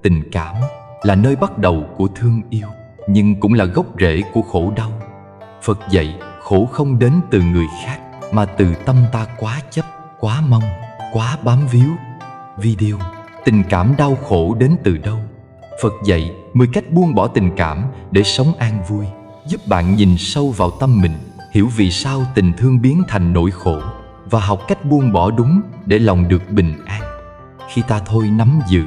Tình cảm là nơi bắt đầu của thương yêu, nhưng cũng là gốc rễ của khổ đau. Phật dạy khổ không đến từ người khác, mà từ tâm ta quá chấp, quá mong, quá bám víu. Video: tình cảm đau khổ đến từ đâu? Phật dạy 10 cách buông bỏ tình cảm để sống an vui, giúp bạn nhìn sâu vào tâm mình, hiểu vì sao tình thương biến thành nỗi khổ, và học cách buông bỏ đúng để lòng được bình an. Khi ta thôi nắm giữ,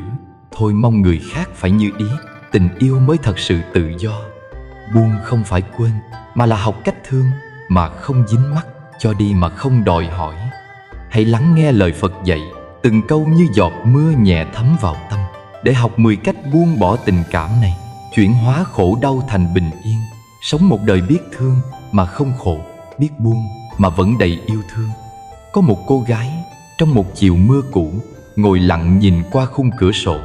thôi mong người khác phải như ý, tình yêu mới thật sự tự do. Buông không phải quên, mà là học cách thương mà không dính mắc, cho đi mà không đòi hỏi. Hãy lắng nghe lời Phật dạy, từng câu như giọt mưa nhẹ thấm vào tâm, để học 10 cách buông bỏ tình cảm này, chuyển hóa khổ đau thành bình yên, sống một đời biết thương mà không khổ, biết buông mà vẫn đầy yêu thương. Có một cô gái trong một chiều mưa cũ ngồi lặng nhìn qua khung cửa sổ.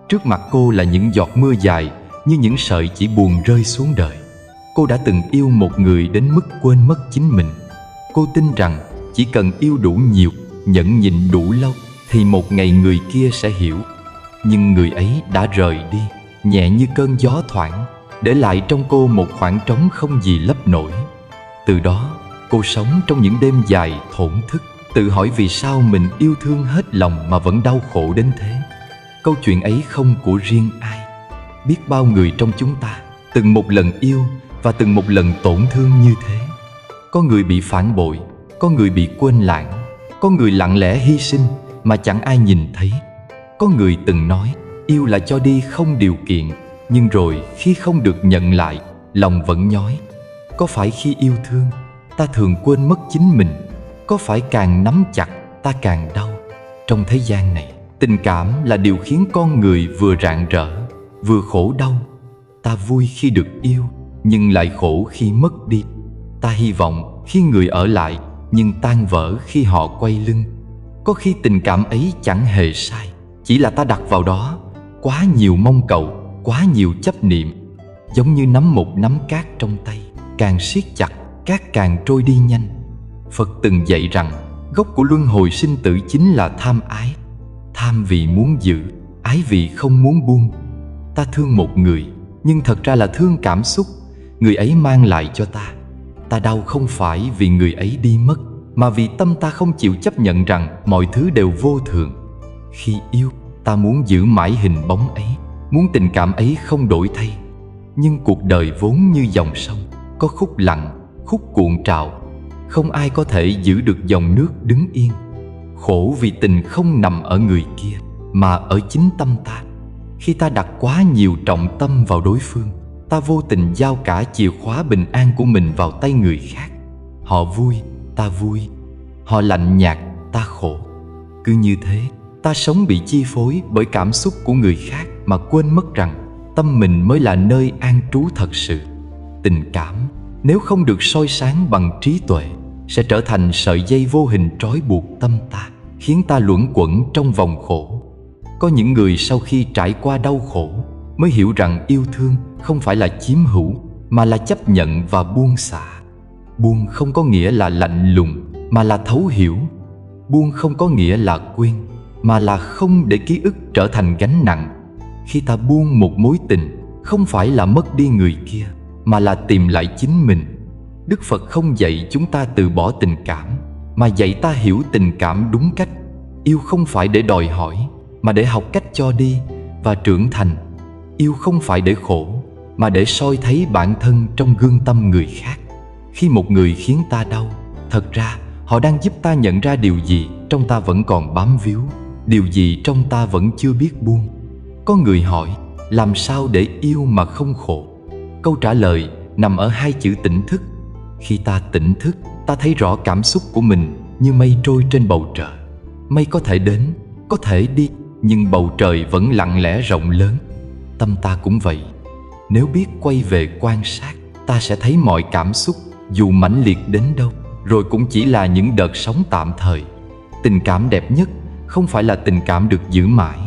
Trước mặt cô là những giọt mưa dài như những sợi chỉ buồn rơi xuống đời. Cô đã từng yêu một người đến mức quên mất chính mình. Cô tin rằng chỉ cần yêu đủ nhiều, nhẫn nhịn đủ lâu thì một ngày người kia sẽ hiểu. Nhưng người ấy đã rời đi, nhẹ như cơn gió thoảng, để lại trong cô một khoảng trống không gì lấp nổi. Từ đó, cô sống trong những đêm dài thổn thức, tự hỏi vì sao mình yêu thương hết lòng mà vẫn đau khổ đến thế. Câu chuyện ấy không của riêng ai. Biết bao người trong chúng ta từng một lần yêu và từng một lần tổn thương như thế. Có người bị phản bội, có người bị quên lãng, có người lặng lẽ hy sinh mà chẳng ai nhìn thấy. Có người từng nói yêu là cho đi không điều kiện, nhưng rồi khi không được nhận lại, lòng vẫn nhói. Có phải khi yêu thương ta thường quên mất chính mình? Có phải càng nắm chặt ta càng đau? Trong thế gian này, tình cảm là điều khiến con người vừa rạng rỡ, vừa khổ đau. Ta vui khi được yêu, nhưng lại khổ khi mất đi. Ta hy vọng khi người ở lại, nhưng tan vỡ khi họ quay lưng. Có khi tình cảm ấy chẳng hề sai, chỉ là ta đặt vào đó quá nhiều mong cầu, quá nhiều chấp niệm. Giống như nắm một nắm cát trong tay, càng siết chặt, cát càng trôi đi nhanh. Phật từng dạy rằng gốc của luân hồi sinh tử chính là tham ái. Tham vì muốn giữ, ái vì không muốn buông. Ta thương một người, nhưng thật ra là thương cảm xúc người ấy mang lại cho ta. Ta đau không phải vì người ấy đi mất, mà vì tâm ta không chịu chấp nhận rằng mọi thứ đều vô thường. Khi yêu, ta muốn giữ mãi hình bóng ấy, muốn tình cảm ấy không đổi thay. Nhưng cuộc đời vốn như dòng sông, có khúc lặng, khúc cuộn trào. Không ai có thể giữ được dòng nước đứng yên. Khổ vì tình không nằm ở người kia, mà ở chính tâm ta. Khi ta đặt quá nhiều trọng tâm vào đối phương, ta vô tình giao cả chìa khóa bình an của mình vào tay người khác. Họ vui, ta vui. Họ lạnh nhạt, ta khổ. Cứ như thế, ta sống bị chi phối bởi cảm xúc của người khác mà quên mất rằng tâm mình mới là nơi an trú thật sự. Tình cảm, nếu không được soi sáng bằng trí tuệ, sẽ trở thành sợi dây vô hình trói buộc tâm ta, khiến ta luẩn quẩn trong vòng khổ. Có những người sau khi trải qua đau khổ mới hiểu rằng yêu thương không phải là chiếm hữu, mà là chấp nhận và buông xả. Buông không có nghĩa là lạnh lùng, mà là thấu hiểu. Buông không có nghĩa là quên, mà là không để ký ức trở thành gánh nặng. Khi ta buông một mối tình, không phải là mất đi người kia, mà là tìm lại chính mình. Đức Phật không dạy chúng ta từ bỏ tình cảm, mà dạy ta hiểu tình cảm đúng cách. Yêu không phải để đòi hỏi, mà để học cách cho đi và trưởng thành. Yêu không phải để khổ, mà để soi thấy bản thân trong gương tâm người khác. Khi một người khiến ta đau, thật ra họ đang giúp ta nhận ra điều gì trong ta vẫn còn bám víu, điều gì trong ta vẫn chưa biết buông. Có người hỏi, làm sao để yêu mà không khổ? Câu trả lời nằm ở hai chữ tỉnh thức. Khi ta tỉnh thức, ta thấy rõ cảm xúc của mình như mây trôi trên bầu trời. Mây có thể đến, có thể đi, nhưng bầu trời vẫn lặng lẽ rộng lớn. Tâm ta cũng vậy. Nếu biết quay về quan sát, ta sẽ thấy mọi cảm xúc, dù mãnh liệt đến đâu, rồi cũng chỉ là những đợt sóng tạm thời. Tình cảm đẹp nhất không phải là tình cảm được giữ mãi,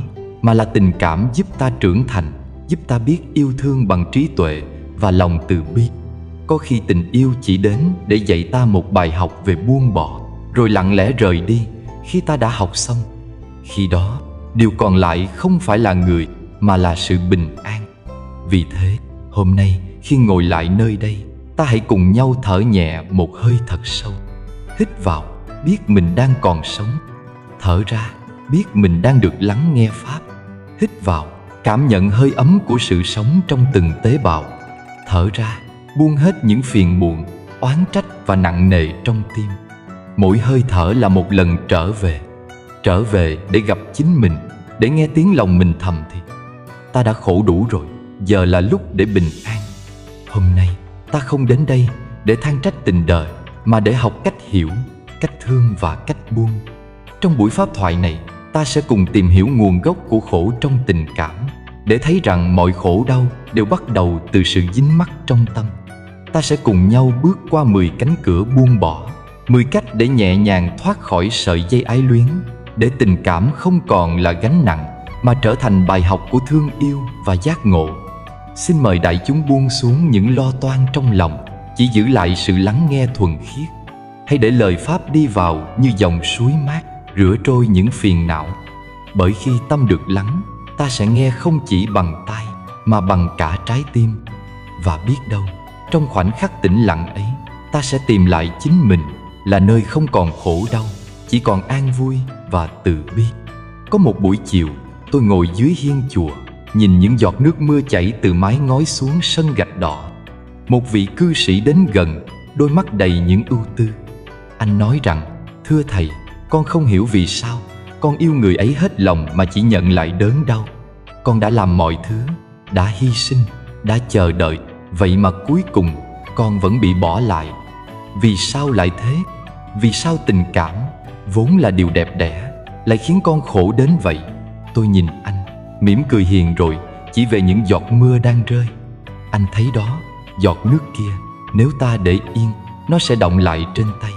mà là tình cảm giúp ta trưởng thành, giúp ta biết yêu thương bằng trí tuệ và lòng từ bi. Có khi tình yêu chỉ đến để dạy ta một bài học về buông bỏ, rồi lặng lẽ rời đi khi ta đã học xong. Khi đó, điều còn lại không phải là người mà là sự bình an. Vì thế, hôm nay khi ngồi lại nơi đây, ta hãy cùng nhau thở nhẹ một hơi thật sâu. Hít vào, biết mình đang còn sống. Thở ra, biết mình đang được lắng nghe Pháp. Hít vào, cảm nhận hơi ấm của sự sống trong từng tế bào. Thở ra, buông hết những phiền muộn, oán trách và nặng nề trong tim. Mỗi hơi thở là một lần trở về để gặp chính mình, để nghe tiếng lòng mình thầm thì: ta đã khổ đủ rồi, giờ là lúc để bình an. Hôm nay, ta không đến đây để than trách tình đời, mà để học cách hiểu, cách thương và cách buông. Trong buổi pháp thoại này, ta sẽ cùng tìm hiểu nguồn gốc của khổ trong tình cảm, để thấy rằng mọi khổ đau đều bắt đầu từ sự dính mắc trong tâm. Ta sẽ cùng nhau bước qua 10 cánh cửa buông bỏ, 10 cách để nhẹ nhàng thoát khỏi sợi dây ái luyến, để tình cảm không còn là gánh nặng, mà trở thành bài học của thương yêu và giác ngộ. Xin mời đại chúng buông xuống những lo toan trong lòng, chỉ giữ lại sự lắng nghe thuần khiết. Hãy để lời Pháp đi vào như dòng suối mát, rửa trôi những phiền não. Bởi khi tâm được lắng, ta sẽ nghe không chỉ bằng tai, mà bằng cả trái tim. Và biết đâu, trong khoảnh khắc tĩnh lặng ấy, ta sẽ tìm lại chính mình, là nơi không còn khổ đau, chỉ còn an vui và từ bi. Có một buổi chiều, tôi ngồi dưới hiên chùa, nhìn những giọt nước mưa chảy từ mái ngói xuống sân gạch đỏ. Một vị cư sĩ đến gần, đôi mắt đầy những ưu tư. Anh nói rằng: thưa thầy, con không hiểu vì sao con yêu người ấy hết lòng mà chỉ nhận lại đớn đau. Con đã làm mọi thứ, đã hy sinh, đã chờ đợi, vậy mà cuối cùng con vẫn bị bỏ lại. Vì sao lại thế? Vì sao tình cảm, vốn là điều đẹp đẽ, lại khiến con khổ đến vậy? Tôi nhìn anh, mỉm cười hiền rồi chỉ về những giọt mưa đang rơi. Anh thấy đó, giọt nước kia, nếu ta để yên, nó sẽ đọng lại trên tay.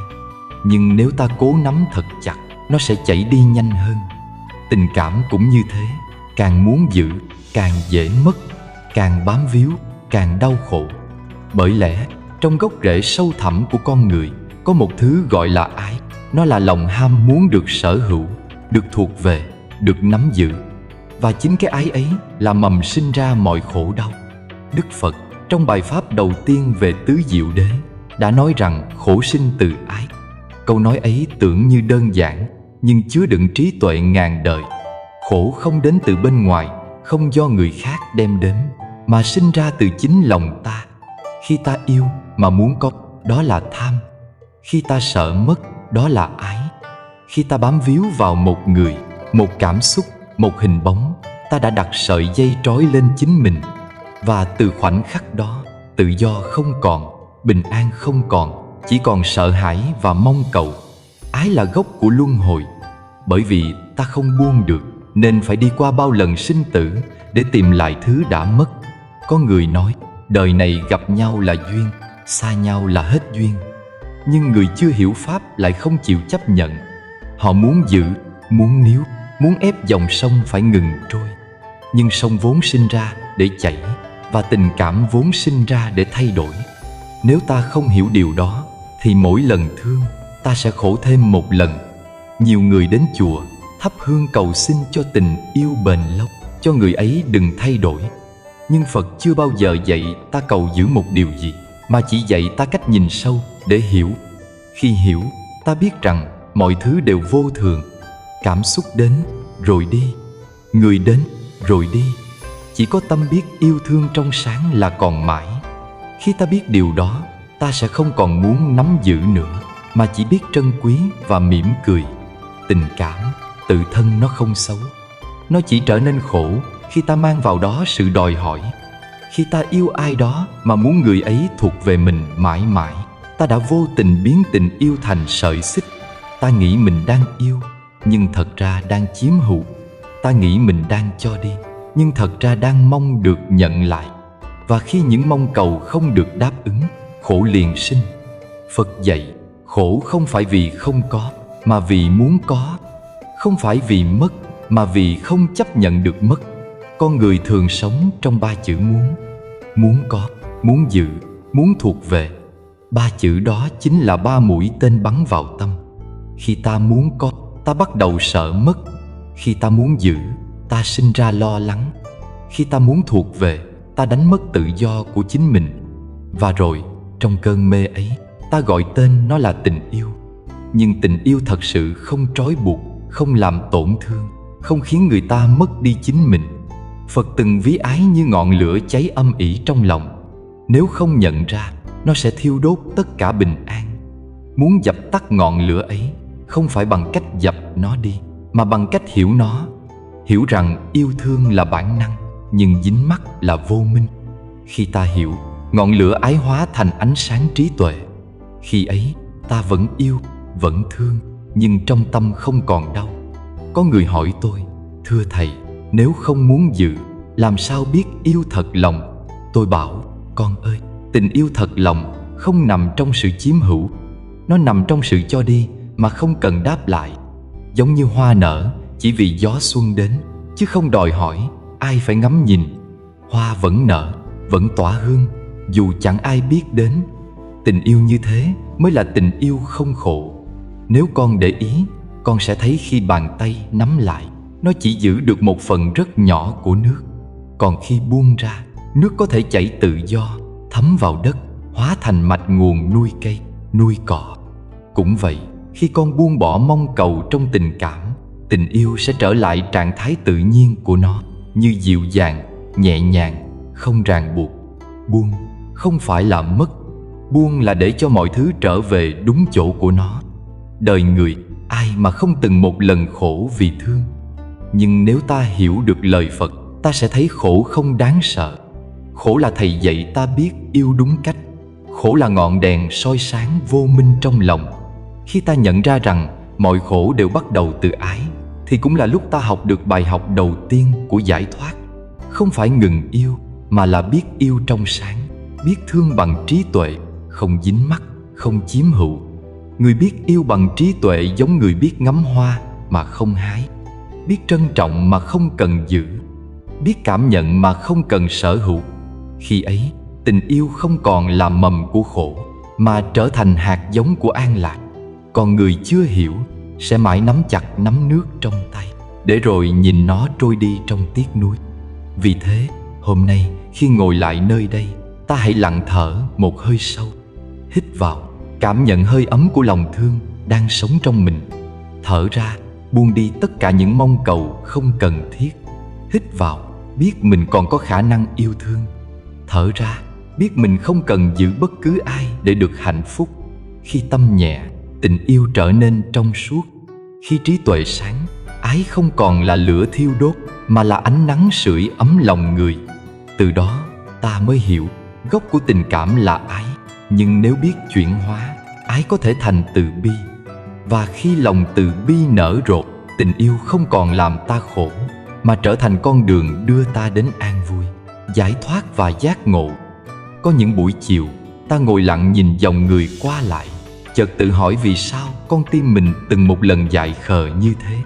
Nhưng nếu ta cố nắm thật chặt, nó sẽ chảy đi nhanh hơn. Tình cảm cũng như thế, càng muốn giữ, càng dễ mất, càng bám víu, càng đau khổ. Bởi lẽ, trong gốc rễ sâu thẳm của con người, có một thứ gọi là ái. Nó là lòng ham muốn được sở hữu, được thuộc về, được nắm giữ. Và chính cái ái ấy là mầm sinh ra mọi khổ đau. Đức Phật, trong bài pháp đầu tiên về tứ diệu đế, đã nói rằng khổ sinh từ ái. Câu nói ấy tưởng như đơn giản, nhưng chứa đựng trí tuệ ngàn đời. Khổ không đến từ bên ngoài, không do người khác đem đến, mà sinh ra từ chính lòng ta. Khi ta yêu mà muốn có, đó là tham. Khi ta sợ mất, đó là ái. Khi ta bám víu vào một người, một cảm xúc, một hình bóng, ta đã đặt sợi dây trói lên chính mình. Và từ khoảnh khắc đó, tự do không còn, bình an không còn, chỉ còn sợ hãi và mong cầu. Ái là gốc của luân hồi. Bởi vì ta không buông được, nên phải đi qua bao lần sinh tử để tìm lại thứ đã mất. Có người nói, đời này gặp nhau là duyên, xa nhau là hết duyên. Nhưng người chưa hiểu Pháp lại không chịu chấp nhận. Họ muốn giữ, muốn níu, muốn ép dòng sông phải ngừng trôi. Nhưng sông vốn sinh ra để chảy, và tình cảm vốn sinh ra để thay đổi. Nếu ta không hiểu điều đó, thì mỗi lần thương, ta sẽ khổ thêm một lần. Nhiều người đến chùa, thắp hương cầu xin cho tình yêu bền lâu, cho người ấy đừng thay đổi. Nhưng Phật chưa bao giờ dạy ta cầu giữ một điều gì, mà chỉ dạy ta cách nhìn sâu để hiểu. Khi hiểu, ta biết rằng mọi thứ đều vô thường. Cảm xúc đến rồi đi, người đến rồi đi. Chỉ có tâm biết yêu thương trong sáng là còn mãi. Khi ta biết điều đó, ta sẽ không còn muốn nắm giữ nữa, mà chỉ biết trân quý và mỉm cười. Tình cảm, tự thân nó không xấu. Nó chỉ trở nên khổ khi ta mang vào đó sự đòi hỏi. Khi ta yêu ai đó mà muốn người ấy thuộc về mình mãi mãi, ta đã vô tình biến tình yêu thành sợi xích. Ta nghĩ mình đang yêu, nhưng thật ra đang chiếm hữu. Ta nghĩ mình đang cho đi, nhưng thật ra đang mong được nhận lại. Và khi những mong cầu không được đáp ứng, khổ liền sinh. Phật dạy, khổ không phải vì không có, mà vì muốn có. Không phải vì mất, mà vì không chấp nhận được mất. Con người thường sống trong ba chữ muốn. Muốn có, muốn giữ, muốn thuộc về. Ba chữ đó chính là ba mũi tên bắn vào tâm. Khi ta muốn có, ta bắt đầu sợ mất. Khi ta muốn giữ, ta sinh ra lo lắng. Khi ta muốn thuộc về, ta đánh mất tự do của chính mình. Và rồi, trong cơn mê ấy, ta gọi tên nó là tình yêu. Nhưng tình yêu thật sự không trói buộc, không làm tổn thương, không khiến người ta mất đi chính mình. Phật từng ví ái như ngọn lửa cháy âm ỉ trong lòng. Nếu không nhận ra, nó sẽ thiêu đốt tất cả bình an. Muốn dập tắt ngọn lửa ấy, không phải bằng cách dập nó đi, mà bằng cách hiểu nó. Hiểu rằng yêu thương là bản năng, nhưng dính mắc là vô minh. Khi ta hiểu, ngọn lửa ái hóa thành ánh sáng trí tuệ. Khi ấy, ta vẫn yêu, vẫn thương, nhưng trong tâm không còn đau. Có người hỏi tôi, thưa Thầy, nếu không muốn giữ, làm sao biết yêu thật lòng? Tôi bảo, con ơi, tình yêu thật lòng không nằm trong sự chiếm hữu. Nó nằm trong sự cho đi mà không cần đáp lại. Giống như hoa nở chỉ vì gió xuân đến, chứ không đòi hỏi ai phải ngắm nhìn. Hoa vẫn nở, vẫn tỏa hương, dù chẳng ai biết đến. Tình yêu như thế mới là tình yêu không khổ. Nếu con để ý, con sẽ thấy khi bàn tay nắm lại, nó chỉ giữ được một phần rất nhỏ của nước. Còn khi buông ra, nước có thể chảy tự do, thấm vào đất, hóa thành mạch nguồn nuôi cây, nuôi cỏ. Cũng vậy, khi con buông bỏ mong cầu trong tình cảm, tình yêu sẽ trở lại trạng thái tự nhiên của nó, như dịu dàng, nhẹ nhàng, không ràng buộc. Buông không phải là mất. Buông là để cho mọi thứ trở về đúng chỗ của nó. Đời người, ai mà không từng một lần khổ vì thương. Nhưng nếu ta hiểu được lời Phật, ta sẽ thấy khổ không đáng sợ. Khổ là thầy dạy ta biết yêu đúng cách. Khổ là ngọn đèn soi sáng vô minh trong lòng. Khi ta nhận ra rằng mọi khổ đều bắt đầu từ ái, thì cũng là lúc ta học được bài học đầu tiên của giải thoát. Không phải ngừng yêu, mà là biết yêu trong sáng, biết thương bằng trí tuệ, không dính mắc, không chiếm hữu. Người biết yêu bằng trí tuệ giống người biết ngắm hoa mà không hái, biết trân trọng mà không cần giữ, biết cảm nhận mà không cần sở hữu. Khi ấy, tình yêu không còn là mầm của khổ, mà trở thành hạt giống của an lạc. Còn người chưa hiểu sẽ mãi nắm chặt nắm nước trong tay, để rồi nhìn nó trôi đi trong tiếc nuối. Vì thế, hôm nay khi ngồi lại nơi đây, ta hãy lặng thở một hơi sâu. Hít vào, cảm nhận hơi ấm của lòng thương đang sống trong mình. Thở ra, buông đi tất cả những mong cầu không cần thiết. Hít vào, biết mình còn có khả năng yêu thương. Thở ra, biết mình không cần giữ bất cứ ai để được hạnh phúc. Khi tâm nhẹ, tình yêu trở nên trong suốt. Khi trí tuệ sáng, ái không còn là lửa thiêu đốt, mà là ánh nắng sưởi ấm lòng người. Từ đó, ta mới hiểu gốc của tình cảm là ái. Nhưng nếu biết chuyển hóa, ái có thể thành từ bi. Và khi lòng từ bi nở rộ, tình yêu không còn làm ta khổ, mà trở thành con đường đưa ta đến an vui, giải thoát và giác ngộ. Có những buổi chiều, ta ngồi lặng nhìn dòng người qua lại, chợt tự hỏi vì sao con tim mình từng một lần dại khờ như thế.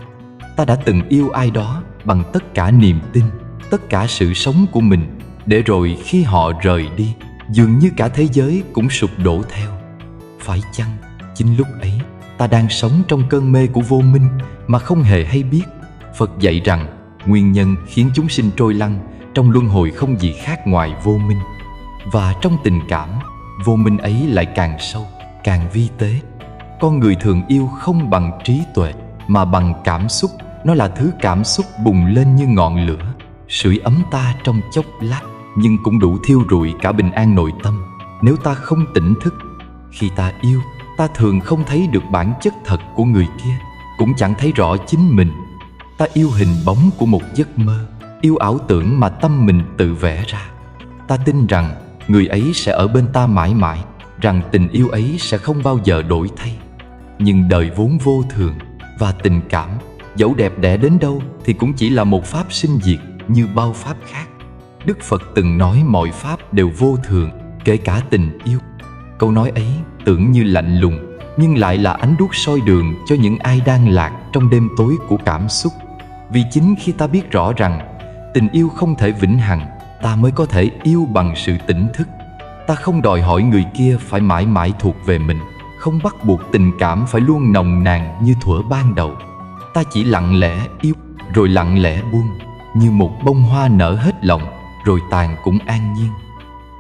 Ta đã từng yêu ai đó bằng tất cả niềm tin, tất cả sự sống của mình, để rồi khi họ rời đi, dường như cả thế giới cũng sụp đổ theo. Phải chăng chính lúc ấy ta đang sống trong cơn mê của vô minh mà không hề hay biết? Phật dạy rằng nguyên nhân khiến chúng sinh trôi lăn trong luân hồi không gì khác ngoài vô minh. Và trong tình cảm, vô minh ấy lại càng sâu, càng vi tế. Con người thường yêu không bằng trí tuệ, mà bằng cảm xúc. Nó là thứ cảm xúc bùng lên như ngọn lửa, sưởi ấm ta trong chốc lát, nhưng cũng đủ thiêu rụi cả bình an nội tâm nếu ta không tỉnh thức. Khi ta yêu, ta thường không thấy được bản chất thật của người kia, cũng chẳng thấy rõ chính mình. Ta yêu hình bóng của một giấc mơ, yêu ảo tưởng mà tâm mình tự vẽ ra. Ta tin rằng người ấy sẽ ở bên ta mãi mãi, rằng tình yêu ấy sẽ không bao giờ đổi thay. Nhưng đời vốn vô thường, và tình cảm, dẫu đẹp đẽ đến đâu thì cũng chỉ là một pháp sinh diệt như bao pháp khác. Đức Phật từng nói mọi pháp đều vô thường, kể cả tình yêu. Câu nói ấy tưởng như lạnh lùng, nhưng lại là ánh đuốc soi đường cho những ai đang lạc trong đêm tối của cảm xúc. Vì chính khi ta biết rõ rằng tình yêu không thể vĩnh hằng, ta mới có thể yêu bằng sự tỉnh thức. Ta không đòi hỏi người kia phải mãi mãi thuộc về mình, không bắt buộc tình cảm phải luôn nồng nàn như thuở ban đầu. Ta chỉ lặng lẽ yêu rồi lặng lẽ buông, như một bông hoa nở hết lòng rồi tàn cũng an nhiên.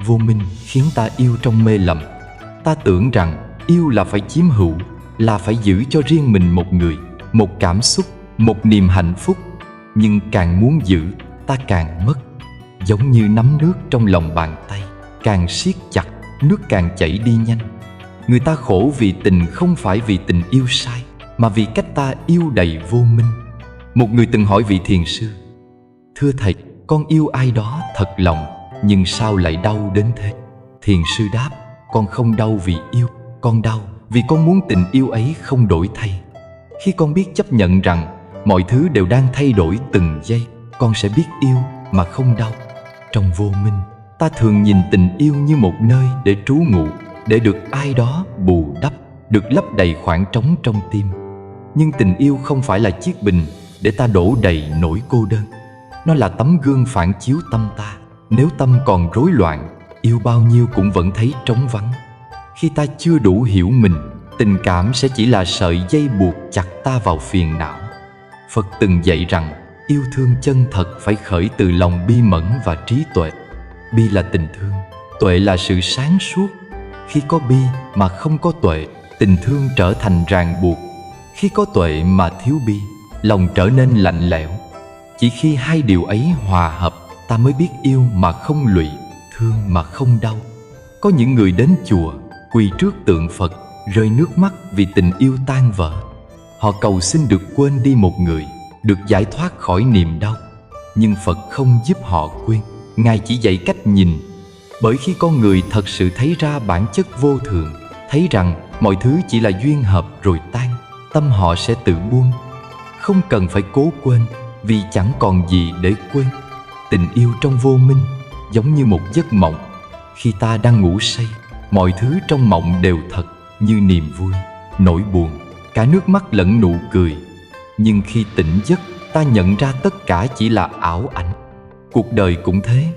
Vô minh khiến ta yêu trong mê lầm. Ta tưởng rằng yêu là phải chiếm hữu, là phải giữ cho riêng mình một người, một cảm xúc, một niềm hạnh phúc. Nhưng càng muốn giữ, ta càng mất. Giống như nắm nước trong lòng bàn tay, càng siết chặt, nước càng chảy đi nhanh. Người ta khổ vì tình không phải vì tình yêu sai, mà vì cách ta yêu đầy vô minh. Một người từng hỏi vị thiền sư: "Thưa thầy, con yêu ai đó thật lòng, nhưng sao lại đau đến thế?" Thiền sư đáp: "Con không đau vì yêu, con đau vì con muốn tình yêu ấy không đổi thay. Khi con biết chấp nhận rằng mọi thứ đều đang thay đổi từng giây, con sẽ biết yêu mà không đau." Trong vô minh, ta thường nhìn tình yêu như một nơi để trú ngụ, để được ai đó bù đắp, được lấp đầy khoảng trống trong tim. Nhưng tình yêu không phải là chiếc bình để ta đổ đầy nỗi cô đơn. Nó là tấm gương phản chiếu tâm ta. Nếu tâm còn rối loạn, yêu bao nhiêu cũng vẫn thấy trống vắng. Khi ta chưa đủ hiểu mình, tình cảm sẽ chỉ là sợi dây buộc chặt ta vào phiền não. Phật từng dạy rằng yêu thương chân thật phải khởi từ lòng bi mẫn và trí tuệ. Bi là tình thương, tuệ là sự sáng suốt. Khi có bi mà không có tuệ, tình thương trở thành ràng buộc. Khi có tuệ mà thiếu bi, lòng trở nên lạnh lẽo. Chỉ khi hai điều ấy hòa hợp, ta mới biết yêu mà không lụy, thương mà không đau. Có những người đến chùa, quỳ trước tượng Phật, rơi nước mắt vì tình yêu tan vỡ. Họ cầu xin được quên đi một người, được giải thoát khỏi niềm đau. Nhưng Phật không giúp họ quên, Ngài chỉ dạy cách nhìn. Bởi khi con người thật sự thấy ra bản chất vô thường, thấy rằng mọi thứ chỉ là duyên hợp rồi tan, tâm họ sẽ tự buông. Không cần phải cố quên, vì chẳng còn gì để quên. Tình yêu trong vô minh giống như một giấc mộng. Khi ta đang ngủ say, mọi thứ trong mộng đều thật, như niềm vui, nỗi buồn, cả nước mắt lẫn nụ cười. Nhưng khi tỉnh giấc, ta nhận ra tất cả chỉ là ảo ảnh. Cuộc đời cũng thế.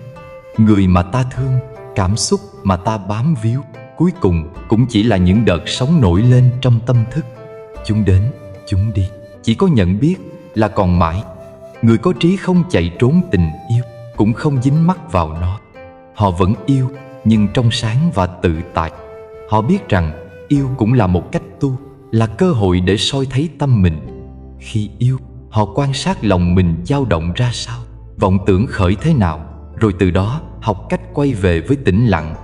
Người mà ta thương, cảm xúc mà ta bám víu, cuối cùng cũng chỉ là những đợt sóng nổi lên trong tâm thức. Chúng đến, chúng đi, chỉ có nhận biết là còn mãi. Người có trí không chạy trốn tình yêu, cũng không dính mắc vào nó. Họ vẫn yêu, nhưng trong sáng và tự tại. Họ biết rằng yêu cũng là một cách tu, là cơ hội để soi thấy tâm mình. Khi yêu, họ quan sát lòng mình dao động ra sao, vọng tưởng khởi thế nào, rồi từ đó học cách quay về với tĩnh lặng.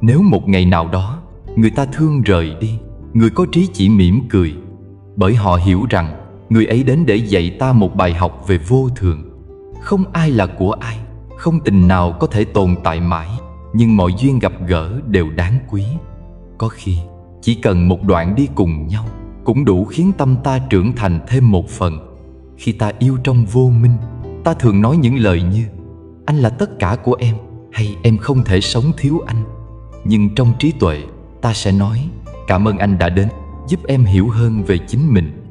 Nếu một ngày nào đó người ta thương rời đi, người có trí chỉ mỉm cười, bởi họ hiểu rằng người ấy đến để dạy ta một bài học về vô thường. Không ai là của ai, không tình nào có thể tồn tại mãi, nhưng mọi duyên gặp gỡ đều đáng quý. Có khi chỉ cần một đoạn đi cùng nhau cũng đủ khiến tâm ta trưởng thành thêm một phần. Khi ta yêu trong vô minh, ta thường nói những lời như: "Anh là tất cả của em", hay "Em không thể sống thiếu anh". Nhưng trong trí tuệ, ta sẽ nói: "Cảm ơn anh đã đến, giúp em hiểu hơn về chính mình".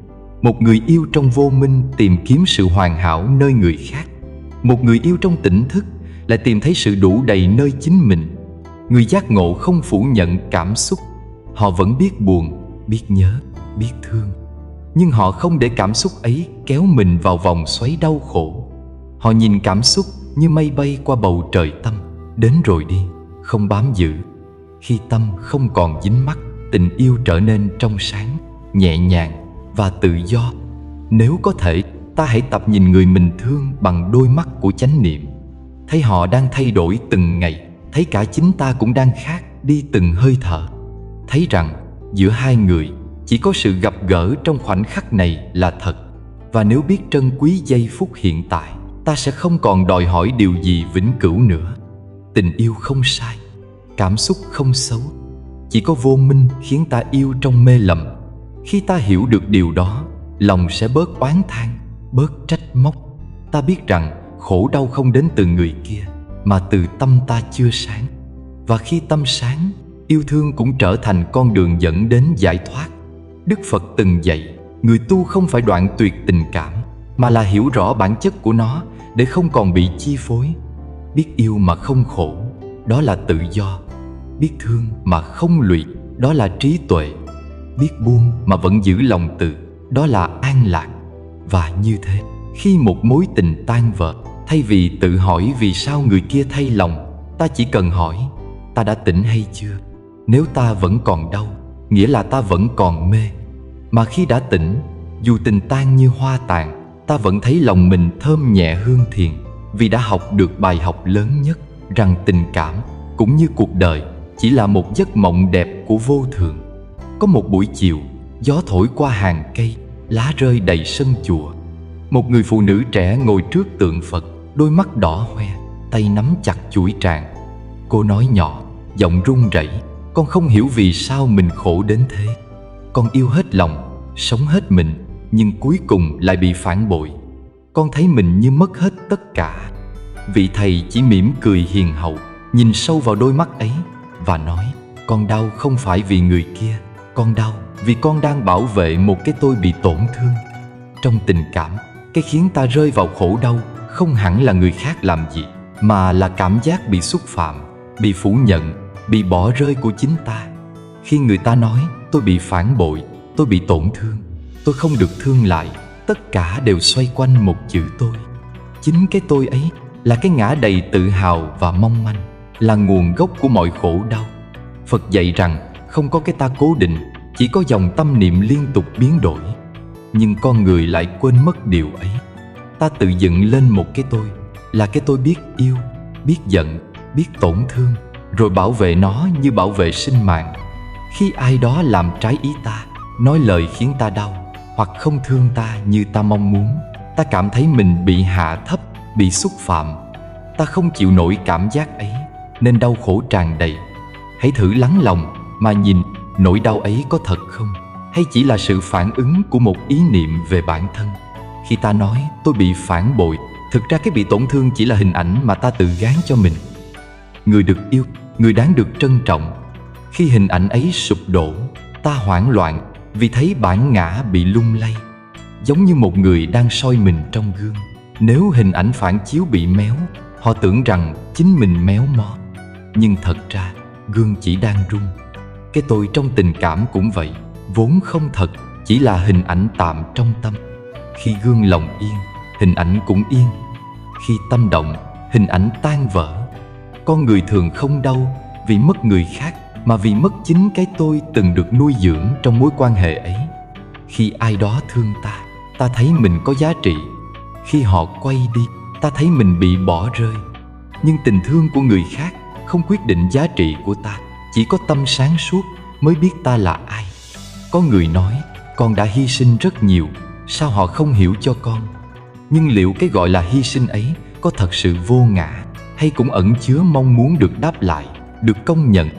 Một người yêu trong vô minh tìm kiếm sự hoàn hảo nơi người khác. Một người yêu trong tỉnh thức lại tìm thấy sự đủ đầy nơi chính mình. Người giác ngộ không phủ nhận cảm xúc. Họ vẫn biết buồn, biết nhớ, biết thương, nhưng họ không để cảm xúc ấy kéo mình vào vòng xoáy đau khổ. Họ nhìn cảm xúc như mây bay qua bầu trời tâm, đến rồi đi, không bám giữ. Khi tâm không còn dính mắc, tình yêu trở nên trong sáng, nhẹ nhàng và tự do. Nếu có thể, ta hãy tập nhìn người mình thương bằng đôi mắt của chánh niệm. Thấy họ đang thay đổi từng ngày, thấy cả chính ta cũng đang khác đi từng hơi thở. Thấy rằng giữa hai người chỉ có sự gặp gỡ trong khoảnh khắc này là thật. Và nếu biết trân quý giây phút hiện tại, ta sẽ không còn đòi hỏi điều gì vĩnh cửu nữa. Tình yêu không sai, cảm xúc không xấu. Chỉ có vô minh khiến ta yêu trong mê lầm. Khi ta hiểu được điều đó, lòng sẽ bớt oán than, bớt trách móc. Ta biết rằng khổ đau không đến từ người kia, mà từ tâm ta chưa sáng. Và khi tâm sáng, yêu thương cũng trở thành con đường dẫn đến giải thoát. Đức Phật từng dạy, người tu không phải đoạn tuyệt tình cảm, mà là hiểu rõ bản chất của nó để không còn bị chi phối. Biết yêu mà không khổ, đó là tự do. Biết thương mà không lụy, đó là trí tuệ. biết buông mà vẫn giữ lòng từ, đó là an lạc. Và như thế, khi một mối tình tan vỡ, thay vì tự hỏi vì sao người kia thay lòng, ta chỉ cần hỏi: ta đã tỉnh hay chưa? Nếu ta vẫn còn đau, nghĩa là ta vẫn còn mê. Mà khi đã tỉnh, dù tình tan như hoa tàn, ta vẫn thấy lòng mình thơm nhẹ hương thiền, vì đã học được bài học lớn nhất, rằng tình cảm cũng như cuộc đời chỉ là một giấc mộng đẹp của vô thường. Có một buổi chiều, gió thổi qua hàng cây, lá rơi đầy sân chùa. Một người phụ nữ trẻ ngồi trước tượng Phật, đôi mắt đỏ hoe, tay nắm chặt chuỗi tràng. Cô nói nhỏ, giọng run rẩy: con không hiểu vì sao mình khổ đến thế. Con yêu hết lòng, sống hết mình, nhưng cuối cùng lại bị phản bội. Con thấy mình như mất hết tất cả. Vị thầy chỉ mỉm cười hiền hậu, nhìn sâu vào đôi mắt ấy và nói: con đau không phải vì người kia, con đau vì con đang bảo vệ một cái tôi bị tổn thương. Trong tình cảm, cái khiến ta rơi vào khổ đau không hẳn là người khác làm gì, mà là cảm giác bị xúc phạm, bị phủ nhận, bị bỏ rơi của chính ta. Khi người ta nói tôi bị phản bội, tôi bị tổn thương, tôi không được thương lại, tất cả đều xoay quanh một chữ tôi. Chính cái tôi ấy là cái ngã đầy tự hào và mong manh, là nguồn gốc của mọi khổ đau. Phật dạy rằng không có cái ta cố định, chỉ có dòng tâm niệm liên tục biến đổi. Nhưng con người lại quên mất điều ấy. Ta tự dựng lên một cái tôi, là cái tôi biết yêu, biết giận, biết tổn thương, rồi bảo vệ nó như bảo vệ sinh mạng. Khi ai đó làm trái ý ta, nói lời khiến ta đau, hoặc không thương ta như ta mong muốn, ta cảm thấy mình bị hạ thấp, bị xúc phạm. Ta không chịu nổi cảm giác ấy, nên đau khổ tràn đầy. Hãy thử lắng lòng mà nhìn nỗi đau ấy có thật không, hay chỉ là sự phản ứng của một ý niệm về bản thân. Khi ta nói tôi bị phản bội, thực ra cái bị tổn thương chỉ là hình ảnh mà ta tự gán cho mình. Người được yêu, người đáng được trân trọng. Khi hình ảnh ấy sụp đổ, ta hoảng loạn vì thấy bản ngã bị lung lay, giống như một người đang soi mình trong gương. Nếu hình ảnh phản chiếu bị méo, họ tưởng rằng chính mình méo mó, nhưng thật ra gương chỉ đang rung. Cái tôi trong tình cảm cũng vậy, vốn không thật, chỉ là hình ảnh tạm trong tâm. Khi gương lòng yên, hình ảnh cũng yên. Khi tâm động, hình ảnh tan vỡ. Con người thường không đau vì mất người khác, mà vì mất chính cái tôi từng được nuôi dưỡng trong mối quan hệ ấy. Khi ai đó thương ta, ta thấy mình có giá trị. Khi họ quay đi, ta thấy mình bị bỏ rơi. Nhưng tình thương của người khác không quyết định giá trị của ta. Chỉ có tâm sáng suốt mới biết ta là ai. Có người nói, con đã hy sinh rất nhiều, sao họ không hiểu cho con? Nhưng liệu cái gọi là hy sinh ấy có thật sự vô ngã, hay cũng ẩn chứa mong muốn được đáp lại, được công nhận?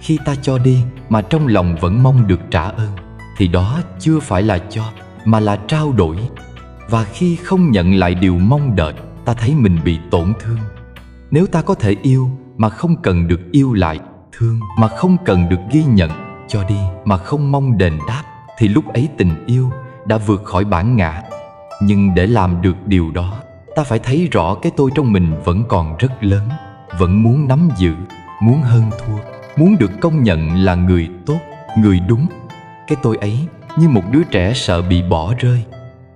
Khi ta cho đi mà trong lòng vẫn mong được trả ơn, thì đó chưa phải là cho, mà là trao đổi. Và khi không nhận lại điều mong đợi, ta thấy mình bị tổn thương. Nếu ta có thể yêu mà không cần được yêu lại, thương mà không cần được ghi nhận, cho đi mà không mong đền đáp, thì lúc ấy tình yêu đã vượt khỏi bản ngã. Nhưng để làm được điều đó, ta phải thấy rõ cái tôi trong mình vẫn còn rất lớn, vẫn muốn nắm giữ, muốn hơn thua, muốn được công nhận là người tốt, người đúng. Cái tôi ấy như một đứa trẻ sợ bị bỏ rơi.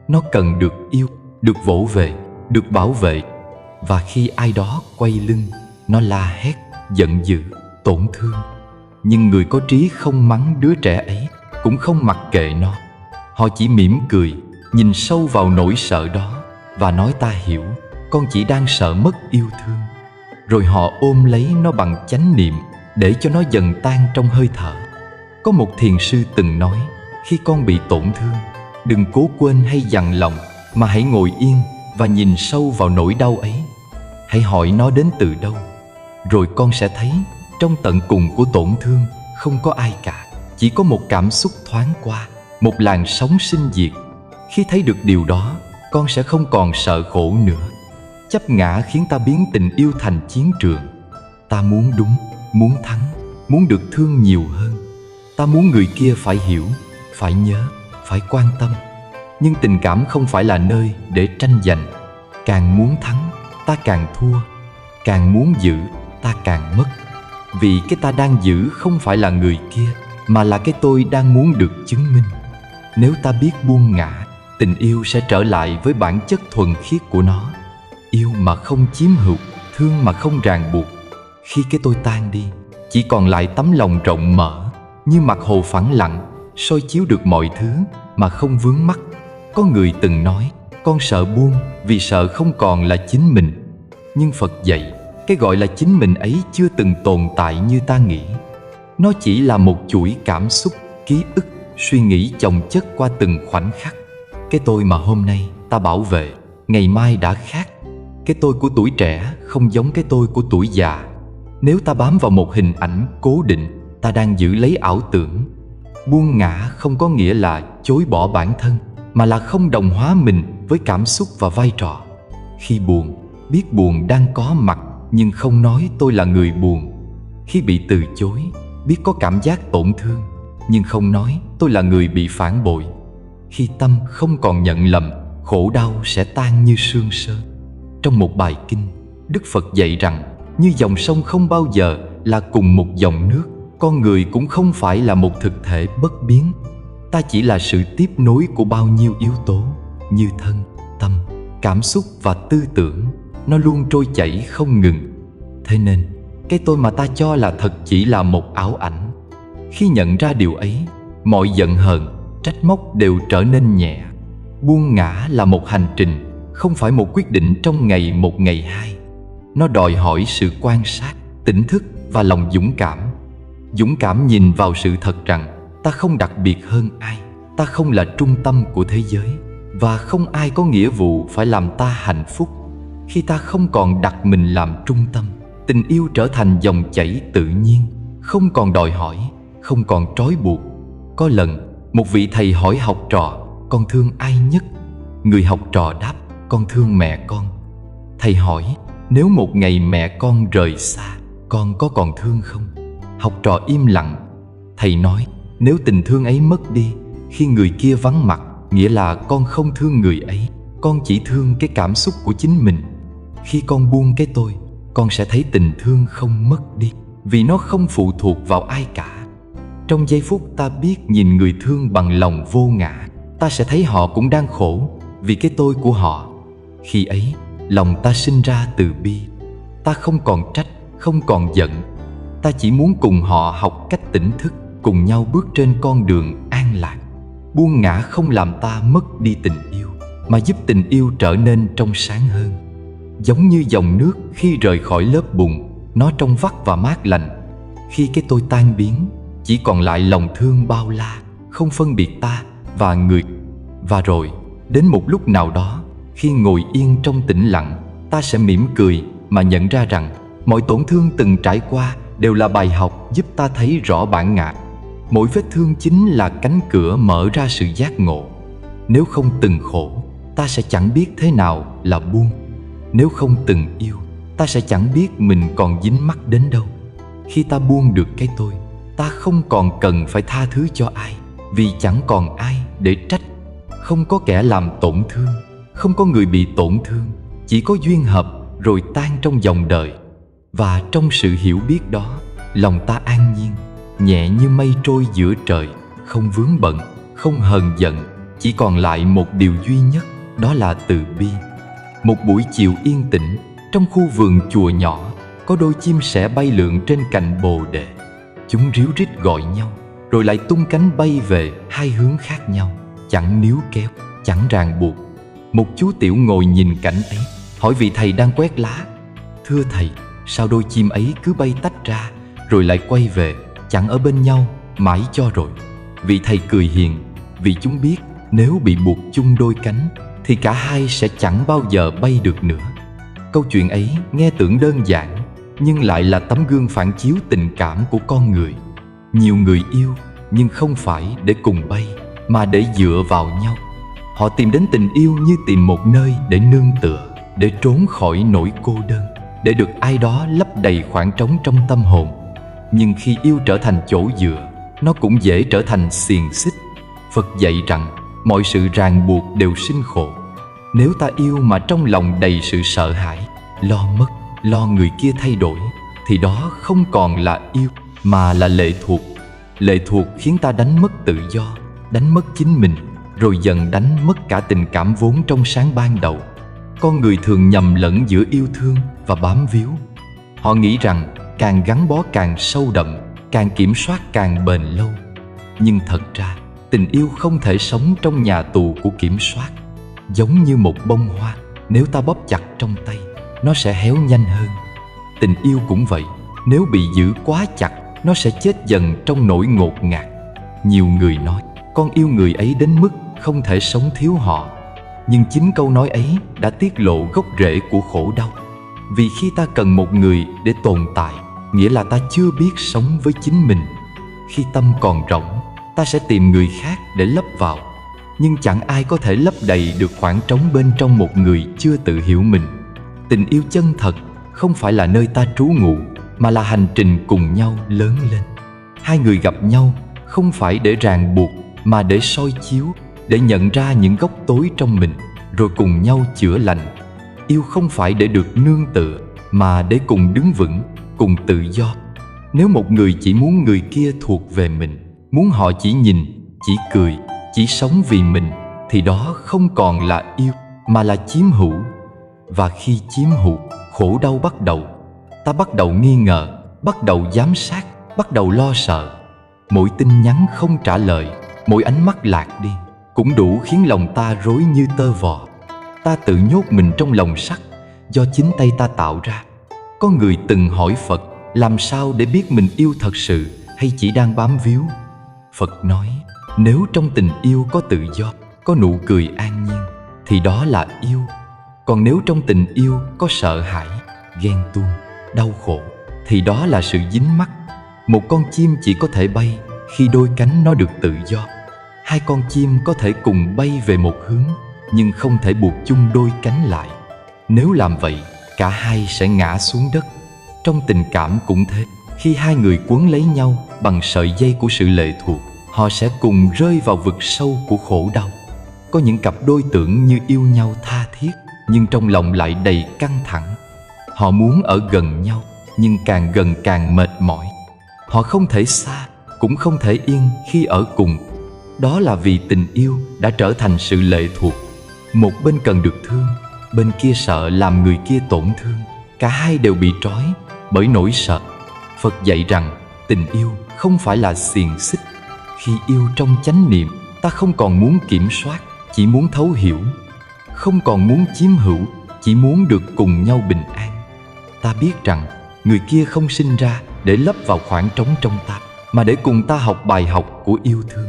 Nó cần được yêu, được vỗ về, được bảo vệ. Và khi ai đó quay lưng, nó la hét, giận dữ, tổn thương. Nhưng người có trí không mắng đứa trẻ ấy, cũng không mặc kệ nó. Họ chỉ mỉm cười, nhìn sâu vào nỗi sợ đó và nói: ta hiểu, con chỉ đang sợ mất yêu thương. Rồi họ ôm lấy nó bằng chánh niệm, để cho nó dần tan trong hơi thở. Có một thiền sư từng nói, khi con bị tổn thương, đừng cố quên hay dằn lòng, mà hãy ngồi yên và nhìn sâu vào nỗi đau ấy. Hãy hỏi nó đến từ đâu. Rồi con sẽ thấy trong tận cùng của tổn thương không có ai cả, chỉ có một cảm xúc thoáng qua, một làn sóng sinh diệt. Khi thấy được điều đó, con sẽ không còn sợ khổ nữa. Chấp ngã khiến ta biến tình yêu thành chiến trường. Ta muốn đúng, muốn thắng, muốn được thương nhiều hơn. Ta muốn người kia phải hiểu, phải nhớ, phải quan tâm. Nhưng tình cảm không phải là nơi để tranh giành. Càng muốn thắng, ta càng thua. Càng muốn giữ, ta càng mất. Vì cái ta đang giữ không phải là người kia, mà là cái tôi đang muốn được chứng minh. Nếu ta biết buông ngã, tình yêu sẽ trở lại với bản chất thuần khiết của nó. Yêu mà không chiếm hữu, thương mà không ràng buộc. Khi cái tôi tan đi, chỉ còn lại tấm lòng rộng mở, như mặt hồ phẳng lặng, soi chiếu được mọi thứ mà không vướng mắc. Có người từng nói, con sợ buông vì sợ không còn là chính mình. Nhưng Phật dạy, cái gọi là chính mình ấy chưa từng tồn tại như ta nghĩ. Nó chỉ là một chuỗi cảm xúc, ký ức, suy nghĩ chồng chất qua từng khoảnh khắc. Cái tôi mà hôm nay ta bảo vệ, ngày mai đã khác. Cái tôi của tuổi trẻ không giống cái tôi của tuổi già. Nếu ta bám vào một hình ảnh cố định, ta đang giữ lấy ảo tưởng. Buông ngã không có nghĩa là chối bỏ bản thân, mà là không đồng hóa mình với cảm xúc và vai trò. Khi buồn, biết buồn đang có mặt, nhưng không nói tôi là người buồn. Khi bị từ chối, biết có cảm giác tổn thương, nhưng không nói tôi là người bị phản bội. Khi tâm không còn nhận lầm, khổ đau sẽ tan như sương sớm. Trong một bài kinh, Đức Phật dạy rằng, như dòng sông không bao giờ là cùng một dòng nước, con người cũng không phải là một thực thể bất biến. Ta chỉ là sự tiếp nối của bao nhiêu yếu tố, như thân, tâm, cảm xúc và tư tưởng. Nó luôn trôi chảy không ngừng. Thế nên, cái tôi mà ta cho là thật chỉ là một ảo ảnh. Khi nhận ra điều ấy, mọi giận hờn, trách móc đều trở nên nhẹ. Buông ngã là một hành trình, không phải một quyết định trong ngày một ngày hai. Nó đòi hỏi sự quan sát, tỉnh thức và lòng dũng cảm. Dũng cảm nhìn vào sự thật rằng ta không đặc biệt hơn ai, ta không là trung tâm của thế giới, và không ai có nghĩa vụ phải làm ta hạnh phúc. Khi ta không còn đặt mình làm trung tâm, tình yêu trở thành dòng chảy tự nhiên, không còn đòi hỏi, không còn trói buộc. Có lần, một vị thầy hỏi học trò, con thương ai nhất? Người học trò đáp, con thương mẹ con. Thầy hỏi, nếu một ngày mẹ con rời xa, con có còn thương không? Học trò im lặng. Thầy nói, nếu tình thương ấy mất đi, khi người kia vắng mặt, nghĩa là con không thương người ấy, con chỉ thương cái cảm xúc của chính mình. Khi con buông cái tôi, con sẽ thấy tình thương không mất đi, vì nó không phụ thuộc vào ai cả. Trong giây phút ta biết nhìn người thương bằng lòng vô ngã, ta sẽ thấy họ cũng đang khổ vì cái tôi của họ. Khi ấy, lòng ta sinh ra từ bi. Ta không còn trách, không còn giận. Ta chỉ muốn cùng họ học cách tỉnh thức, cùng nhau bước trên con đường an lạc. Buông ngã không làm ta mất đi tình yêu, mà giúp tình yêu trở nên trong sáng hơn. Giống như dòng nước khi rời khỏi lớp bùn, nó trong vắt và mát lành. Khi cái tôi tan biến, chỉ còn lại lòng thương bao la, không phân biệt ta và người. Và rồi, đến một lúc nào đó, khi ngồi yên trong tĩnh lặng, ta sẽ mỉm cười mà nhận ra rằng mọi tổn thương từng trải qua đều là bài học giúp ta thấy rõ bản ngã. Mỗi vết thương chính là cánh cửa mở ra sự giác ngộ. Nếu không từng khổ, ta sẽ chẳng biết thế nào là buông. Nếu không từng yêu, ta sẽ chẳng biết mình còn dính mắc đến đâu. Khi ta buông được cái tôi, ta không còn cần phải tha thứ cho ai, vì chẳng còn ai để trách. Không có kẻ làm tổn thương, không có người bị tổn thương, chỉ có duyên hợp rồi tan trong dòng đời. Và trong sự hiểu biết đó, lòng ta an nhiên, nhẹ như mây trôi giữa trời, không vướng bận, không hờn giận. Chỉ còn lại một điều duy nhất, đó là từ bi. Một buổi chiều yên tĩnh, trong khu vườn chùa nhỏ, có đôi chim sẻ bay lượn trên cành bồ đề. Chúng ríu rít gọi nhau, rồi lại tung cánh bay về hai hướng khác nhau, chẳng níu kéo, chẳng ràng buộc. Một chú tiểu ngồi nhìn cảnh ấy, hỏi vị thầy đang quét lá, thưa thầy, sao đôi chim ấy cứ bay tách ra, rồi lại quay về, chẳng ở bên nhau mãi cho rồi? Vị thầy cười hiền, vì chúng biết nếu bị buộc chung đôi cánh thì cả hai sẽ chẳng bao giờ bay được nữa. Câu chuyện ấy nghe tưởng đơn giản, nhưng lại là tấm gương phản chiếu tình cảm của con người. Nhiều người yêu, nhưng không phải để cùng bay, mà để dựa vào nhau. Họ tìm đến tình yêu như tìm một nơi để nương tựa, để trốn khỏi nỗi cô đơn, để được ai đó lấp đầy khoảng trống trong tâm hồn. Nhưng khi yêu trở thành chỗ dựa, nó cũng dễ trở thành xiềng xích. Phật dạy rằng mọi sự ràng buộc đều sinh khổ. Nếu ta yêu mà trong lòng đầy sự sợ hãi, lo mất, lo người kia thay đổi, thì đó không còn là yêu mà là lệ thuộc. Lệ thuộc khiến ta đánh mất tự do, đánh mất chính mình, rồi dần đánh mất cả tình cảm vốn trong sáng ban đầu. Con người thường nhầm lẫn giữa yêu thương và bám víu. Họ nghĩ rằng càng gắn bó càng sâu đậm, càng kiểm soát càng bền lâu. Nhưng thật ra, tình yêu không thể sống trong nhà tù của kiểm soát. Giống như một bông hoa, nếu ta bóp chặt trong tay, nó sẽ héo nhanh hơn. Tình yêu cũng vậy, nếu bị giữ quá chặt, nó sẽ chết dần trong nỗi ngột ngạt. Nhiều người nói, con yêu người ấy đến mức không thể sống thiếu họ. Nhưng chính câu nói ấy đã tiết lộ gốc rễ của khổ đau. Vì khi ta cần một người để tồn tại, nghĩa là ta chưa biết sống với chính mình. Khi tâm còn rỗng, ta sẽ tìm người khác để lấp vào. Nhưng chẳng ai có thể lấp đầy được khoảng trống bên trong một người chưa tự hiểu mình. Tình yêu chân thật không phải là nơi ta trú ngụ, mà là hành trình cùng nhau lớn lên. Hai người gặp nhau không phải để ràng buộc, mà để soi chiếu, để nhận ra những góc tối trong mình, rồi cùng nhau chữa lành. Yêu không phải để được nương tựa, mà để cùng đứng vững, cùng tự do. Nếu một người chỉ muốn người kia thuộc về mình, muốn họ chỉ nhìn, chỉ cười, chỉ sống vì mình, thì đó không còn là yêu, mà là chiếm hữu. Và khi chiếm hữu, khổ đau bắt đầu. Ta bắt đầu nghi ngờ, bắt đầu giám sát, bắt đầu lo sợ. Mỗi tin nhắn không trả lời, mỗi ánh mắt lạc đi, cũng đủ khiến lòng ta rối như tơ vò. Ta tự nhốt mình trong lồng sắt do chính tay ta tạo ra. Có người từng hỏi Phật, làm sao để biết mình yêu thật sự hay chỉ đang bám víu? Phật nói, nếu trong tình yêu có tự do, có nụ cười an nhiên, thì đó là yêu. Còn nếu trong tình yêu có sợ hãi, ghen tuông, đau khổ, thì đó là sự dính mắc. Một con chim chỉ có thể bay khi đôi cánh nó được tự do. Hai con chim có thể cùng bay về một hướng, nhưng không thể buộc chung đôi cánh lại. Nếu làm vậy, cả hai sẽ ngã xuống đất. Trong tình cảm cũng thế, khi hai người quấn lấy nhau bằng sợi dây của sự lệ thuộc, họ sẽ cùng rơi vào vực sâu của khổ đau. Có những cặp đôi tưởng như yêu nhau tha thiết, nhưng trong lòng lại đầy căng thẳng. Họ muốn ở gần nhau, nhưng càng gần càng mệt mỏi. Họ không thể xa, cũng không thể yên khi ở cùng. Đó là vì tình yêu đã trở thành sự lệ thuộc. Một bên cần được thương, bên kia sợ làm người kia tổn thương. Cả hai đều bị trói bởi nỗi sợ. Phật dạy rằng tình yêu không phải là xiềng xích. Khi yêu trong chánh niệm, ta không còn muốn kiểm soát, chỉ muốn thấu hiểu. Không còn muốn chiếm hữu, chỉ muốn được cùng nhau bình an. Ta biết rằng người kia không sinh ra để lấp vào khoảng trống trong ta, mà để cùng ta học bài học của yêu thương.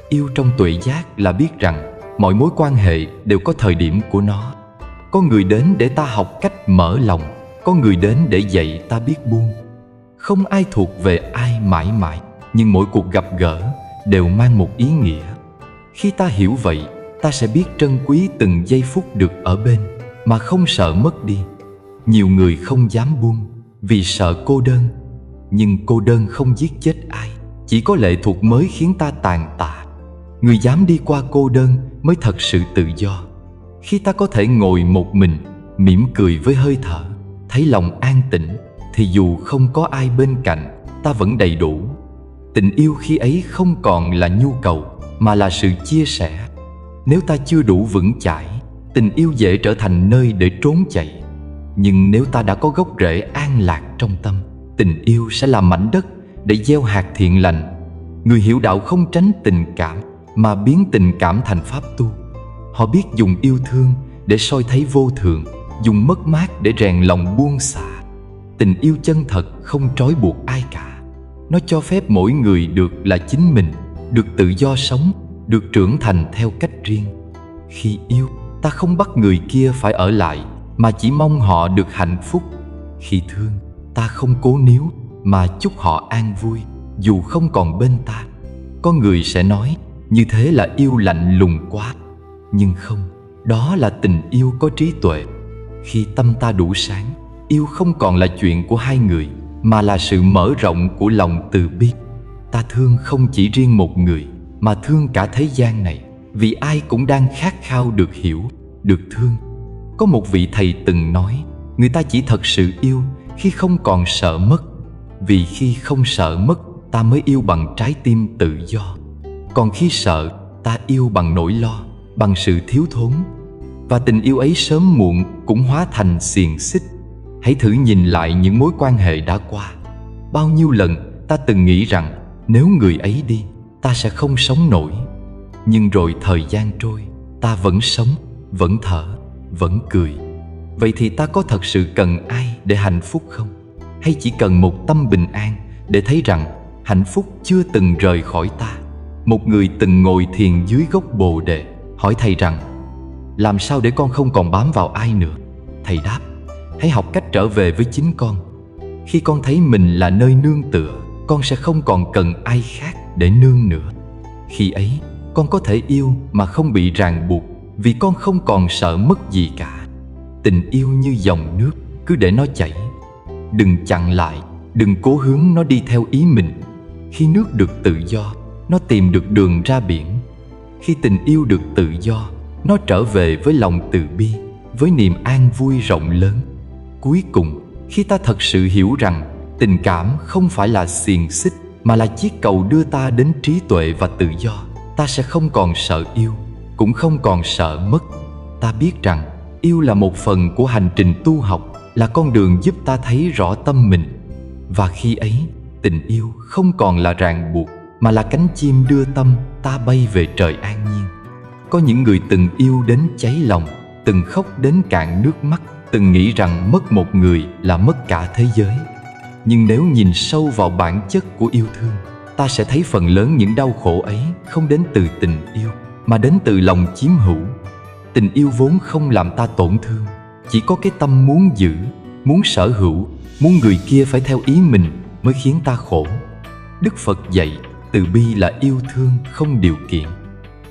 Yêu trong tuệ giác là biết rằng mọi mối quan hệ đều có thời điểm của nó. Có người đến để ta học cách mở lòng, có người đến để dạy ta biết buông. Không ai thuộc về ai mãi mãi, nhưng mỗi cuộc gặp gỡ đều mang một ý nghĩa. Khi ta hiểu vậy, ta sẽ biết trân quý từng giây phút được ở bên, mà không sợ mất đi. Nhiều người không dám buông vì sợ cô đơn. Nhưng cô đơn không giết chết ai, chỉ có lệ thuộc mới khiến ta tàn tạ. Người dám đi qua cô đơn mới thật sự tự do. Khi ta có thể ngồi một mình, mỉm cười với hơi thở, thấy lòng an tĩnh, thì dù không có ai bên cạnh, ta vẫn đầy đủ. Tình yêu khi ấy không còn là nhu cầu, mà là sự chia sẻ. Nếu ta chưa đủ vững chãi, tình yêu dễ trở thành nơi để trốn chạy. Nhưng nếu ta đã có gốc rễ an lạc trong tâm, tình yêu sẽ là mảnh đất để gieo hạt thiện lành. Người hiểu đạo không tránh tình cảm, mà biến tình cảm thành pháp tu. Họ biết dùng yêu thương để soi thấy vô thường, dùng mất mát để rèn lòng buông xả. Tình yêu chân thật không trói buộc ai cả. Nó cho phép mỗi người được là chính mình, được tự do sống, được trưởng thành theo cách riêng. Khi yêu, ta không bắt người kia phải ở lại, mà chỉ mong họ được hạnh phúc. Khi thương, ta không cố níu, mà chúc họ an vui, dù không còn bên ta. Có người sẽ nói, như thế là yêu lạnh lùng quá. Nhưng không, đó là tình yêu có trí tuệ. Khi tâm ta đủ sáng, yêu không còn là chuyện của hai người, mà là sự mở rộng của lòng từ bi. Ta thương không chỉ riêng một người, mà thương cả thế gian này, vì ai cũng đang khát khao được hiểu, được thương. Có một vị thầy từng nói, người ta chỉ thật sự yêu khi không còn sợ mất. Vì khi không sợ mất, ta mới yêu bằng trái tim tự do. Còn khi sợ, ta yêu bằng nỗi lo, bằng sự thiếu thốn. Và tình yêu ấy sớm muộn cũng hóa thành xiềng xích. Hãy thử nhìn lại những mối quan hệ đã qua. Bao nhiêu lần ta từng nghĩ rằng nếu người ấy đi, ta sẽ không sống nổi. Nhưng rồi thời gian trôi, ta vẫn sống, vẫn thở, vẫn cười. Vậy thì ta có thật sự cần ai để hạnh phúc không? Hay chỉ cần một tâm bình an để thấy rằng hạnh phúc chưa từng rời khỏi ta? Một người từng ngồi thiền dưới gốc bồ đề, hỏi thầy rằng: làm sao để con không còn bám vào ai nữa? Thầy đáp: hãy học cách trở về với chính con. Khi con thấy mình là nơi nương tựa, con sẽ không còn cần ai khác để nương nữa. Khi ấy, con có thể yêu mà không bị ràng buộc, vì con không còn sợ mất gì cả. Tình yêu như dòng nước, cứ để nó chảy. Đừng chặn lại, đừng cố hướng nó đi theo ý mình. Khi nước được tự do, nó tìm được đường ra biển. Khi tình yêu được tự do, nó trở về với lòng từ bi, với niềm an vui rộng lớn. Cuối cùng, khi ta thật sự hiểu rằng tình cảm không phải là xiềng xích, mà là chiếc cầu đưa ta đến trí tuệ và tự do, ta sẽ không còn sợ yêu, cũng không còn sợ mất. Ta biết rằng yêu là một phần của hành trình tu học, là con đường giúp ta thấy rõ tâm mình. Và khi ấy, tình yêu không còn là ràng buộc, mà là cánh chim đưa tâm ta bay về trời an nhiên. Có những người từng yêu đến cháy lòng, từng khóc đến cạn nước mắt, từng nghĩ rằng mất một người là mất cả thế giới. Nhưng nếu nhìn sâu vào bản chất của yêu thương, ta sẽ thấy phần lớn những đau khổ ấy không đến từ tình yêu, mà đến từ lòng chiếm hữu. Tình yêu vốn không làm ta tổn thương, chỉ có cái tâm muốn giữ, muốn sở hữu, muốn người kia phải theo ý mình mới khiến ta khổ. Đức Phật dạy từ bi là yêu thương không điều kiện.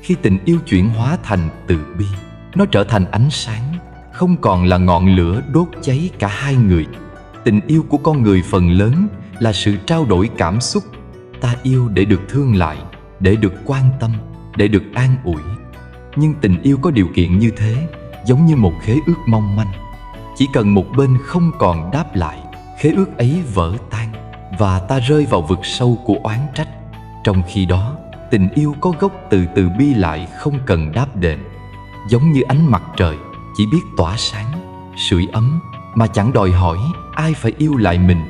Khi tình yêu chuyển hóa thành từ bi, nó trở thành ánh sáng, không còn là ngọn lửa đốt cháy cả hai người. Tình yêu của con người phần lớn là sự trao đổi cảm xúc. Ta yêu để được thương lại, để được quan tâm, để được an ủi. Nhưng tình yêu có điều kiện như thế, giống như một khế ước mong manh. Chỉ cần một bên không còn đáp lại, khế ước ấy vỡ tan, và ta rơi vào vực sâu của oán trách. Trong khi đó, tình yêu có gốc từ từ bi lại không cần đáp đền. Giống như ánh mặt trời, chỉ biết tỏa sáng, sưởi ấm, mà chẳng đòi hỏi ai phải yêu lại mình.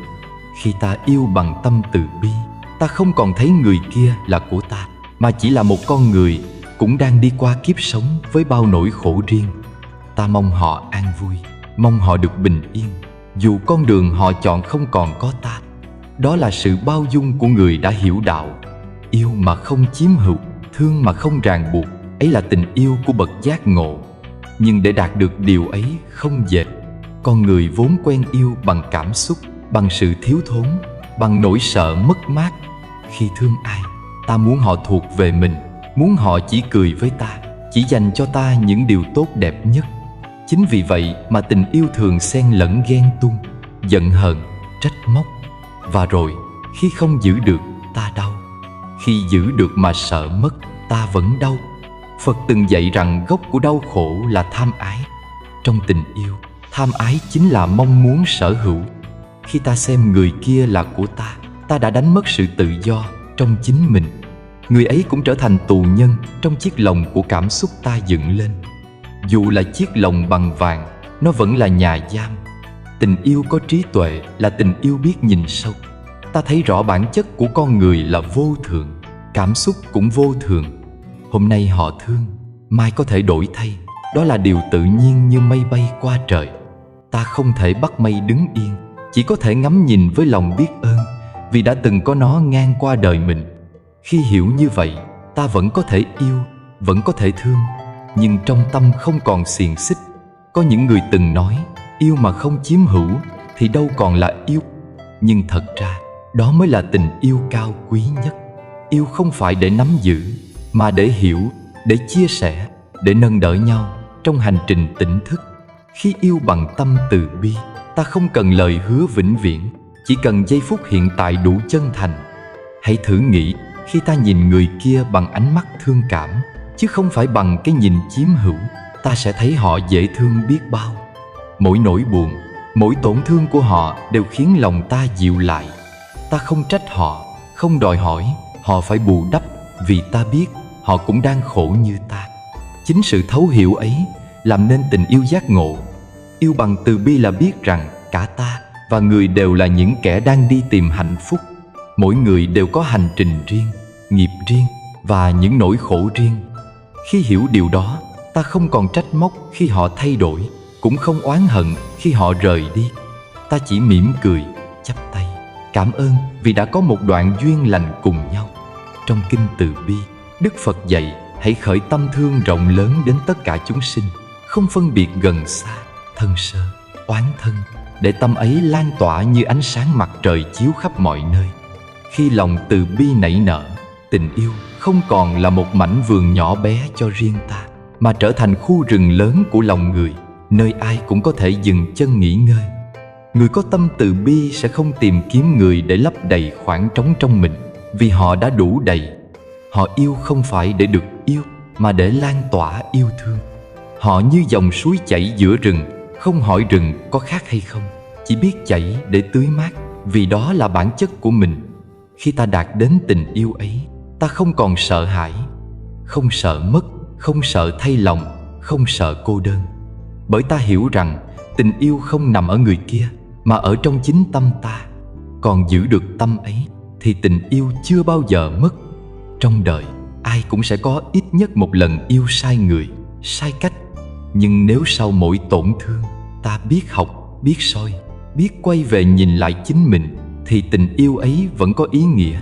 Khi ta yêu bằng tâm từ bi, ta không còn thấy người kia là của ta, mà chỉ là một con người cũng đang đi qua kiếp sống với bao nỗi khổ riêng. Ta mong họ an vui, mong họ được bình yên, dù con đường họ chọn không còn có ta. Đó là sự bao dung của người đã hiểu đạo. Yêu mà không chiếm hữu, thương mà không ràng buộc, ấy là tình yêu của bậc giác ngộ. Nhưng để đạt được điều ấy không dễ. Con người vốn quen yêu bằng cảm xúc, bằng sự thiếu thốn, bằng nỗi sợ mất mát. Khi thương ai, ta muốn họ thuộc về mình, muốn họ chỉ cười với ta, chỉ dành cho ta những điều tốt đẹp nhất. Chính vì vậy mà tình yêu thường xen lẫn ghen tuông, giận hờn, trách móc. Và rồi, khi không giữ được, ta đau. Khi giữ được mà sợ mất, ta vẫn đau. Phật từng dạy rằng gốc của đau khổ là tham ái. Trong tình yêu, tham ái chính là mong muốn sở hữu. Khi ta xem người kia là của ta, ta đã đánh mất sự tự do trong chính mình. Người ấy cũng trở thành tù nhân trong chiếc lồng của cảm xúc ta dựng lên. Dù là chiếc lồng bằng vàng, nó vẫn là nhà giam. Tình yêu có trí tuệ là tình yêu biết nhìn sâu. Ta thấy rõ bản chất của con người là vô thường, cảm xúc cũng vô thường. Hôm nay họ thương, mai có thể đổi thay. Đó là điều tự nhiên như mây bay qua trời. Ta không thể bắt mây đứng yên, chỉ có thể ngắm nhìn với lòng biết ơn, vì đã từng có nó ngang qua đời mình. Khi hiểu như vậy, ta vẫn có thể yêu, vẫn có thể thương, nhưng trong tâm không còn xiềng xích. Có những người từng nói, yêu mà không chiếm hữu thì đâu còn là yêu. Nhưng thật ra, đó mới là tình yêu cao quý nhất. Yêu không phải để nắm giữ, mà để hiểu, để chia sẻ, để nâng đỡ nhau trong hành trình tỉnh thức. Khi yêu bằng tâm từ bi, ta không cần lời hứa vĩnh viễn, chỉ cần giây phút hiện tại đủ chân thành. Hãy thử nghĩ khi ta nhìn người kia bằng ánh mắt thương cảm, chứ không phải bằng cái nhìn chiếm hữu, ta sẽ thấy họ dễ thương biết bao. Mỗi nỗi buồn, mỗi tổn thương của họ đều khiến lòng ta dịu lại. Ta không trách họ, không đòi hỏi họ phải bù đắp, vì ta biết họ cũng đang khổ như ta. Chính sự thấu hiểu ấy làm nên tình yêu giác ngộ. Yêu bằng từ bi là biết rằng cả ta và người đều là những kẻ đang đi tìm hạnh phúc. Mỗi người đều có hành trình riêng, nghiệp riêng và những nỗi khổ riêng. Khi hiểu điều đó, ta không còn trách móc khi họ thay đổi, cũng không oán hận khi họ rời đi. Ta chỉ mỉm cười, chắp tay, cảm ơn vì đã có một đoạn duyên lành cùng nhau. Trong kinh Từ Bi, Đức Phật dạy hãy khởi tâm thương rộng lớn đến tất cả chúng sinh, không phân biệt gần xa, thân sơ, oán thân, để tâm ấy lan tỏa như ánh sáng mặt trời chiếu khắp mọi nơi. Khi lòng từ bi nảy nở, tình yêu không còn là một mảnh vườn nhỏ bé cho riêng ta, mà trở thành khu rừng lớn của lòng người, nơi ai cũng có thể dừng chân nghỉ ngơi. Người có tâm từ bi sẽ không tìm kiếm người để lấp đầy khoảng trống trong mình, vì họ đã đủ đầy. Họ yêu không phải để được yêu, mà để lan tỏa yêu thương. Họ như dòng suối chảy giữa rừng, không hỏi rừng có khát hay không, chỉ biết chảy để tưới mát, vì đó là bản chất của mình. Khi ta đạt đến tình yêu ấy, ta không còn sợ hãi, không sợ mất, không sợ thay lòng, không sợ cô đơn. Bởi ta hiểu rằng tình yêu không nằm ở người kia, mà ở trong chính tâm ta. Còn giữ được tâm ấy thì tình yêu chưa bao giờ mất. Trong đời, ai cũng sẽ có ít nhất một lần yêu sai người, sai cách. Nhưng nếu sau mỗi tổn thương, ta biết học, biết soi, biết quay về nhìn lại chính mình, thì tình yêu ấy vẫn có ý nghĩa.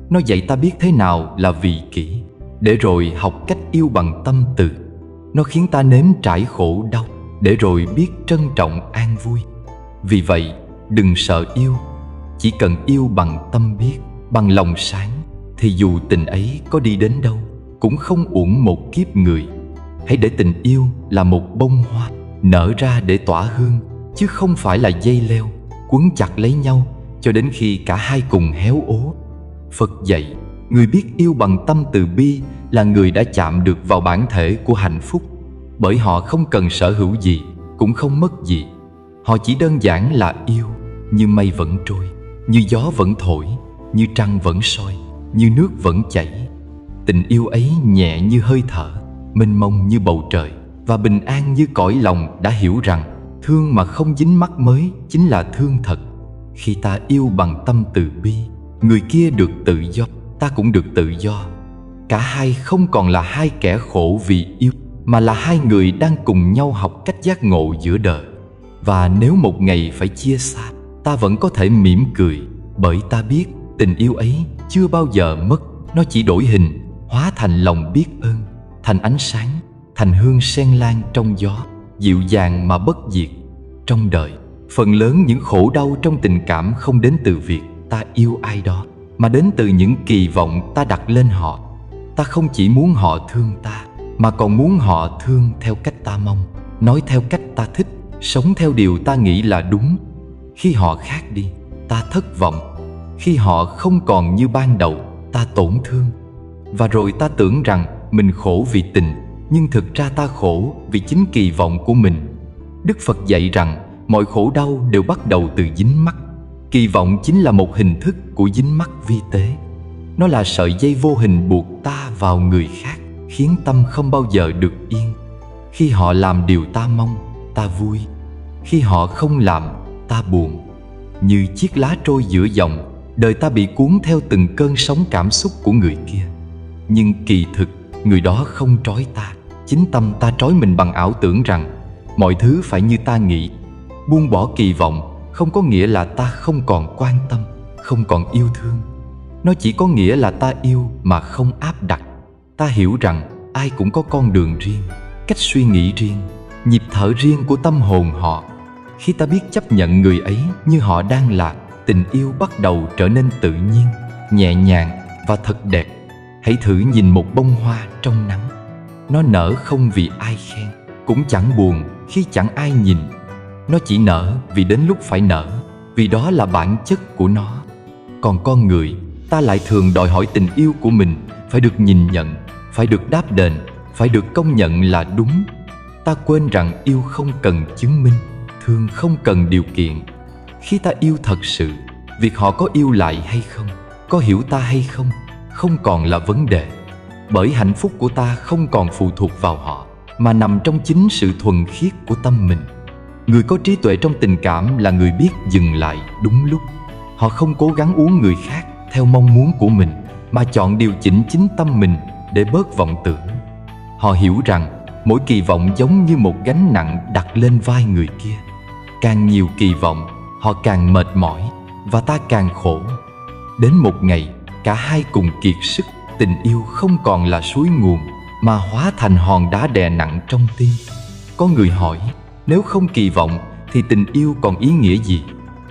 Nó dạy ta biết thế nào là vị kỷ, để rồi học cách yêu bằng tâm từ. Nó khiến ta nếm trải khổ đau, để rồi biết trân trọng an vui. Vì vậy, đừng sợ yêu. Chỉ cần yêu bằng tâm biết, bằng lòng sáng, thì dù tình ấy có đi đến đâu, cũng không uổng một kiếp người. Hãy để tình yêu là một bông hoa, nở ra để tỏa hương, chứ không phải là dây leo, quấn chặt lấy nhau cho đến khi cả hai cùng héo ố. Phật dạy, người biết yêu bằng tâm từ bi là người đã chạm được vào bản thể của hạnh phúc. Bởi họ không cần sở hữu gì, cũng không mất gì. Họ chỉ đơn giản là yêu, như mây vẫn trôi, như gió vẫn thổi, như trăng vẫn soi, như nước vẫn chảy. Tình yêu ấy nhẹ như hơi thở, mênh mông như bầu trời, và bình an như cõi lòng đã hiểu rằng thương mà không dính mắc mới chính là thương thật. Khi ta yêu bằng tâm từ bi, người kia được tự do, ta cũng được tự do. Cả hai không còn là hai kẻ khổ vì yêu, mà là hai người đang cùng nhau học cách giác ngộ giữa đời. Và nếu một ngày phải chia xa, ta vẫn có thể mỉm cười, bởi ta biết tình yêu ấy chưa bao giờ mất. Nó chỉ đổi hình, hóa thành lòng biết ơn, thành ánh sáng, thành hương sen lan trong gió, dịu dàng mà bất diệt. Trong đời, phần lớn những khổ đau trong tình cảm không đến từ việc ta yêu ai đó, mà đến từ những kỳ vọng ta đặt lên họ. Ta không chỉ muốn họ thương ta, mà còn muốn họ thương theo cách ta mong, nói theo cách ta thích, sống theo điều ta nghĩ là đúng. Khi họ khác đi, ta thất vọng. Khi họ không còn như ban đầu, ta tổn thương. Và rồi ta tưởng rằng mình khổ vì tình, nhưng thực ra ta khổ vì chính kỳ vọng của mình. Đức Phật dạy rằng mọi khổ đau đều bắt đầu từ dính mắc. Kỳ vọng chính là một hình thức của dính mắc vi tế. Nó là sợi dây vô hình buộc ta vào người khác, khiến tâm không bao giờ được yên. Khi họ làm điều ta mong, ta vui. Khi họ không làm, ta buồn. Như chiếc lá trôi giữa dòng, đời ta bị cuốn theo từng cơn sóng cảm xúc của người kia. Nhưng kỳ thực, người đó không trói ta. Chính tâm ta trói mình bằng ảo tưởng rằng mọi thứ phải như ta nghĩ. Buông bỏ kỳ vọng không có nghĩa là ta không còn quan tâm, không còn yêu thương. Nó chỉ có nghĩa là ta yêu mà không áp đặt. Ta hiểu rằng ai cũng có con đường riêng, cách suy nghĩ riêng, nhịp thở riêng của tâm hồn họ. Khi ta biết chấp nhận người ấy như họ đang là, tình yêu bắt đầu trở nên tự nhiên, nhẹ nhàng và thật đẹp. Hãy thử nhìn một bông hoa trong nắng. Nó nở không vì ai khen, cũng chẳng buồn khi chẳng ai nhìn. Nó chỉ nở vì đến lúc phải nở, vì đó là bản chất của nó. Còn con người, ta lại thường đòi hỏi tình yêu của mình phải được nhìn nhận, phải được đáp đền, phải được công nhận là đúng. Ta quên rằng yêu không cần chứng minh, thương không cần điều kiện. Khi ta yêu thật sự, việc họ có yêu lại hay không, có hiểu ta hay không không còn là vấn đề, bởi hạnh phúc của ta không còn phụ thuộc vào họ, mà nằm trong chính sự thuần khiết của tâm mình. Người có trí tuệ trong tình cảm là người biết dừng lại đúng lúc. Họ không cố gắng uống người khác theo mong muốn của mình, mà chọn điều chỉnh chính tâm mình để bớt vọng tưởng. Họ hiểu rằng mỗi kỳ vọng giống như một gánh nặng đặt lên vai người kia. Càng nhiều kỳ vọng, họ càng mệt mỏi và ta càng khổ. Đến một ngày, cả hai cùng kiệt sức. Tình yêu không còn là suối nguồn, mà hóa thành hòn đá đè nặng trong tim. Có người hỏi, nếu không kỳ vọng thì tình yêu còn ý nghĩa gì?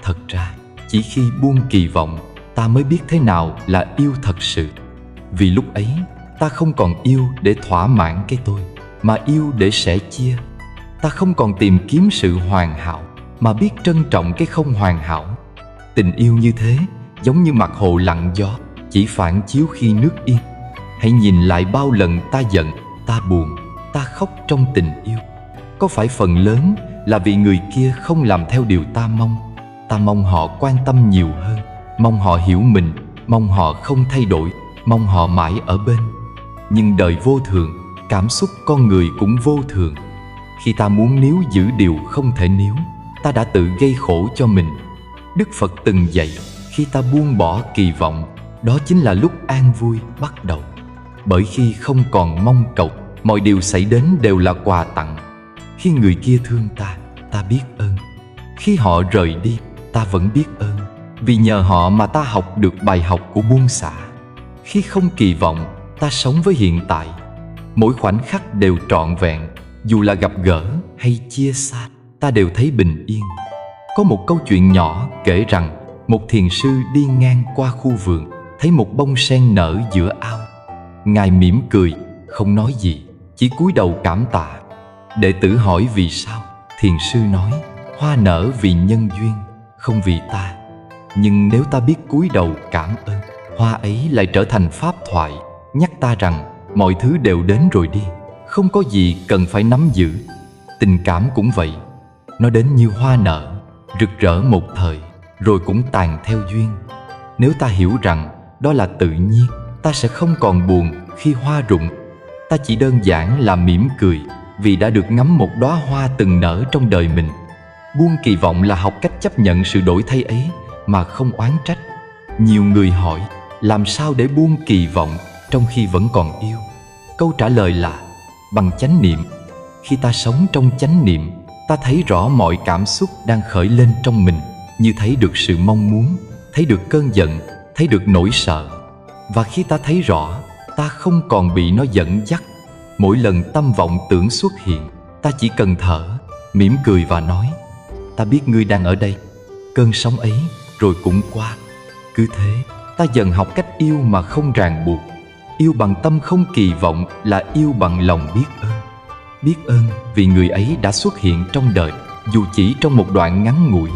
Thật ra, chỉ khi buông kỳ vọng, ta mới biết thế nào là yêu thật sự. Vì lúc ấy, ta không còn yêu để thỏa mãn cái tôi, mà yêu để sẻ chia. Ta không còn tìm kiếm sự hoàn hảo, mà biết trân trọng cái không hoàn hảo. Tình yêu như thế, giống như mặt hồ lặng gió, chỉ phản chiếu khi nước yên. Hãy nhìn lại bao lần ta giận, ta buồn, ta khóc trong tình yêu. Có phải phần lớn là vì người kia không làm theo điều ta mong? Ta mong họ quan tâm nhiều hơn, mong họ hiểu mình, mong họ không thay đổi, mong họ mãi ở bên. Nhưng đời vô thường, cảm xúc con người cũng vô thường. Khi ta muốn níu giữ điều không thể níu, ta đã tự gây khổ cho mình. Đức Phật từng dạy, khi ta buông bỏ kỳ vọng, đó chính là lúc an vui bắt đầu. Bởi khi không còn mong cầu, mọi điều xảy đến đều là quà tặng. Khi người kia thương ta, ta biết ơn. Khi họ rời đi, ta vẫn biết ơn, vì nhờ họ mà ta học được bài học của buông xả. Khi không kỳ vọng, ta sống với hiện tại. Mỗi khoảnh khắc đều trọn vẹn, dù là gặp gỡ hay chia xa, ta đều thấy bình yên. Có một câu chuyện nhỏ kể rằng, một thiền sư đi ngang qua khu vườn, thấy một bông sen nở giữa ao. Ngài mỉm cười, không nói gì, chỉ cúi đầu cảm tạ. Đệ tử hỏi vì sao? Thiền sư nói, hoa nở vì nhân duyên, không vì ta. Nhưng nếu ta biết cúi đầu cảm ơn, hoa ấy lại trở thành pháp thoại, nhắc ta rằng mọi thứ đều đến rồi đi, không có gì cần phải nắm giữ. Tình cảm cũng vậy, nó đến như hoa nở, rực rỡ một thời, rồi cũng tàn theo duyên. Nếu ta hiểu rằng đó là tự nhiên, ta sẽ không còn buồn khi hoa rụng. Ta chỉ đơn giản là mỉm cười vì đã được ngắm một đóa hoa từng nở trong đời mình. Buông kỳ vọng là học cách chấp nhận sự đổi thay ấy mà không oán trách. Nhiều người hỏi, làm sao để buông kỳ vọng trong khi vẫn còn yêu? Câu trả lời là, bằng chánh niệm. Khi ta sống trong chánh niệm, ta thấy rõ mọi cảm xúc đang khởi lên trong mình, như thấy được sự mong muốn, thấy được cơn giận, thấy được nỗi sợ. Và khi ta thấy rõ, ta không còn bị nó dẫn dắt. Mỗi lần tâm vọng tưởng xuất hiện, ta chỉ cần thở, mỉm cười và nói, ta biết ngươi đang ở đây. Cơn sóng ấy rồi cũng qua. Cứ thế, ta dần học cách yêu mà không ràng buộc. Yêu bằng tâm không kỳ vọng là yêu bằng lòng biết ơn. Biết ơn vì người ấy đã xuất hiện trong đời, dù chỉ trong một đoạn ngắn ngủi.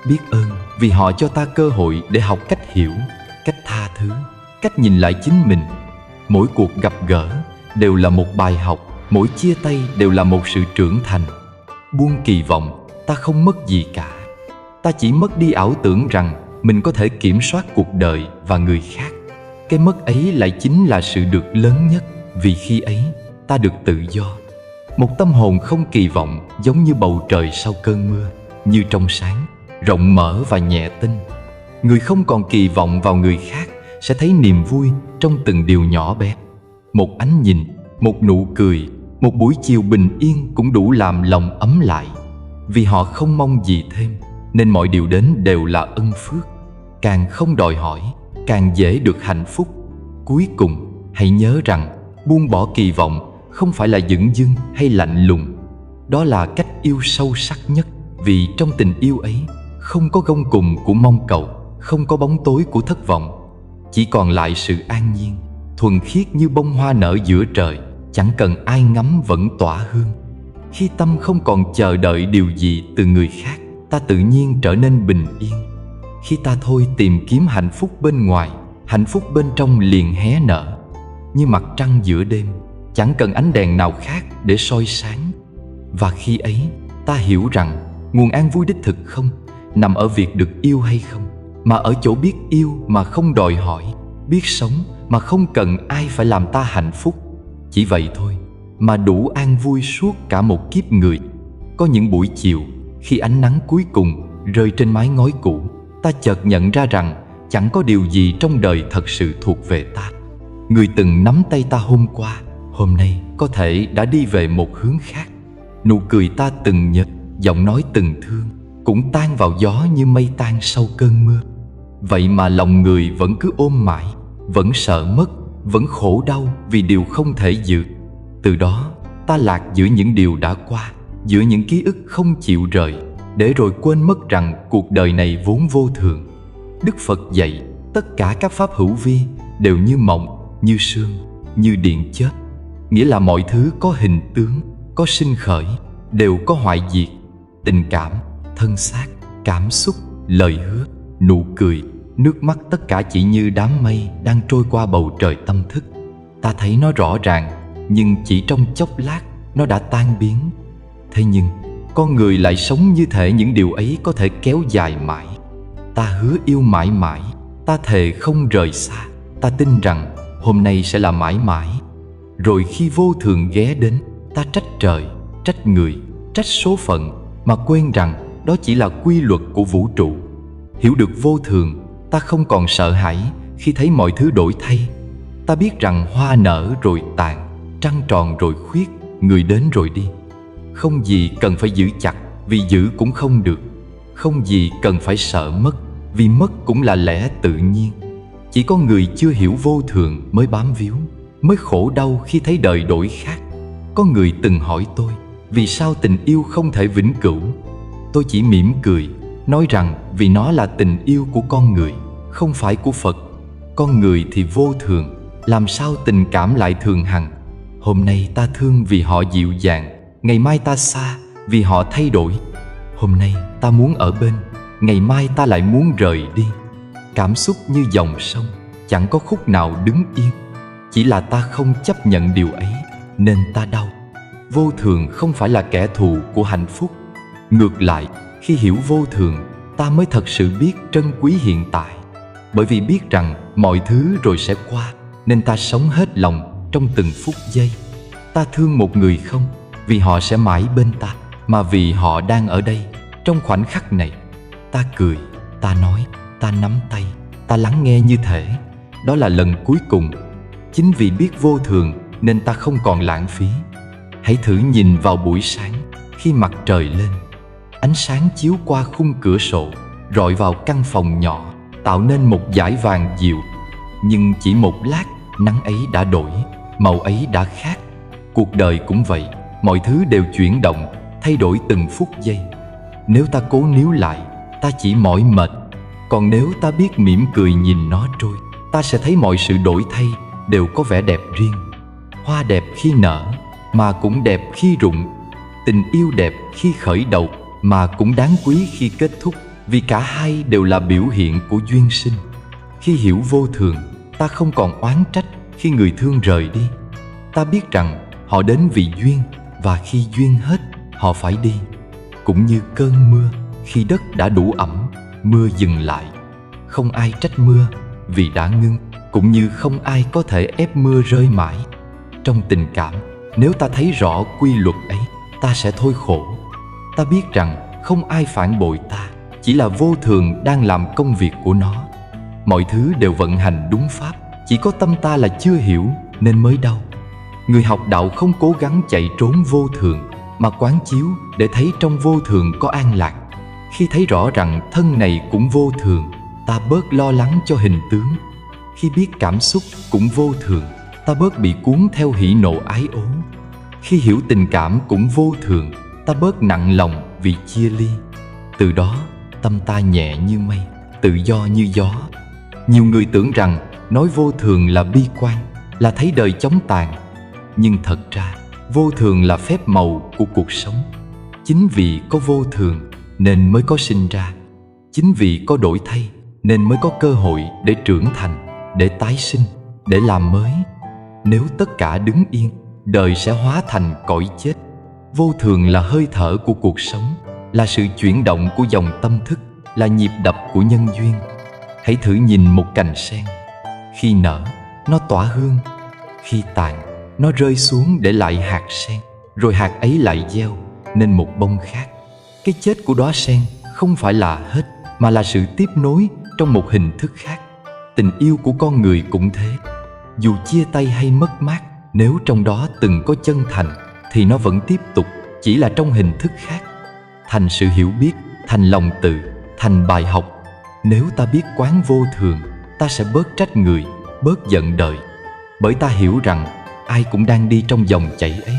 Biết ơn vì họ cho ta cơ hội để học cách hiểu, cách tha thứ, cách nhìn lại chính mình. Mỗi cuộc gặp gỡ đều là một bài học, mỗi chia tay đều là một sự trưởng thành. Buông kỳ vọng, ta không mất gì cả. Ta chỉ mất đi ảo tưởng rằng mình có thể kiểm soát cuộc đời và người khác. Cái mất ấy lại chính là sự được lớn nhất, vì khi ấy ta được tự do. Một tâm hồn không kỳ vọng giống như bầu trời sau cơn mưa, như trong sáng, rộng mở và nhẹ tinh. Người không còn kỳ vọng vào người khác sẽ thấy niềm vui trong từng điều nhỏ bé. Một ánh nhìn, một nụ cười, một buổi chiều bình yên cũng đủ làm lòng ấm lại. Vì họ không mong gì thêm, nên mọi điều đến đều là ân phước. Càng không đòi hỏi, càng dễ được hạnh phúc. Cuối cùng, hãy nhớ rằng buông bỏ kỳ vọng không phải là dửng dưng hay lạnh lùng. Đó là cách yêu sâu sắc nhất, vì trong tình yêu ấy không có gông cùm của mong cầu, không có bóng tối của thất vọng. Chỉ còn lại sự an nhiên, thuần khiết như bông hoa nở giữa trời, chẳng cần ai ngắm vẫn tỏa hương. Khi tâm không còn chờ đợi điều gì từ người khác, ta tự nhiên trở nên bình yên. Khi ta thôi tìm kiếm hạnh phúc bên ngoài, hạnh phúc bên trong liền hé nở. Như mặt trăng giữa đêm, chẳng cần ánh đèn nào khác để soi sáng. Và khi ấy, ta hiểu rằng nguồn an vui đích thực không nằm ở việc được yêu hay không, mà ở chỗ biết yêu mà không đòi hỏi, biết sống mà không cần ai phải làm ta hạnh phúc. Chỉ vậy thôi mà đủ an vui suốt cả một kiếp người. Có những buổi chiều, khi ánh nắng cuối cùng rơi trên mái ngói cũ, ta chợt nhận ra rằng chẳng có điều gì trong đời thật sự thuộc về ta. Người từng nắm tay ta hôm qua, hôm nay có thể đã đi về một hướng khác. Nụ cười ta từng nhớ, giọng nói từng thương, cũng tan vào gió như mây tan sau cơn mưa. Vậy mà lòng người vẫn cứ ôm mãi, vẫn sợ mất, vẫn khổ đau vì điều không thể giữ. Từ đó ta lạc giữa những điều đã qua, giữa những ký ức không chịu rời, để rồi quên mất rằng cuộc đời này vốn vô thường. Đức Phật dạy tất cả các pháp hữu vi đều như mộng, như sương, như điện chớp. Nghĩa là mọi thứ có hình tướng, có sinh khởi, đều có hoại diệt. Tình cảm, thân xác, cảm xúc, lời hứa, nụ cười, nước mắt, tất cả chỉ như đám mây đang trôi qua bầu trời tâm thức. Ta thấy nó rõ ràng, nhưng chỉ trong chốc lát nó đã tan biến. Thế nhưng con người lại sống như thể những điều ấy có thể kéo dài mãi. Ta hứa yêu mãi mãi, ta thề không rời xa, ta tin rằng hôm nay sẽ là mãi mãi. Rồi khi vô thường ghé đến, ta trách trời, trách người, trách số phận, mà quên rằng đó chỉ là quy luật của vũ trụ. Hiểu được vô thường, ta không còn sợ hãi khi thấy mọi thứ đổi thay. Ta biết rằng hoa nở rồi tàn, trăng tròn rồi khuyết, người đến rồi đi. Không gì cần phải giữ chặt, vì giữ cũng không được. Không gì cần phải sợ mất, vì mất cũng là lẽ tự nhiên. Chỉ có người chưa hiểu vô thường mới bám víu, mới khổ đau khi thấy đời đổi khác. Có người từng hỏi tôi, vì sao tình yêu không thể vĩnh cửu? Tôi chỉ mỉm cười, nói rằng vì nó là tình yêu của con người, không phải của Phật. Con người thì vô thường, làm sao tình cảm lại thường hằng? Hôm nay ta thương vì họ dịu dàng, ngày mai ta xa vì họ thay đổi. Hôm nay ta muốn ở bên, ngày mai ta lại muốn rời đi. Cảm xúc như dòng sông, chẳng có khúc nào đứng yên. Chỉ là ta không chấp nhận điều ấy, nên ta đau. Vô thường không phải là kẻ thù của hạnh phúc. Ngược lại, khi hiểu vô thường, ta mới thật sự biết trân quý hiện tại. Bởi vì biết rằng mọi thứ rồi sẽ qua, nên ta sống hết lòng trong từng phút giây. Ta thương một người không vì họ sẽ mãi bên ta, mà vì họ đang ở đây, trong khoảnh khắc này. Ta cười, ta nói, ta nắm tay, ta lắng nghe như thể đó là lần cuối cùng. Chính vì biết vô thường nên ta không còn lãng phí. Hãy thử nhìn vào buổi sáng, khi mặt trời lên, ánh sáng chiếu qua khung cửa sổ, rọi vào căn phòng nhỏ, tạo nên một dải vàng dịu. Nhưng chỉ một lát, nắng ấy đã đổi, màu ấy đã khác. Cuộc đời cũng vậy, mọi thứ đều chuyển động, thay đổi từng phút giây. Nếu ta cố níu lại, ta chỉ mỏi mệt. Còn nếu ta biết mỉm cười nhìn nó trôi, ta sẽ thấy mọi sự đổi thay đều có vẻ đẹp riêng. Hoa đẹp khi nở, mà cũng đẹp khi rụng. Tình yêu đẹp khi khởi đầu, mà cũng đáng quý khi kết thúc. Vì cả hai đều là biểu hiện của duyên sinh. Khi hiểu vô thường, ta không còn oán trách khi người thương rời đi. Ta biết rằng họ đến vì duyên, và khi duyên hết, họ phải đi. Cũng như cơn mưa, khi đất đã đủ ẩm, mưa dừng lại. Không ai trách mưa vì đã ngưng, cũng như không ai có thể ép mưa rơi mãi. Trong tình cảm, nếu ta thấy rõ quy luật ấy, ta sẽ thôi khổ. Ta biết rằng không ai phản bội ta, chỉ là vô thường đang làm công việc của nó. Mọi thứ đều vận hành đúng pháp, chỉ có tâm ta là chưa hiểu nên mới đau. Người học đạo không cố gắng chạy trốn vô thường, mà quán chiếu để thấy trong vô thường có an lạc. Khi thấy rõ rằng thân này cũng vô thường, ta bớt lo lắng cho hình tướng. Khi biết cảm xúc cũng vô thường, ta bớt bị cuốn theo hỉ nộ ái ố. Khi hiểu tình cảm cũng vô thường, ta bớt nặng lòng vì chia ly. Từ đó tâm ta nhẹ như mây, tự do như gió. Nhiều người tưởng rằng nói vô thường là bi quan, là thấy đời chóng tàn. Nhưng thật ra vô thường là phép màu của cuộc sống. Chính vì có vô thường nên mới có sinh ra. Chính vì có đổi thay nên mới có cơ hội để trưởng thành, để tái sinh, để làm mới. Nếu tất cả đứng yên, đời sẽ hóa thành cõi chết. Vô thường là hơi thở của cuộc sống, là sự chuyển động của dòng tâm thức, là nhịp đập của nhân duyên. Hãy thử nhìn một cành sen. Khi nở, nó tỏa hương. Khi tàn, nó rơi xuống để lại hạt sen. Rồi hạt ấy lại gieo nên một bông khác. Cái chết của đóa sen không phải là hết, mà là sự tiếp nối trong một hình thức khác. Tình yêu của con người cũng thế. Dù chia tay hay mất mát, nếu trong đó từng có chân thành thì nó vẫn tiếp tục, chỉ là trong hình thức khác. Thành sự hiểu biết, thành lòng từ, thành bài học. Nếu ta biết quán vô thường, ta sẽ bớt trách người, bớt giận đời. Bởi ta hiểu rằng ai cũng đang đi trong dòng chảy ấy.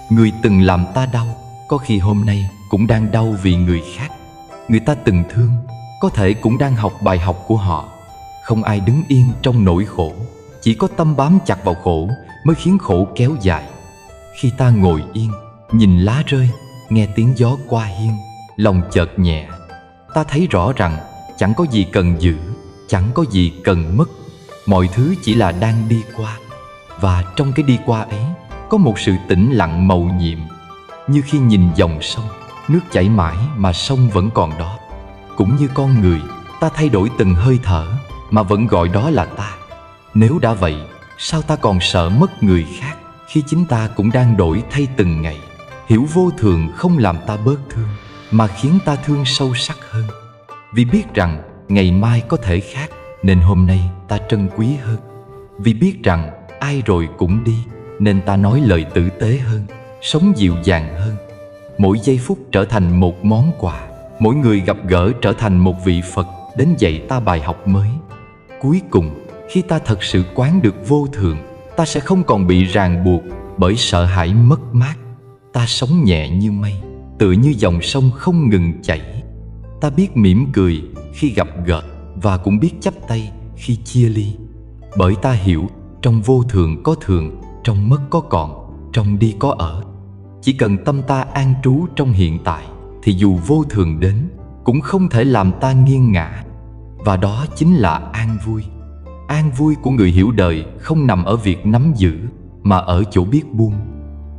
Người từng làm ta đau, có khi hôm nay cũng đang đau vì người khác. Người ta từng thương, có thể cũng đang học bài học của họ. Không ai đứng yên trong nỗi khổ. Chỉ có tâm bám chặt vào khổ mới khiến khổ kéo dài. Khi ta ngồi yên, nhìn lá rơi, nghe tiếng gió qua hiên, lòng chợt nhẹ. Ta thấy rõ rằng chẳng có gì cần giữ, chẳng có gì cần mất. Mọi thứ chỉ là đang đi qua. Và trong cái đi qua ấy có một sự tĩnh lặng mầu nhiệm. Như khi nhìn dòng sông, nước chảy mãi mà sông vẫn còn đó. Cũng như con người, ta thay đổi từng hơi thở mà vẫn gọi đó là ta. Nếu đã vậy, sao ta còn sợ mất người khác khi chính ta cũng đang đổi thay từng ngày? Hiểu vô thường không làm ta bớt thương, mà khiến ta thương sâu sắc hơn. Vì biết rằng ngày mai có thể khác, nên hôm nay ta trân quý hơn. Vì biết rằng ai rồi cũng đi, nên ta nói lời tử tế hơn, sống dịu dàng hơn. Mỗi giây phút trở thành một món quà, mỗi người gặp gỡ trở thành một vị Phật đến dạy ta bài học mới. Cuối cùng, khi ta thật sự quán được vô thường, ta sẽ không còn bị ràng buộc bởi sợ hãi mất mát. Ta sống nhẹ như mây, tựa như dòng sông không ngừng chảy. Ta biết mỉm cười khi gặp gỡ, và cũng biết chắp tay khi chia ly. Bởi ta hiểu trong vô thường có thường, trong mất có còn, trong đi có ở. Chỉ cần tâm ta an trú trong hiện tại, thì dù vô thường đến cũng không thể làm ta nghiêng ngã. Và đó chính là an vui. An vui của người hiểu đời không nằm ở việc nắm giữ, mà ở chỗ biết buông.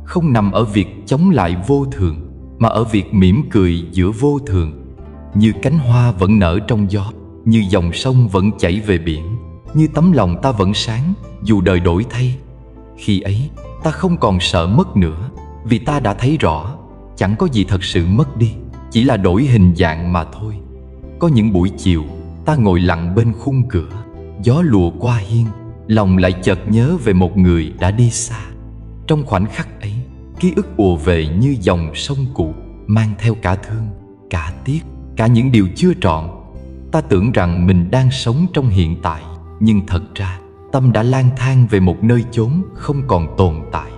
Không nằm ở việc chống lại vô thường, mà ở việc mỉm cười giữa vô thường. Như cánh hoa vẫn nở trong gió, như dòng sông vẫn chảy về biển, như tấm lòng ta vẫn sáng dù đời đổi thay. Khi ấy ta không còn sợ mất nữa, vì ta đã thấy rõ chẳng có gì thật sự mất đi, chỉ là đổi hình dạng mà thôi. Có những buổi chiều ta ngồi lặng bên khung cửa, gió lùa qua hiên, lòng lại chợt nhớ về một người đã đi xa. Trong khoảnh khắc ấy, ký ức ùa về như dòng sông cũ, mang theo cả thương, cả tiếc, cả những điều chưa trọn. Ta tưởng rằng mình đang sống trong hiện tại, nhưng thật ra tâm đã lang thang về một nơi chốn không còn tồn tại.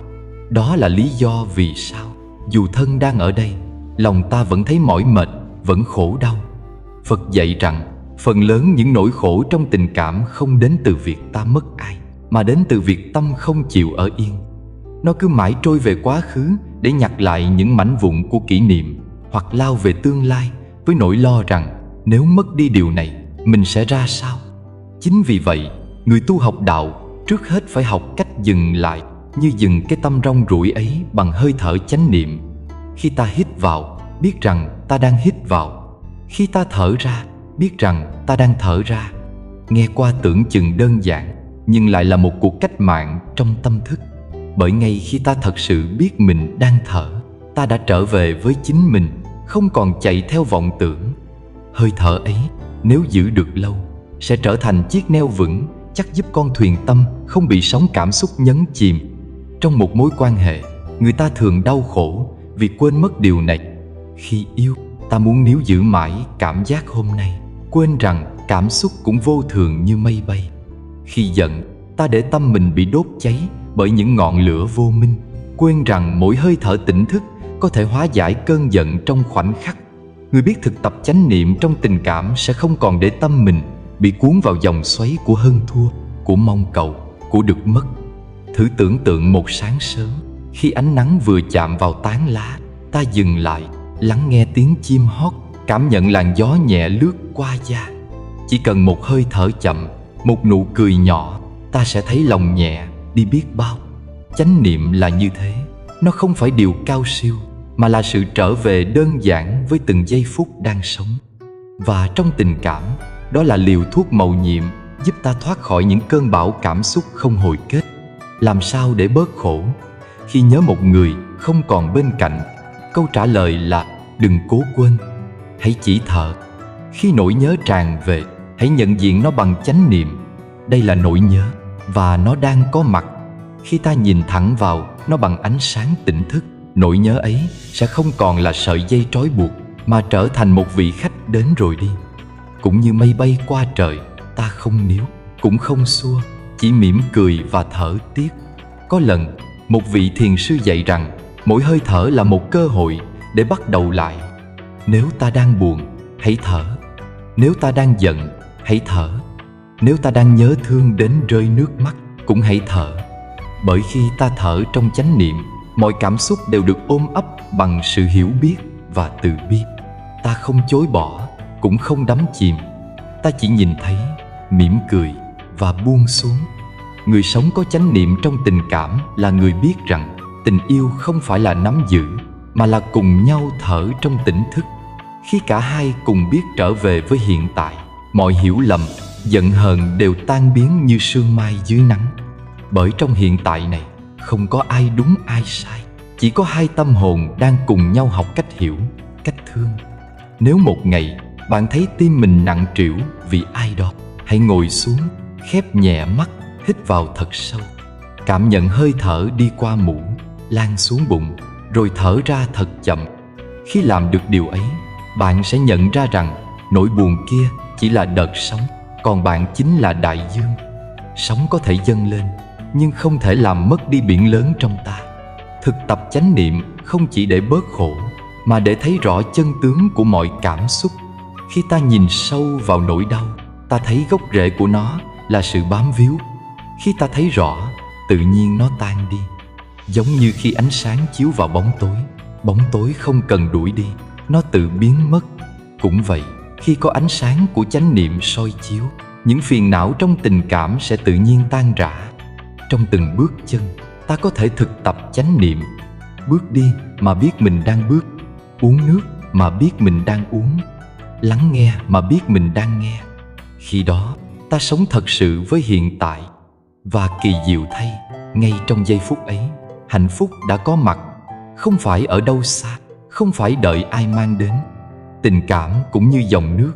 Đó là lý do vì sao dù thân đang ở đây, lòng ta vẫn thấy mỏi mệt, vẫn khổ đau. Phật dạy rằng phần lớn những nỗi khổ trong tình cảm không đến từ việc ta mất ai, mà đến từ việc tâm không chịu ở yên. Nó cứ mãi trôi về quá khứ để nhặt lại những mảnh vụn của kỷ niệm, hoặc lao về tương lai với nỗi lo rằng nếu mất đi điều này, mình sẽ ra sao. Chính vì vậy, người tu học đạo trước hết phải học cách dừng lại, như dừng cái tâm rong ruổi ấy bằng hơi thở chánh niệm. Khi ta hít vào, biết rằng ta đang hít vào. Khi ta thở ra, biết rằng ta đang thở ra. Nghe qua tưởng chừng đơn giản, nhưng lại là một cuộc cách mạng trong tâm thức. Bởi ngay khi ta thật sự biết mình đang thở, ta đã trở về với chính mình, không còn chạy theo vọng tưởng. Hơi thở ấy, nếu giữ được lâu, sẽ trở thành chiếc neo vững, chắc giúp con thuyền tâm không bị sóng cảm xúc nhấn chìm. Trong một mối quan hệ, người ta thường đau khổ vì quên mất điều này. Khi yêu, ta muốn níu giữ mãi cảm giác hôm nay, quên rằng cảm xúc cũng vô thường như mây bay. Khi giận, ta để tâm mình bị đốt cháy bởi những ngọn lửa vô minh, quên rằng mỗi hơi thở tỉnh thức có thể hóa giải cơn giận trong khoảnh khắc. Người biết thực tập chánh niệm trong tình cảm sẽ không còn để tâm mình bị cuốn vào dòng xoáy của hơn thua, của mong cầu, của được mất. Thử tưởng tượng một sáng sớm, khi ánh nắng vừa chạm vào tán lá, ta dừng lại, lắng nghe tiếng chim hót, cảm nhận làn gió nhẹ lướt qua da. Chỉ cần một hơi thở chậm, một nụ cười nhỏ, ta sẽ thấy lòng nhẹ đi biết bao. Chánh niệm là như thế, nó không phải điều cao siêu, mà là sự trở về đơn giản với từng giây phút đang sống. Và trong tình cảm, Đó là liều thuốc mầu nhiệm giúp ta thoát khỏi những cơn bão cảm xúc không hồi kết. Làm sao để bớt khổ khi nhớ một người không còn bên cạnh? Câu trả lời là đừng cố quên, hãy chỉ thở. Khi nỗi nhớ tràn về, hãy nhận diện nó bằng chánh niệm. Đây là nỗi nhớ và nó đang có mặt. Khi ta nhìn thẳng vào nó bằng ánh sáng tỉnh thức, nỗi nhớ ấy sẽ không còn là sợi dây trói buộc, mà trở thành một vị khách đến rồi đi. Cũng như mây bay qua trời, ta không níu, cũng không xua, chỉ mỉm cười và thở tiếc. Có lần, một vị thiền sư dạy rằng mỗi hơi thở là một cơ hội để bắt đầu lại. Nếu ta đang buồn, hãy thở. Nếu ta đang giận, hãy thở. Nếu ta đang nhớ thương đến rơi nước mắt, cũng hãy thở. Bởi khi ta thở trong chánh niệm, mọi cảm xúc đều được ôm ấp bằng sự hiểu biết và từ bi. Ta không chối bỏ, cũng không đắm chìm. Ta chỉ nhìn thấy, mỉm cười và buông xuống. Người sống có chánh niệm trong tình cảm là người biết rằng tình yêu không phải là nắm giữ, mà là cùng nhau thở trong tỉnh thức. Khi cả hai cùng biết trở về với hiện tại, mọi hiểu lầm, giận hờn đều tan biến như sương mai dưới nắng. Bởi trong hiện tại này, không có ai đúng ai sai, chỉ có hai tâm hồn đang cùng nhau học cách hiểu, cách thương. Nếu một ngày bạn thấy tim mình nặng trĩu vì ai đó, hãy ngồi xuống, khép nhẹ mắt, hít vào thật sâu. Cảm nhận hơi thở đi qua mũi, lan xuống bụng, rồi thở ra thật chậm. Khi làm được điều ấy, bạn sẽ nhận ra rằng nỗi buồn kia chỉ là đợt sóng, còn bạn chính là đại dương. Sóng có thể dâng lên, nhưng không thể làm mất đi biển lớn trong ta. Thực tập chánh niệm không chỉ để bớt khổ, mà để thấy rõ chân tướng của mọi cảm xúc. Khi ta nhìn sâu vào nỗi đau, ta thấy gốc rễ của nó là sự bám víu. Khi ta thấy rõ, tự nhiên nó tan đi. Giống như khi ánh sáng chiếu vào bóng tối không cần đuổi đi, nó tự biến mất. Cũng vậy, khi có ánh sáng của chánh niệm soi chiếu, những phiền não trong tình cảm sẽ tự nhiên tan rã. Trong từng bước chân, ta có thể thực tập chánh niệm. Bước đi mà biết mình đang bước, uống nước mà biết mình đang uống, lắng nghe mà biết mình đang nghe. Khi đó, ta sống thật sự với hiện tại. Và kỳ diệu thay, ngay trong giây phút ấy, hạnh phúc đã có mặt, không phải ở đâu xa, không phải đợi ai mang đến. Tình cảm cũng như dòng nước,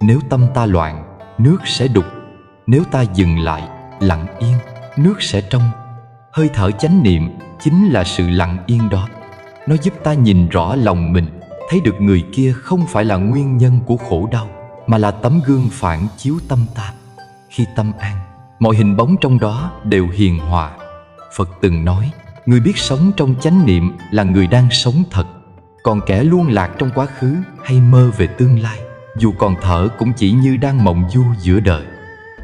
nếu tâm ta loạn, nước sẽ đục. Nếu ta dừng lại, lặng yên, nước sẽ trong. Hơi thở chánh niệm chính là sự lặng yên đó. Nó giúp ta nhìn rõ lòng mình, thấy được người kia không phải là nguyên nhân của khổ đau, mà là tấm gương phản chiếu tâm ta. Khi tâm an, mọi hình bóng trong đó đều hiền hòa. Phật từng nói, người biết sống trong chánh niệm là người đang sống thật. Còn kẻ luôn lạc trong quá khứ hay mơ về tương lai, dù còn thở cũng chỉ như đang mộng du giữa đời.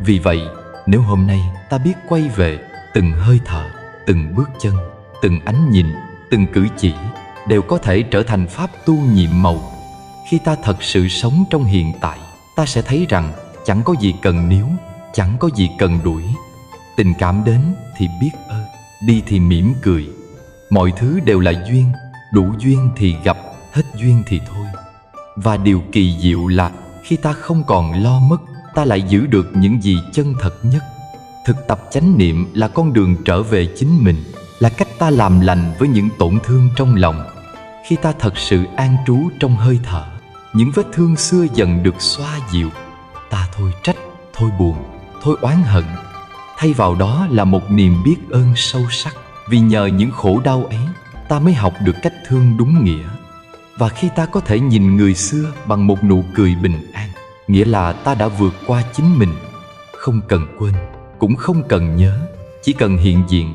Vì vậy, nếu hôm nay ta biết quay về, từng hơi thở, từng bước chân, từng ánh nhìn, từng cử chỉ đều có thể trở thành pháp tu nhiệm màu. Khi ta thật sự sống trong hiện tại, ta sẽ thấy rằng chẳng có gì cần níu, chẳng có gì cần đuổi. Tình cảm đến thì biết ơn, đi thì mỉm cười. Mọi thứ đều là duyên, đủ duyên thì gặp, hết duyên thì thôi. Và điều kỳ diệu là khi ta không còn lo mất, ta lại giữ được những gì chân thật nhất. Thực tập chánh niệm là con đường trở về chính mình, là cách ta làm lành với những tổn thương trong lòng. Khi ta thật sự an trú trong hơi thở, những vết thương xưa dần được xoa dịu. Ta thôi trách, thôi buồn, thôi oán hận. Thay vào đó là một niềm biết ơn sâu sắc. Vì nhờ những khổ đau ấy, ta mới học được cách thương đúng nghĩa. Và khi ta có thể nhìn người xưa bằng một nụ cười bình an, nghĩa là ta đã vượt qua chính mình. Không cần quên, cũng không cần nhớ, chỉ cần hiện diện.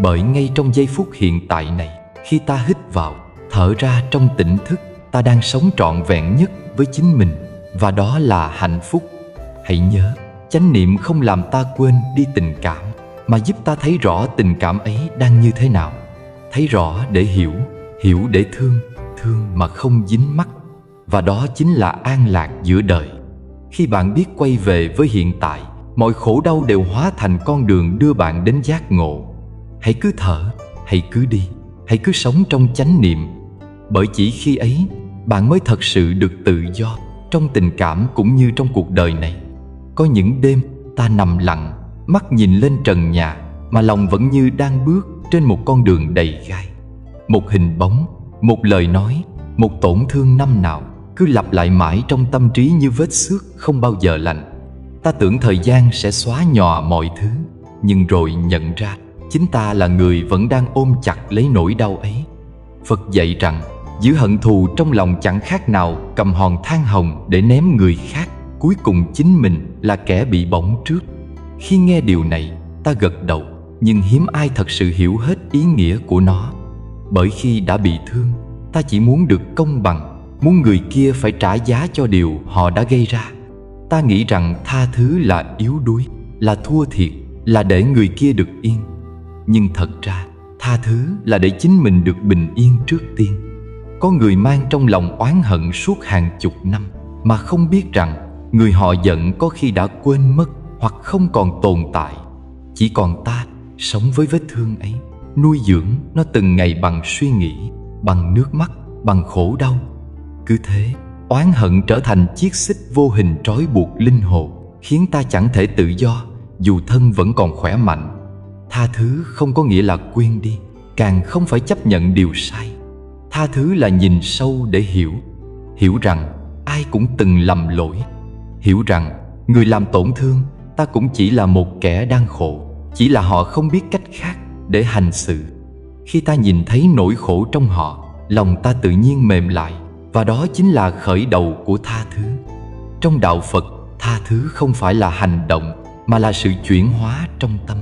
Bởi ngay trong giây phút hiện tại này, khi ta hít vào, thở ra trong tỉnh thức, ta đang sống trọn vẹn nhất với chính mình. Và đó là hạnh phúc. Hãy nhớ, chánh niệm không làm ta quên đi tình cảm, mà giúp ta thấy rõ tình cảm ấy đang như thế nào. Thấy rõ để hiểu, hiểu để thương, thương mà không dính mắc. Và đó chính là an lạc giữa đời. Khi bạn biết quay về với hiện tại, mọi khổ đau đều hóa thành con đường đưa bạn đến giác ngộ. Hãy cứ thở, hãy cứ đi, hãy cứ sống trong chánh niệm. Bởi chỉ khi ấy, bạn mới thật sự được tự do, trong tình cảm cũng như trong cuộc đời này. Có những đêm ta nằm lặng, mắt nhìn lên trần nhà, mà lòng vẫn như đang bước trên một con đường đầy gai. Một hình bóng, một lời nói, một tổn thương năm nào cứ lặp lại mãi trong tâm trí như vết xước không bao giờ lành. Ta tưởng thời gian sẽ xóa nhòa mọi thứ, nhưng rồi nhận ra chính ta là người vẫn đang ôm chặt lấy nỗi đau ấy. Phật dạy rằng giữ hận thù trong lòng chẳng khác nào cầm hòn than hồng để ném người khác, cuối cùng chính mình là kẻ bị bỏng trước. Khi nghe điều này, ta gật đầu, nhưng hiếm ai thật sự hiểu hết ý nghĩa của nó. Bởi khi đã bị thương, ta chỉ muốn được công bằng, muốn người kia phải trả giá cho điều họ đã gây ra. Ta nghĩ rằng tha thứ là yếu đuối, là thua thiệt, là để người kia được yên. Nhưng thật ra, tha thứ là để chính mình được bình yên trước tiên. Có người mang trong lòng oán hận suốt hàng chục năm, mà không biết rằng người họ giận có khi đã quên mất hoặc không còn tồn tại. Chỉ còn ta sống với vết thương ấy, nuôi dưỡng nó từng ngày bằng suy nghĩ, bằng nước mắt, bằng khổ đau. Cứ thế, oán hận trở thành chiếc xích vô hình trói buộc linh hồn, khiến ta chẳng thể tự do dù thân vẫn còn khỏe mạnh. Tha thứ không có nghĩa là quên đi, càng không phải chấp nhận điều sai. Tha thứ là nhìn sâu để hiểu rằng ai cũng từng lầm lỗi, hiểu rằng người làm tổn thương ta cũng chỉ là một kẻ đang khổ, chỉ là họ không biết cách khác để hành xử. Khi ta nhìn thấy nỗi khổ trong họ, lòng ta tự nhiên mềm lại, và đó chính là khởi đầu của tha thứ. Trong đạo Phật, tha thứ không phải là hành động, mà là sự chuyển hóa trong tâm.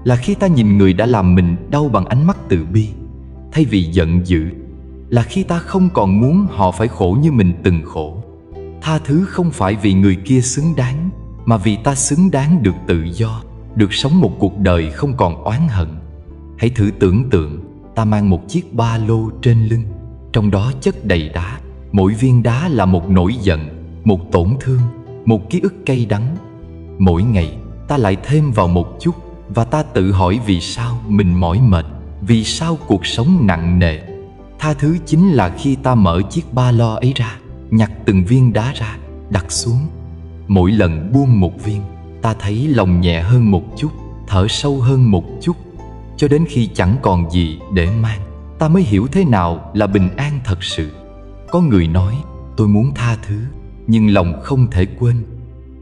Là khi ta nhìn người đã làm mình đau bằng ánh mắt từ bi, thay vì giận dữ. Là khi ta không còn muốn họ phải khổ như mình từng khổ. Tha thứ không phải vì người kia xứng đáng, mà vì ta xứng đáng được tự do, được sống một cuộc đời không còn oán hận. Hãy thử tưởng tượng ta mang một chiếc ba lô trên lưng, trong đó chất đầy đá. Mỗi viên đá là một nỗi giận, một tổn thương, một ký ức cay đắng. Mỗi ngày ta lại thêm vào một chút, và ta tự hỏi vì sao mình mỏi mệt, vì sao cuộc sống nặng nề. Tha thứ chính là khi ta mở chiếc ba lô ấy ra, nhặt từng viên đá ra, đặt xuống. Mỗi lần buông một viên, ta thấy lòng nhẹ hơn một chút, thở sâu hơn một chút, cho đến khi chẳng còn gì để mang, ta mới hiểu thế nào là bình an thật sự. Có người nói, tôi muốn tha thứ, nhưng lòng không thể quên.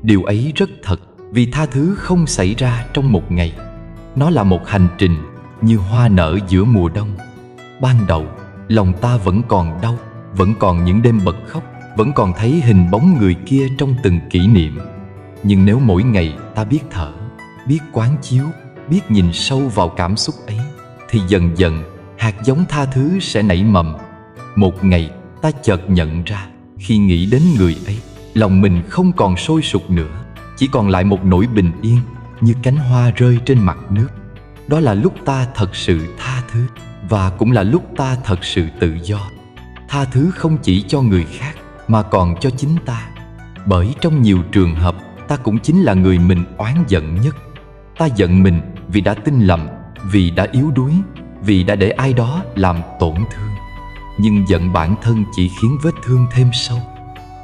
Điều ấy rất thật, vì tha thứ không xảy ra trong một ngày. Nó là một hành trình như hoa nở giữa mùa đông. Ban đầu, lòng ta vẫn còn đau, vẫn còn những đêm bật khóc, vẫn còn thấy hình bóng người kia trong từng kỷ niệm. Nhưng nếu mỗi ngày ta biết thở, biết quán chiếu, biết nhìn sâu vào cảm xúc ấy, thì dần dần hạt giống tha thứ sẽ nảy mầm. Một ngày ta chợt nhận ra, khi nghĩ đến người ấy, lòng mình không còn sôi sục nữa, chỉ còn lại một nỗi bình yên như cánh hoa rơi trên mặt nước. Đó là lúc ta thật sự tha thứ, và cũng là lúc ta thật sự tự do. Tha thứ không chỉ cho người khác, mà còn cho chính ta. Bởi trong nhiều trường hợp, ta cũng chính là người mình oán giận nhất. Ta giận mình vì đã tin lầm, vì đã yếu đuối, vì đã để ai đó làm tổn thương. Nhưng giận bản thân chỉ khiến vết thương thêm sâu.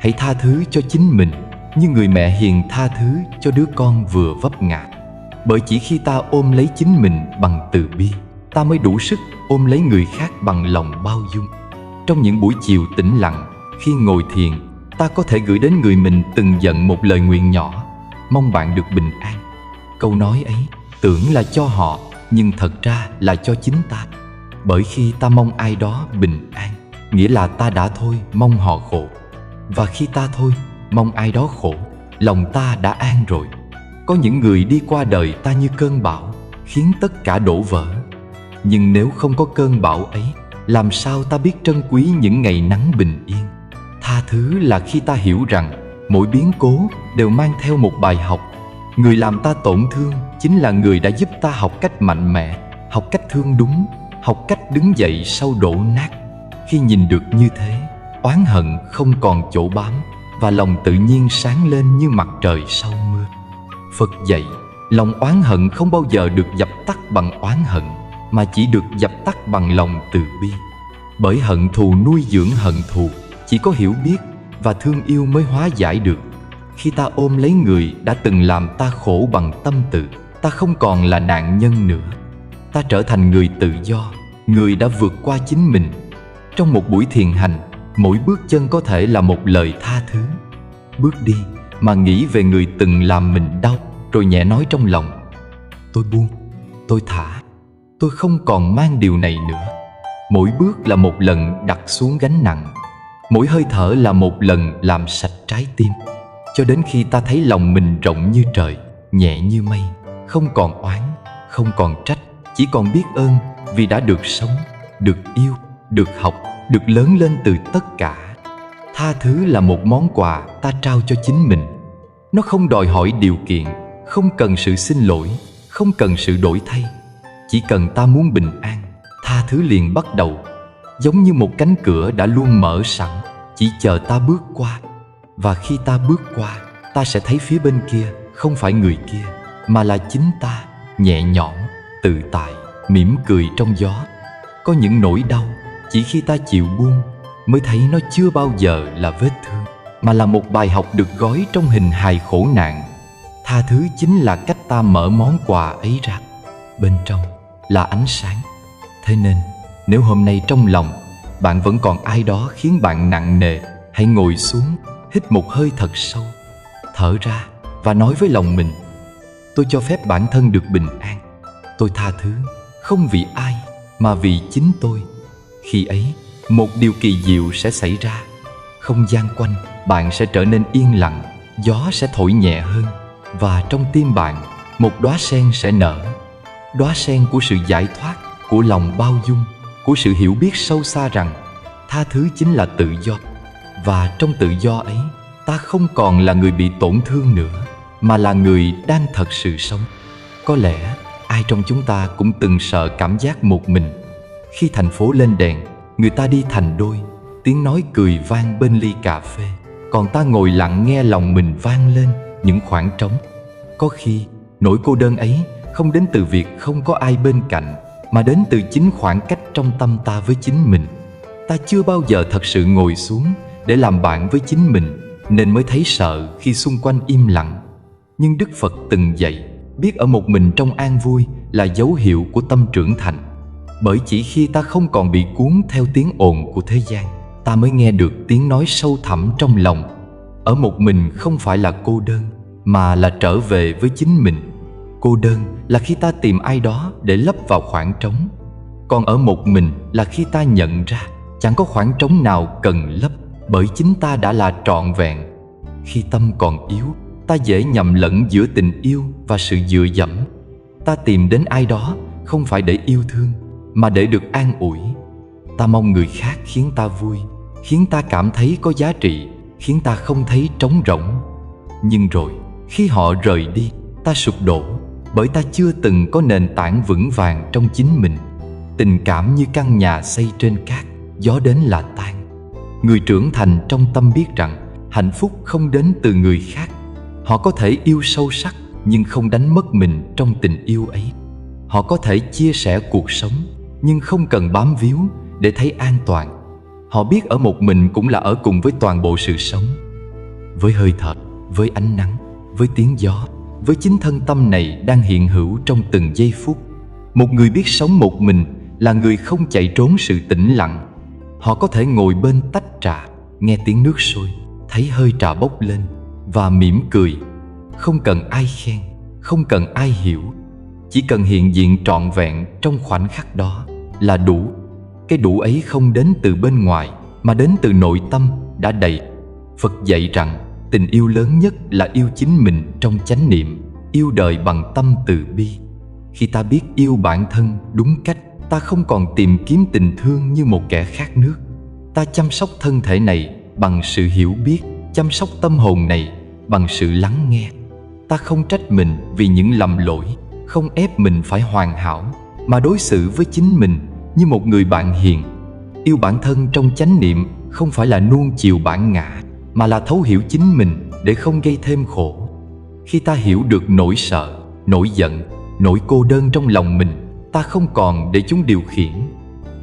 Hãy tha thứ cho chính mình, như người mẹ hiền tha thứ cho đứa con vừa vấp ngã. Bởi chỉ khi ta ôm lấy chính mình bằng từ bi, ta mới đủ sức ôm lấy người khác bằng lòng bao dung. Trong những buổi chiều tĩnh lặng, khi ngồi thiền, ta có thể gửi đến người mình từng giận một lời nguyện nhỏ, mong bạn được bình an. Câu nói ấy tưởng là cho họ, nhưng thật ra là cho chính ta. Bởi khi ta mong ai đó bình an, nghĩa là ta đã thôi mong họ khổ. Và khi ta thôi mong ai đó khổ, lòng ta đã an rồi. Có những người đi qua đời ta như cơn bão, khiến tất cả đổ vỡ. Nhưng nếu không có cơn bão ấy, làm sao ta biết trân quý những ngày nắng bình yên? Tha thứ là khi ta hiểu rằng mỗi biến cố đều mang theo một bài học. Người làm ta tổn thương chính là người đã giúp ta học cách mạnh mẽ, học cách thương đúng, học cách đứng dậy sau đổ nát. Khi nhìn được như thế, oán hận không còn chỗ bám, và lòng tự nhiên sáng lên như mặt trời sau mưa. Phật dạy, lòng oán hận không bao giờ được dập tắt bằng oán hận, mà chỉ được dập tắt bằng lòng từ bi. Bởi hận thù nuôi dưỡng hận thù, chỉ có hiểu biết và thương yêu mới hóa giải được. Khi ta ôm lấy người đã từng làm ta khổ bằng tâm tự, ta không còn là nạn nhân nữa. Ta trở thành người tự do, người đã vượt qua chính mình. Trong một buổi thiền hành, mỗi bước chân có thể là một lời tha thứ. Bước đi mà nghĩ về người từng làm mình đau, rồi nhẹ nói trong lòng: tôi buông, tôi thả, tôi không còn mang điều này nữa. Mỗi bước là một lần đặt xuống gánh nặng, mỗi hơi thở là một lần làm sạch trái tim. Cho đến khi ta thấy lòng mình rộng như trời, nhẹ như mây, không còn oán, không còn trách, chỉ còn biết ơn vì đã được sống, được yêu, được học, được lớn lên từ tất cả. Tha thứ là một món quà ta trao cho chính mình. Nó không đòi hỏi điều kiện, không cần sự xin lỗi, không cần sự đổi thay. Chỉ cần ta muốn bình an, tha thứ liền bắt đầu. Giống như một cánh cửa đã luôn mở sẵn, chỉ chờ ta bước qua. Và khi ta bước qua, ta sẽ thấy phía bên kia không phải người kia, mà là chính ta, nhẹ nhõm, tự tại, mỉm cười trong gió. Có những nỗi đau, chỉ khi ta chịu buông mới thấy nó chưa bao giờ là vết thương, mà là một bài học được gói trong hình hài khổ nạn. Tha thứ chính là cách ta mở món quà ấy ra. Bên trong là ánh sáng. Thế nên, nếu hôm nay trong lòng bạn vẫn còn ai đó khiến bạn nặng nề, hãy ngồi xuống, hít một hơi thật sâu, thở ra và nói với lòng mình: tôi cho phép bản thân được bình an. Tôi tha thứ, không vì ai, mà vì chính tôi. Khi ấy, một điều kỳ diệu sẽ xảy ra. Không gian quanh bạn sẽ trở nên yên lặng, gió sẽ thổi nhẹ hơn, và trong tim bạn, một đóa sen sẽ nở. Đóa sen của sự giải thoát, của lòng bao dung, của sự hiểu biết sâu xa rằng tha thứ chính là tự do. Và trong tự do ấy, ta không còn là người bị tổn thương nữa, mà là người đang thật sự sống. Có lẽ ai trong chúng ta cũng từng sợ cảm giác một mình. Khi thành phố lên đèn, người ta đi thành đôi, tiếng nói cười vang bên ly cà phê, còn ta ngồi lặng nghe lòng mình vang lên những khoảng trống. Có khi nỗi cô đơn ấy không đến từ việc không có ai bên cạnh, mà đến từ chính khoảng cách trong tâm ta với chính mình. Ta chưa bao giờ thật sự ngồi xuống để làm bạn với chính mình, nên mới thấy sợ khi xung quanh im lặng. Nhưng Đức Phật từng dạy, biết ở một mình trong an vui là dấu hiệu của tâm trưởng thành. Bởi chỉ khi ta không còn bị cuốn theo tiếng ồn của thế gian, ta mới nghe được tiếng nói sâu thẳm trong lòng. Ở một mình không phải là cô đơn, mà là trở về với chính mình. Cô đơn là khi ta tìm ai đó để lấp vào khoảng trống. Còn ở một mình là khi ta nhận ra chẳng có khoảng trống nào cần lấp, bởi chính ta đã là trọn vẹn. Khi tâm còn yếu, ta dễ nhầm lẫn giữa tình yêu và sự dựa dẫm. Ta tìm đến ai đó không phải để yêu thương, mà để được an ủi. Ta mong người khác khiến ta vui, khiến ta cảm thấy có giá trị, khiến ta không thấy trống rỗng. Nhưng rồi, khi họ rời đi, ta sụp đổ, bởi ta chưa từng có nền tảng vững vàng trong chính mình. Tình cảm như căn nhà xây trên cát, gió đến là tan. Người trưởng thành trong tâm biết rằng hạnh phúc không đến từ người khác. Họ có thể yêu sâu sắc, nhưng không đánh mất mình trong tình yêu ấy. Họ có thể chia sẻ cuộc sống, nhưng không cần bám víu để thấy an toàn. Họ biết ở một mình cũng là ở cùng với toàn bộ sự sống, với hơi thở, với ánh nắng, với tiếng gió, với chính thân tâm này đang hiện hữu trong từng giây phút. Một người biết sống một mình là người không chạy trốn sự tĩnh lặng. Họ có thể ngồi bên tách trà, nghe tiếng nước sôi, thấy hơi trà bốc lên và mỉm cười. Không cần ai khen, không cần ai hiểu, chỉ cần hiện diện trọn vẹn trong khoảnh khắc đó là đủ. Cái đủ ấy không đến từ bên ngoài, mà đến từ nội tâm đã đầy. Phật dạy rằng tình yêu lớn nhất là yêu chính mình trong chánh niệm, yêu đời bằng tâm từ bi. Khi ta biết yêu bản thân đúng cách, ta không còn tìm kiếm tình thương như một kẻ khát nước. Ta chăm sóc thân thể này bằng sự hiểu biết, chăm sóc tâm hồn này bằng sự lắng nghe. Ta không trách mình vì những lầm lỗi, không ép mình phải hoàn hảo, mà đối xử với chính mình như một người bạn hiền. Yêu bản thân trong chánh niệm không phải là nuông chiều bản ngã, mà là thấu hiểu chính mình để không gây thêm khổ. Khi ta hiểu được nỗi sợ, nỗi giận, nỗi cô đơn trong lòng mình, ta không còn để chúng điều khiển.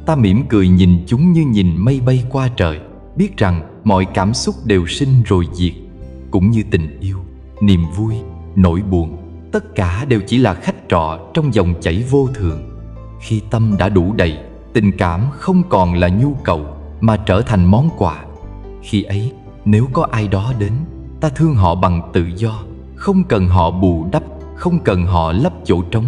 Ta mỉm cười nhìn chúng như nhìn mây bay qua trời, biết rằng mọi cảm xúc đều sinh rồi diệt. Cũng như tình yêu, niềm vui, nỗi buồn, tất cả đều chỉ là khách trọ trong dòng chảy vô thường. Khi tâm đã đủ đầy, tình cảm không còn là nhu cầu mà trở thành món quà. Khi ấy, nếu có ai đó đến, ta thương họ bằng tự do, không cần họ bù đắp, không cần họ lấp chỗ trống.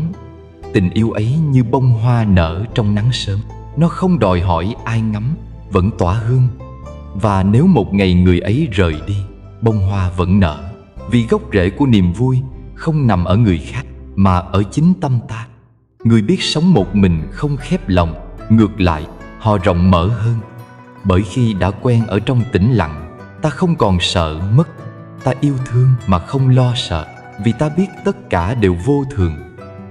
Tình yêu ấy như bông hoa nở trong nắng sớm, nó không đòi hỏi ai ngắm, vẫn tỏa hương. Và nếu một ngày người ấy rời đi, bông hoa vẫn nở, vì gốc rễ của niềm vui không nằm ở người khác mà ở chính tâm ta. Người biết sống một mình không khép lòng, ngược lại, họ rộng mở hơn. Bởi khi đã quen ở trong tĩnh lặng, ta không còn sợ mất. Ta yêu thương mà không lo sợ, vì ta biết tất cả đều vô thường.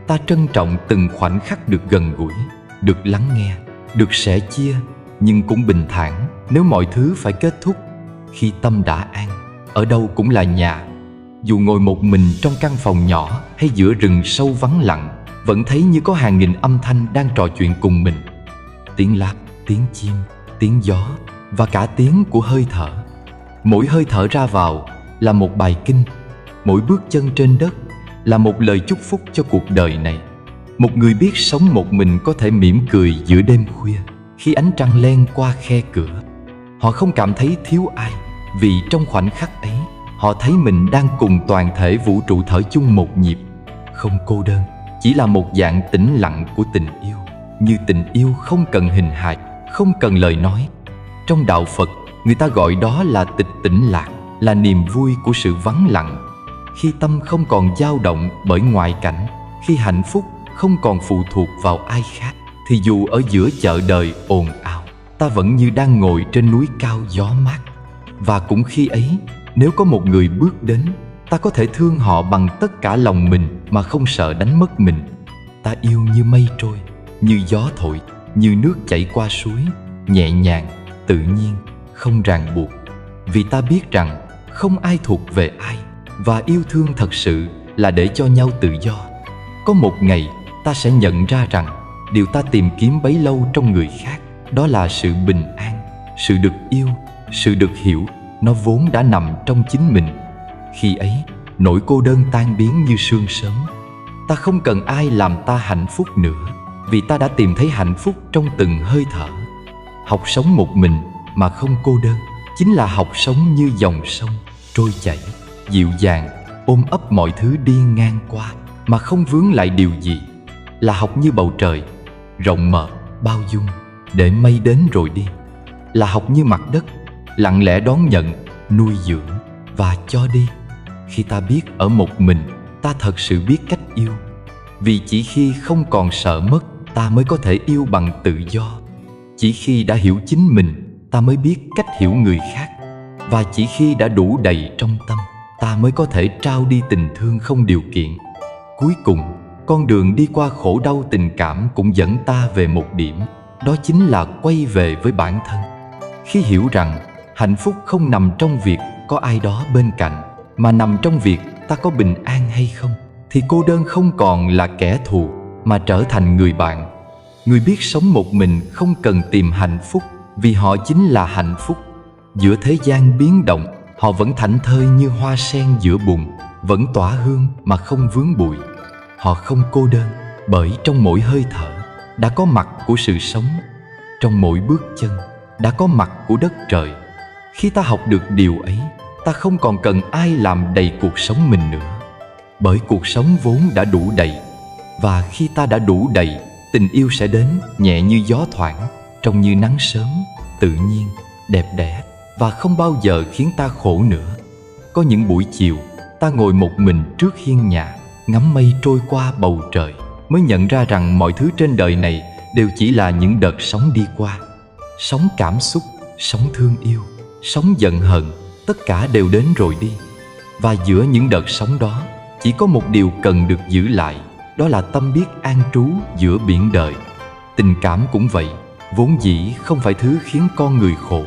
Ta trân trọng từng khoảnh khắc được gần gũi, được lắng nghe, được sẻ chia, nhưng cũng bình thản nếu mọi thứ phải kết thúc. Khi tâm đã an, ở đâu cũng là nhà. Dù ngồi một mình trong căn phòng nhỏ hay giữa rừng sâu vắng lặng, vẫn thấy như có hàng nghìn âm thanh đang trò chuyện cùng mình. Tiếng lát, tiếng chim, tiếng gió và cả tiếng của hơi thở. Mỗi hơi thở ra vào là một bài kinh, mỗi bước chân trên đất là một lời chúc phúc cho cuộc đời này. Một người biết sống một mình có thể mỉm cười giữa đêm khuya khi ánh trăng len qua khe cửa. Họ không cảm thấy thiếu ai, vì trong khoảnh khắc ấy họ thấy mình đang cùng toàn thể vũ trụ thở chung một nhịp. Không cô đơn, chỉ là một dạng tĩnh lặng của tình yêu. Như tình yêu không cần hình hài, không cần lời nói. Trong đạo Phật, người ta gọi đó là tịch tĩnh lạc, là niềm vui của sự vắng lặng. Khi tâm không còn dao động bởi ngoại cảnh, khi hạnh phúc không còn phụ thuộc vào ai khác, thì dù ở giữa chợ đời ồn ào, ta vẫn như đang ngồi trên núi cao gió mát. Và cũng khi ấy, nếu có một người bước đến, ta có thể thương họ bằng tất cả lòng mình mà không sợ đánh mất mình. Ta yêu như mây trôi, như gió thổi, như nước chảy qua suối, nhẹ nhàng, tự nhiên, không ràng buộc. Vì ta biết rằng không ai thuộc về ai, và yêu thương thật sự là để cho nhau tự do. Có một ngày ta sẽ nhận ra rằng điều ta tìm kiếm bấy lâu trong người khác, đó là sự bình an, sự được yêu, sự được hiểu. Nó vốn đã nằm trong chính mình. Khi ấy, nỗi cô đơn tan biến như sương sớm. Ta không cần ai làm ta hạnh phúc nữa, vì ta đã tìm thấy hạnh phúc trong từng hơi thở. Học sống một mình mà không cô đơn chính là học sống như dòng sông trôi chảy, dịu dàng, ôm ấp mọi thứ đi ngang qua mà không vướng lại điều gì. Là học như bầu trời, rộng mở, bao dung, để mây đến rồi đi. Là học như mặt đất, lặng lẽ đón nhận, nuôi dưỡng và cho đi. Khi ta biết ở một mình, ta thật sự biết cách yêu. Vì chỉ khi không còn sợ mất, ta mới có thể yêu bằng tự do. Chỉ khi đã hiểu chính mình, ta mới biết cách hiểu người khác. Và chỉ khi đã đủ đầy trong tâm, ta mới có thể trao đi tình thương không điều kiện. Cuối cùng, con đường đi qua khổ đau tình cảm cũng dẫn ta về một điểm, đó chính là quay về với bản thân. Khi hiểu rằng hạnh phúc không nằm trong việc có ai đó bên cạnh, mà nằm trong việc ta có bình an hay không, thì cô đơn không còn là kẻ thù mà trở thành người bạn. Người biết sống một mình không cần tìm hạnh phúc, vì họ chính là hạnh phúc. Giữa thế gian biến động, họ vẫn thảnh thơi như hoa sen giữa bùn, vẫn tỏa hương mà không vướng bụi. Họ không cô đơn, bởi trong mỗi hơi thở đã có mặt của sự sống. Trong mỗi bước chân đã có mặt của đất trời. Khi ta học được điều ấy, ta không còn cần ai làm đầy cuộc sống mình nữa, bởi cuộc sống vốn đã đủ đầy. Và khi ta đã đủ đầy, tình yêu sẽ đến nhẹ như gió thoảng, trông như nắng sớm, tự nhiên, đẹp đẽ và không bao giờ khiến ta khổ nữa. Có những buổi chiều, ta ngồi một mình trước hiên nhà, ngắm mây trôi qua bầu trời, mới nhận ra rằng mọi thứ trên đời này đều chỉ là những đợt sóng đi qua. Sóng cảm xúc, sóng thương yêu, sóng giận hờn, tất cả đều đến rồi đi. Và giữa những đợt sóng đó, chỉ có một điều cần được giữ lại, đó là tâm biết an trú giữa biển đời. Tình cảm cũng vậy, vốn dĩ không phải thứ khiến con người khổ.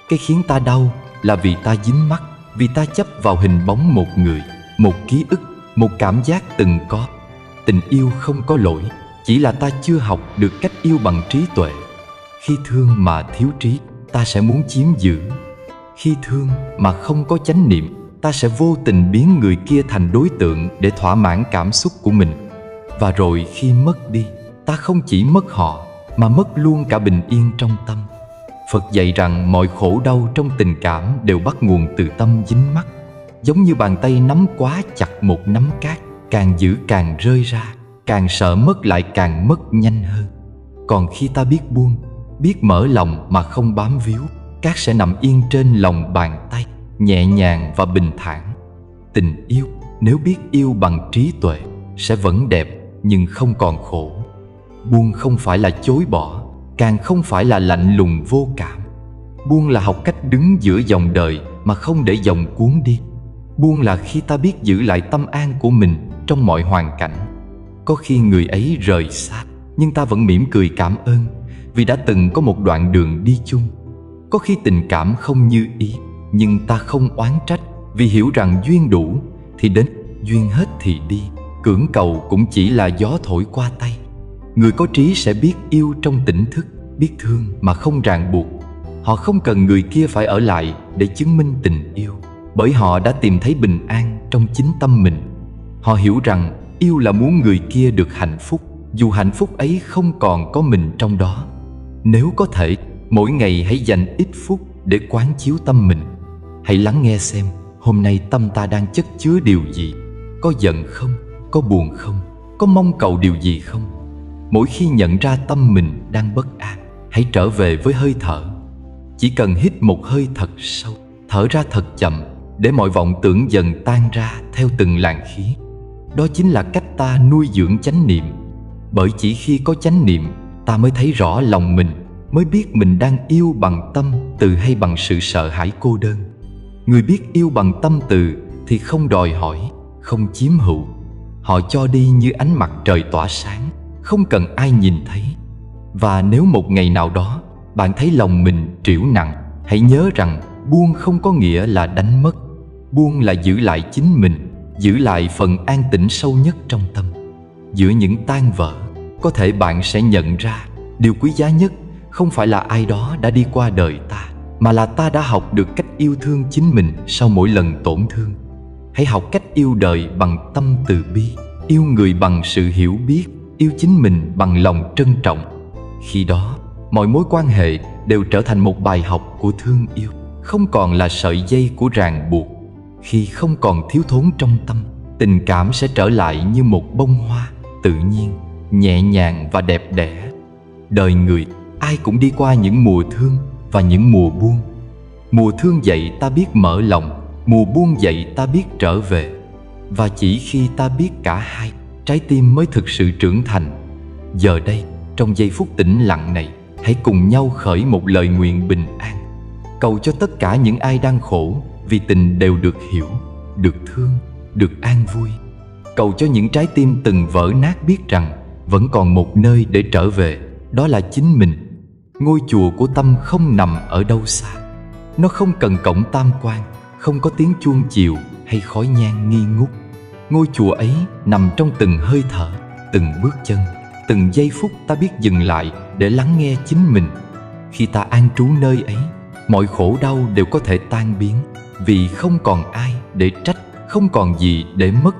Cái khiến ta đau là vì ta dính mắc, vì ta chấp vào hình bóng một người, một ký ức, một cảm giác từng có. Tình yêu không có lỗi, chỉ là ta chưa học được cách yêu bằng trí tuệ. Khi thương mà thiếu trí, ta sẽ muốn chiếm giữ. Khi thương mà không có chánh niệm, ta sẽ vô tình biến người kia thành đối tượng để thỏa mãn cảm xúc của mình. Và rồi khi mất đi, ta không chỉ mất họ mà mất luôn cả bình yên trong tâm. Phật dạy rằng mọi khổ đau trong tình cảm đều bắt nguồn từ tâm dính mắc. Giống như bàn tay nắm quá chặt một nắm cát, càng giữ càng rơi ra, càng sợ mất lại càng mất nhanh hơn. Còn khi ta biết buông, biết mở lòng mà không bám víu, cát sẽ nằm yên trên lòng bàn tay, nhẹ nhàng và bình thản. Tình yêu nếu biết yêu bằng trí tuệ sẽ vẫn đẹp nhưng không còn khổ. Buông không phải là chối bỏ, càng không phải là lạnh lùng vô cảm. Buông là học cách đứng giữa dòng đời mà không để dòng cuốn đi. Buông là khi ta biết giữ lại tâm an của mình trong mọi hoàn cảnh. Có khi người ấy rời xa, nhưng ta vẫn mỉm cười cảm ơn vì đã từng có một đoạn đường đi chung. Có khi tình cảm không như ý, nhưng ta không oán trách vì hiểu rằng duyên đủ thì đến, duyên hết thì đi. Cưỡng cầu cũng chỉ là gió thổi qua tay. Người có trí sẽ biết yêu trong tỉnh thức, biết thương mà không ràng buộc. Họ không cần người kia phải ở lại để chứng minh tình yêu, bởi họ đã tìm thấy bình an trong chính tâm mình. Họ hiểu rằng yêu là muốn người kia được hạnh phúc, dù hạnh phúc ấy không còn có mình trong đó. Nếu có thể, mỗi ngày hãy dành ít phút để quán chiếu tâm mình. Hãy lắng nghe xem hôm nay tâm ta đang chất chứa điều gì. Có giận không? Có buồn không? Có mong cầu điều gì không? Mỗi khi nhận ra tâm mình đang bất an, hãy trở về với hơi thở. Chỉ cần hít một hơi thật sâu, thở ra thật chậm, để mọi vọng tưởng dần tan ra theo từng làn khí. Đó chính là cách ta nuôi dưỡng chánh niệm. Bởi chỉ khi có chánh niệm, ta mới thấy rõ lòng mình, mới biết mình đang yêu bằng tâm từ hay bằng sự sợ hãi cô đơn. Người biết yêu bằng tâm từ thì không đòi hỏi, không chiếm hữu. Họ cho đi như ánh mặt trời tỏa sáng, không cần ai nhìn thấy. Và nếu một ngày nào đó bạn thấy lòng mình trĩu nặng, hãy nhớ rằng buông không có nghĩa là đánh mất. Buông là giữ lại chính mình, giữ lại phần an tĩnh sâu nhất trong tâm. Giữa những tan vỡ, có thể bạn sẽ nhận ra điều quý giá nhất không phải là ai đó đã đi qua đời ta, mà là ta đã học được cách yêu thương chính mình sau mỗi lần tổn thương. Hãy học cách yêu đời bằng tâm từ bi, yêu người bằng sự hiểu biết, yêu chính mình bằng lòng trân trọng. Khi đó, mọi mối quan hệ đều trở thành một bài học của thương yêu, không còn là sợi dây của ràng buộc. Khi không còn thiếu thốn trong tâm, tình cảm sẽ trở lại như một bông hoa, tự nhiên, nhẹ nhàng và đẹp đẽ. Đời người, ai cũng đi qua những mùa thương và những mùa buông. Mùa thương dạy ta biết mở lòng, mùa buông dạy ta biết trở về. Và chỉ khi ta biết cả hai, trái tim mới thực sự trưởng thành. Giờ đây, trong giây phút tĩnh lặng này, hãy cùng nhau khởi một lời nguyện bình an. Cầu cho tất cả những ai đang khổ vì tình đều được hiểu, được thương, được an vui. Cầu cho những trái tim từng vỡ nát biết rằng vẫn còn một nơi để trở về, đó là chính mình. Ngôi chùa của tâm không nằm ở đâu xa. Nó không cần cổng tam quan, không có tiếng chuông chiều hay khói nhang nghi ngút. Ngôi chùa ấy nằm trong từng hơi thở, từng bước chân, từng giây phút ta biết dừng lại để lắng nghe chính mình. Khi ta an trú nơi ấy, mọi khổ đau đều có thể tan biến, vì không còn ai để trách, không còn gì để mất.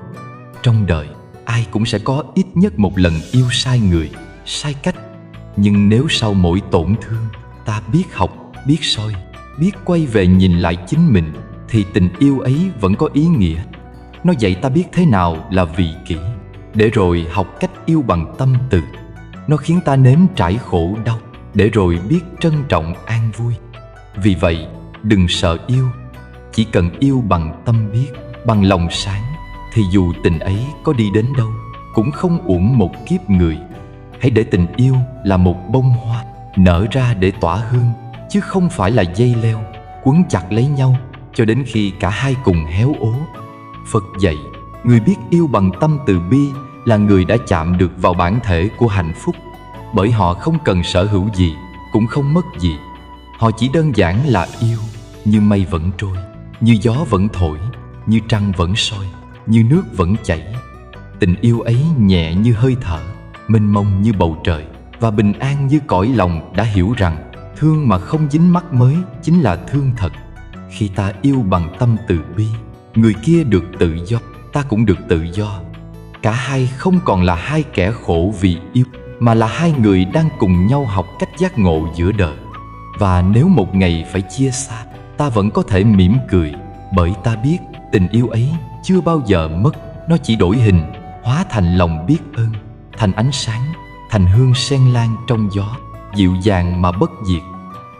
Trong đời, ai cũng sẽ có ít nhất một lần yêu sai người, sai cách. Nhưng nếu sau mỗi tổn thương, ta biết học, biết soi, biết quay về nhìn lại chính mình, thì tình yêu ấy vẫn có ý nghĩa. Nó dạy ta biết thế nào là vị kỷ, để rồi học cách yêu bằng tâm từ. Nó khiến ta nếm trải khổ đau, để rồi biết trân trọng an vui. Vì vậy, đừng sợ yêu. Chỉ cần yêu bằng tâm biết, bằng lòng sáng, thì dù tình ấy có đi đến đâu, cũng không uổng một kiếp người. Hãy để tình yêu là một bông hoa, nở ra để tỏa hương, chứ không phải là dây leo, quấn chặt lấy nhau cho đến khi cả hai cùng héo ố. Phật dạy, người biết yêu bằng tâm từ bi là người đã chạm được vào bản thể của hạnh phúc. Bởi họ không cần sở hữu gì, cũng không mất gì. Họ chỉ đơn giản là yêu, như mây vẫn trôi, như gió vẫn thổi, như trăng vẫn soi, như nước vẫn chảy. Tình yêu ấy nhẹ như hơi thở, mênh mông như bầu trời, và bình an như cõi lòng đã hiểu rằng Thương mà không dính mắc mới chính là thương thật. Khi ta yêu bằng tâm từ bi, người kia được tự do, ta cũng được tự do. Cả hai không còn là hai kẻ khổ vì yêu, mà là hai người đang cùng nhau học cách giác ngộ giữa đời. Và nếu một ngày phải chia xa, ta vẫn có thể mỉm cười, bởi ta biết tình yêu ấy chưa bao giờ mất. Nó chỉ đổi hình, hóa thành lòng biết ơn, thành ánh sáng, thành hương sen lan trong gió, dịu dàng mà bất diệt.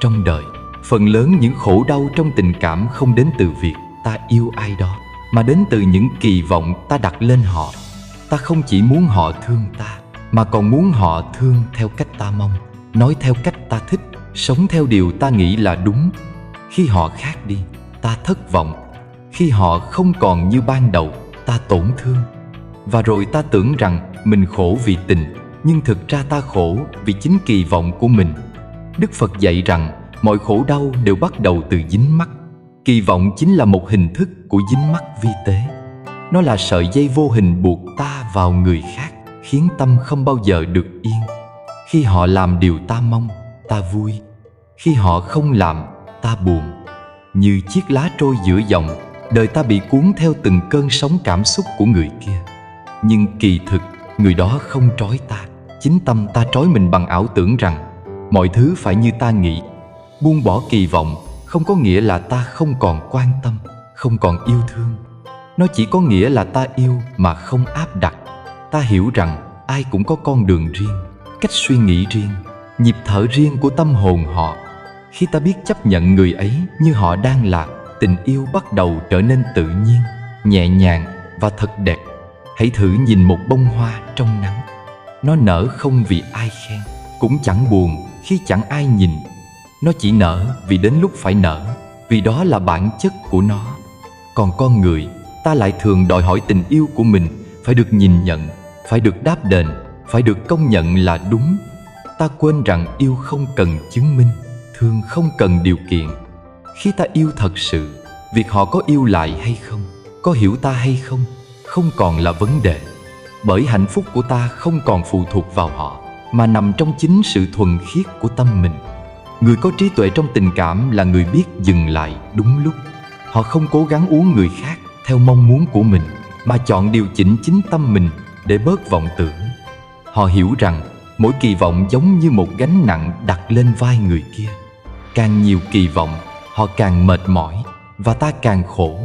Trong đời, phần lớn những khổ đau trong tình cảm không đến từ việc ta yêu ai đó, mà đến từ những kỳ vọng ta đặt lên họ. Ta không chỉ muốn họ thương ta, mà còn muốn họ thương theo cách ta mong, nói theo cách ta thích, sống theo điều ta nghĩ là đúng. Khi họ khác đi, ta thất vọng. Khi họ không còn như ban đầu, ta tổn thương. Và rồi ta tưởng rằng mình khổ vì tình, nhưng thực ra ta khổ vì chính kỳ vọng của mình. Đức Phật dạy rằng mọi khổ đau đều bắt đầu từ dính mắc. Kỳ vọng chính là một hình thức của dính mắc vi tế. Nó là sợi dây vô hình buộc ta vào người khác, khiến tâm không bao giờ được yên. Khi họ làm điều ta mong, ta vui. Khi họ không làm, ta buồn. Như chiếc lá trôi giữa dòng, đời ta bị cuốn theo từng cơn sóng cảm xúc của người kia. Nhưng kỳ thực, người đó không trói ta. Chính tâm ta trói mình bằng ảo tưởng rằng mọi thứ phải như ta nghĩ. Buông bỏ kỳ vọng không có nghĩa là ta không còn quan tâm, không còn yêu thương. Nó chỉ có nghĩa là ta yêu mà không áp đặt. Ta hiểu rằng ai cũng có con đường riêng, cách suy nghĩ riêng, nhịp thở riêng của tâm hồn họ. Khi ta biết chấp nhận người ấy như họ đang là, tình yêu bắt đầu trở nên tự nhiên, nhẹ nhàng và thật đẹp. Hãy thử nhìn một bông hoa trong nắng. Nó nở không vì ai khen, cũng chẳng buồn khi chẳng ai nhìn. Nó chỉ nở vì đến lúc phải nở, vì đó là bản chất của nó. Còn con người, ta lại thường đòi hỏi tình yêu của mình phải được nhìn nhận, phải được đáp đền, phải được công nhận là đúng. Ta quên rằng yêu không cần chứng minh, thương không cần điều kiện. Khi ta yêu thật sự, việc họ có yêu lại hay không, có hiểu ta hay không, không còn là vấn đề. Bởi hạnh phúc của ta không còn phụ thuộc vào họ, mà nằm trong chính sự thuần khiết của tâm mình. Người có trí tuệ trong tình cảm là người biết dừng lại đúng lúc. Họ không cố gắng uống người khác theo mong muốn của mình, mà chọn điều chỉnh chính tâm mình để bớt vọng tưởng. Họ hiểu rằng mỗi kỳ vọng giống như một gánh nặng đặt lên vai người kia. Càng nhiều kỳ vọng, họ càng mệt mỏi, và ta càng khổ.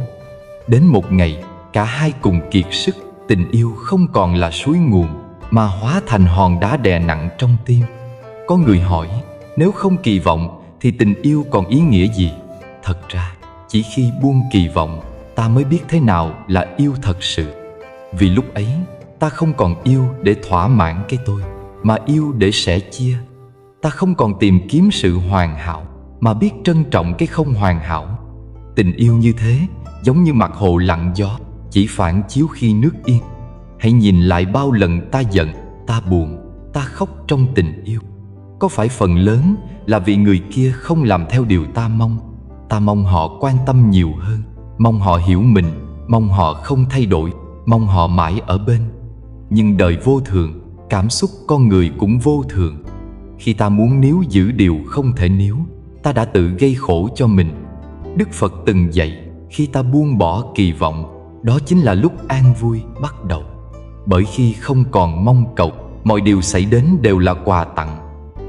Đến một ngày, cả hai cùng kiệt sức. Tình yêu không còn là suối nguồn, mà hóa thành hòn đá đè nặng trong tim. Có người hỏi, nếu không kỳ vọng thì tình yêu còn ý nghĩa gì? Thật ra, chỉ khi buông kỳ vọng, ta mới biết thế nào là yêu thật sự. Vì lúc ấy, ta không còn yêu để thỏa mãn cái tôi, mà yêu để sẻ chia. Ta không còn tìm kiếm sự hoàn hảo, mà biết trân trọng cái không hoàn hảo. Tình yêu như thế, giống như mặt hồ lặng gió, chỉ phản chiếu khi nước yên. Hãy nhìn lại bao lần ta giận, ta buồn, ta khóc trong tình yêu. Có phải phần lớn là vì người kia không làm theo điều ta mong? Ta mong họ quan tâm nhiều hơn, mong họ hiểu mình, mong họ không thay đổi, mong họ mãi ở bên. Nhưng đời vô thường, cảm xúc con người cũng vô thường. Khi ta muốn níu giữ điều không thể níu, ta đã tự gây khổ cho mình. Đức Phật từng dạy, khi ta buông bỏ kỳ vọng, đó chính là lúc an vui bắt đầu. Bởi khi không còn mong cầu, mọi điều xảy đến đều là quà tặng.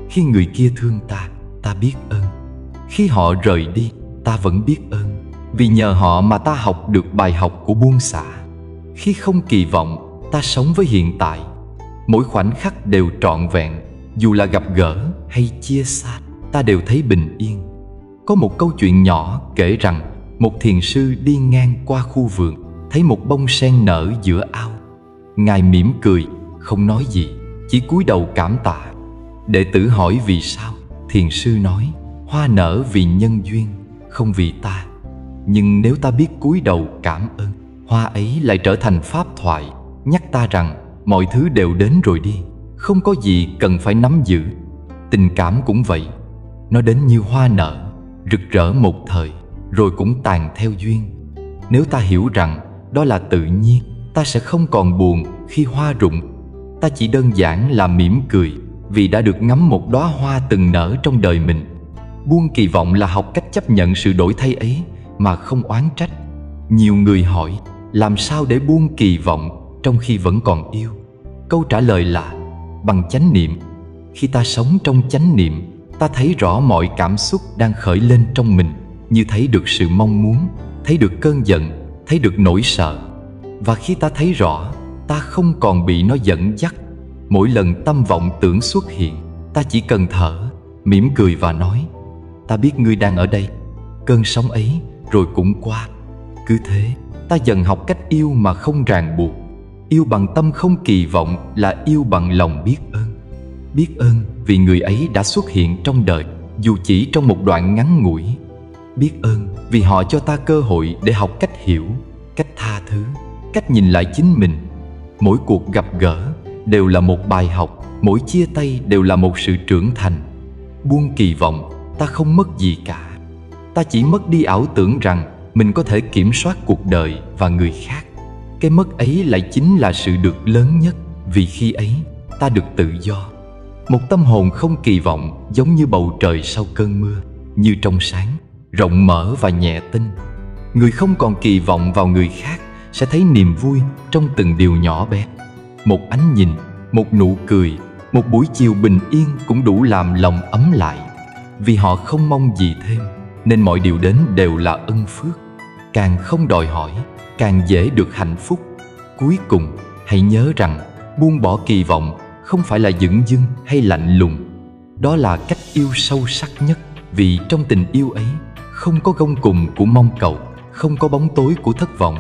Khi người kia thương ta, ta biết ơn. Khi họ rời đi, ta vẫn biết ơn, vì nhờ họ mà ta học được bài học của buông xả. Khi không kỳ vọng, ta sống với hiện tại. Mỗi khoảnh khắc đều trọn vẹn, dù là gặp gỡ hay chia xa, ta đều thấy bình yên. Có một câu chuyện nhỏ kể rằng một thiền sư đi ngang qua khu vườn, thấy một bông sen nở giữa ao. Ngài mỉm cười, không nói gì, chỉ cúi đầu cảm tạ. Đệ tử hỏi vì sao? Thiền sư nói, hoa nở vì nhân duyên, không vì ta. Nhưng nếu ta biết cúi đầu cảm ơn, hoa ấy lại trở thành pháp thoại, nhắc ta rằng mọi thứ đều đến rồi đi, không có gì cần phải nắm giữ. Tình cảm cũng vậy, nó đến như hoa nở, rực rỡ một thời, rồi cũng tàn theo duyên. Nếu ta hiểu rằng đó là tự nhiên, ta sẽ không còn buồn khi hoa rụng. Ta chỉ đơn giản là mỉm cười vì đã được ngắm một đóa hoa từng nở trong đời mình. Buông kỳ vọng là học cách chấp nhận sự đổi thay ấy mà không oán trách. Nhiều người hỏi làm sao để buông kỳ vọng trong khi vẫn còn yêu. Câu trả lời là bằng chánh niệm. Khi ta sống trong chánh niệm, ta thấy rõ mọi cảm xúc đang khởi lên trong mình, như thấy được sự mong muốn, thấy được cơn giận, thấy được nỗi sợ. Và khi ta thấy rõ, ta không còn bị nó dẫn dắt. Mỗi lần tâm vọng tưởng xuất hiện, ta chỉ cần thở, mỉm cười và nói: ta biết ngươi đang ở đây. Cơn sóng ấy rồi cũng qua. Cứ thế, ta dần học cách yêu mà không ràng buộc. Yêu bằng tâm không kỳ vọng là yêu bằng lòng biết ơn. Biết ơn vì người ấy đã xuất hiện trong đời, dù chỉ trong một đoạn ngắn ngủi. Biết ơn vì họ cho ta cơ hội để học cách hiểu, cách tha thứ, cách nhìn lại chính mình. Mỗi cuộc gặp gỡ đều là một bài học, mỗi chia tay đều là một sự trưởng thành. Buông kỳ vọng, ta không mất gì cả. Ta chỉ mất đi ảo tưởng rằng mình có thể kiểm soát cuộc đời và người khác. Cái mất ấy lại chính là sự được lớn nhất, vì khi ấy ta được tự do. Một tâm hồn không kỳ vọng giống như bầu trời sau cơn mưa, như trong sáng, rộng mở và nhẹ tinh. Người không còn kỳ vọng vào người khác sẽ thấy niềm vui trong từng điều nhỏ bé. Một ánh nhìn, một nụ cười, một buổi chiều bình yên cũng đủ làm lòng ấm lại. Vì họ không mong gì thêm, nên mọi điều đến đều là ân phước. Càng không đòi hỏi, càng dễ được hạnh phúc. Cuối cùng, hãy nhớ rằng buông bỏ kỳ vọng không phải là dửng dưng hay lạnh lùng. Đó là cách yêu sâu sắc nhất. Vì trong tình yêu ấy không có gông cùm của mong cầu, không có bóng tối của thất vọng.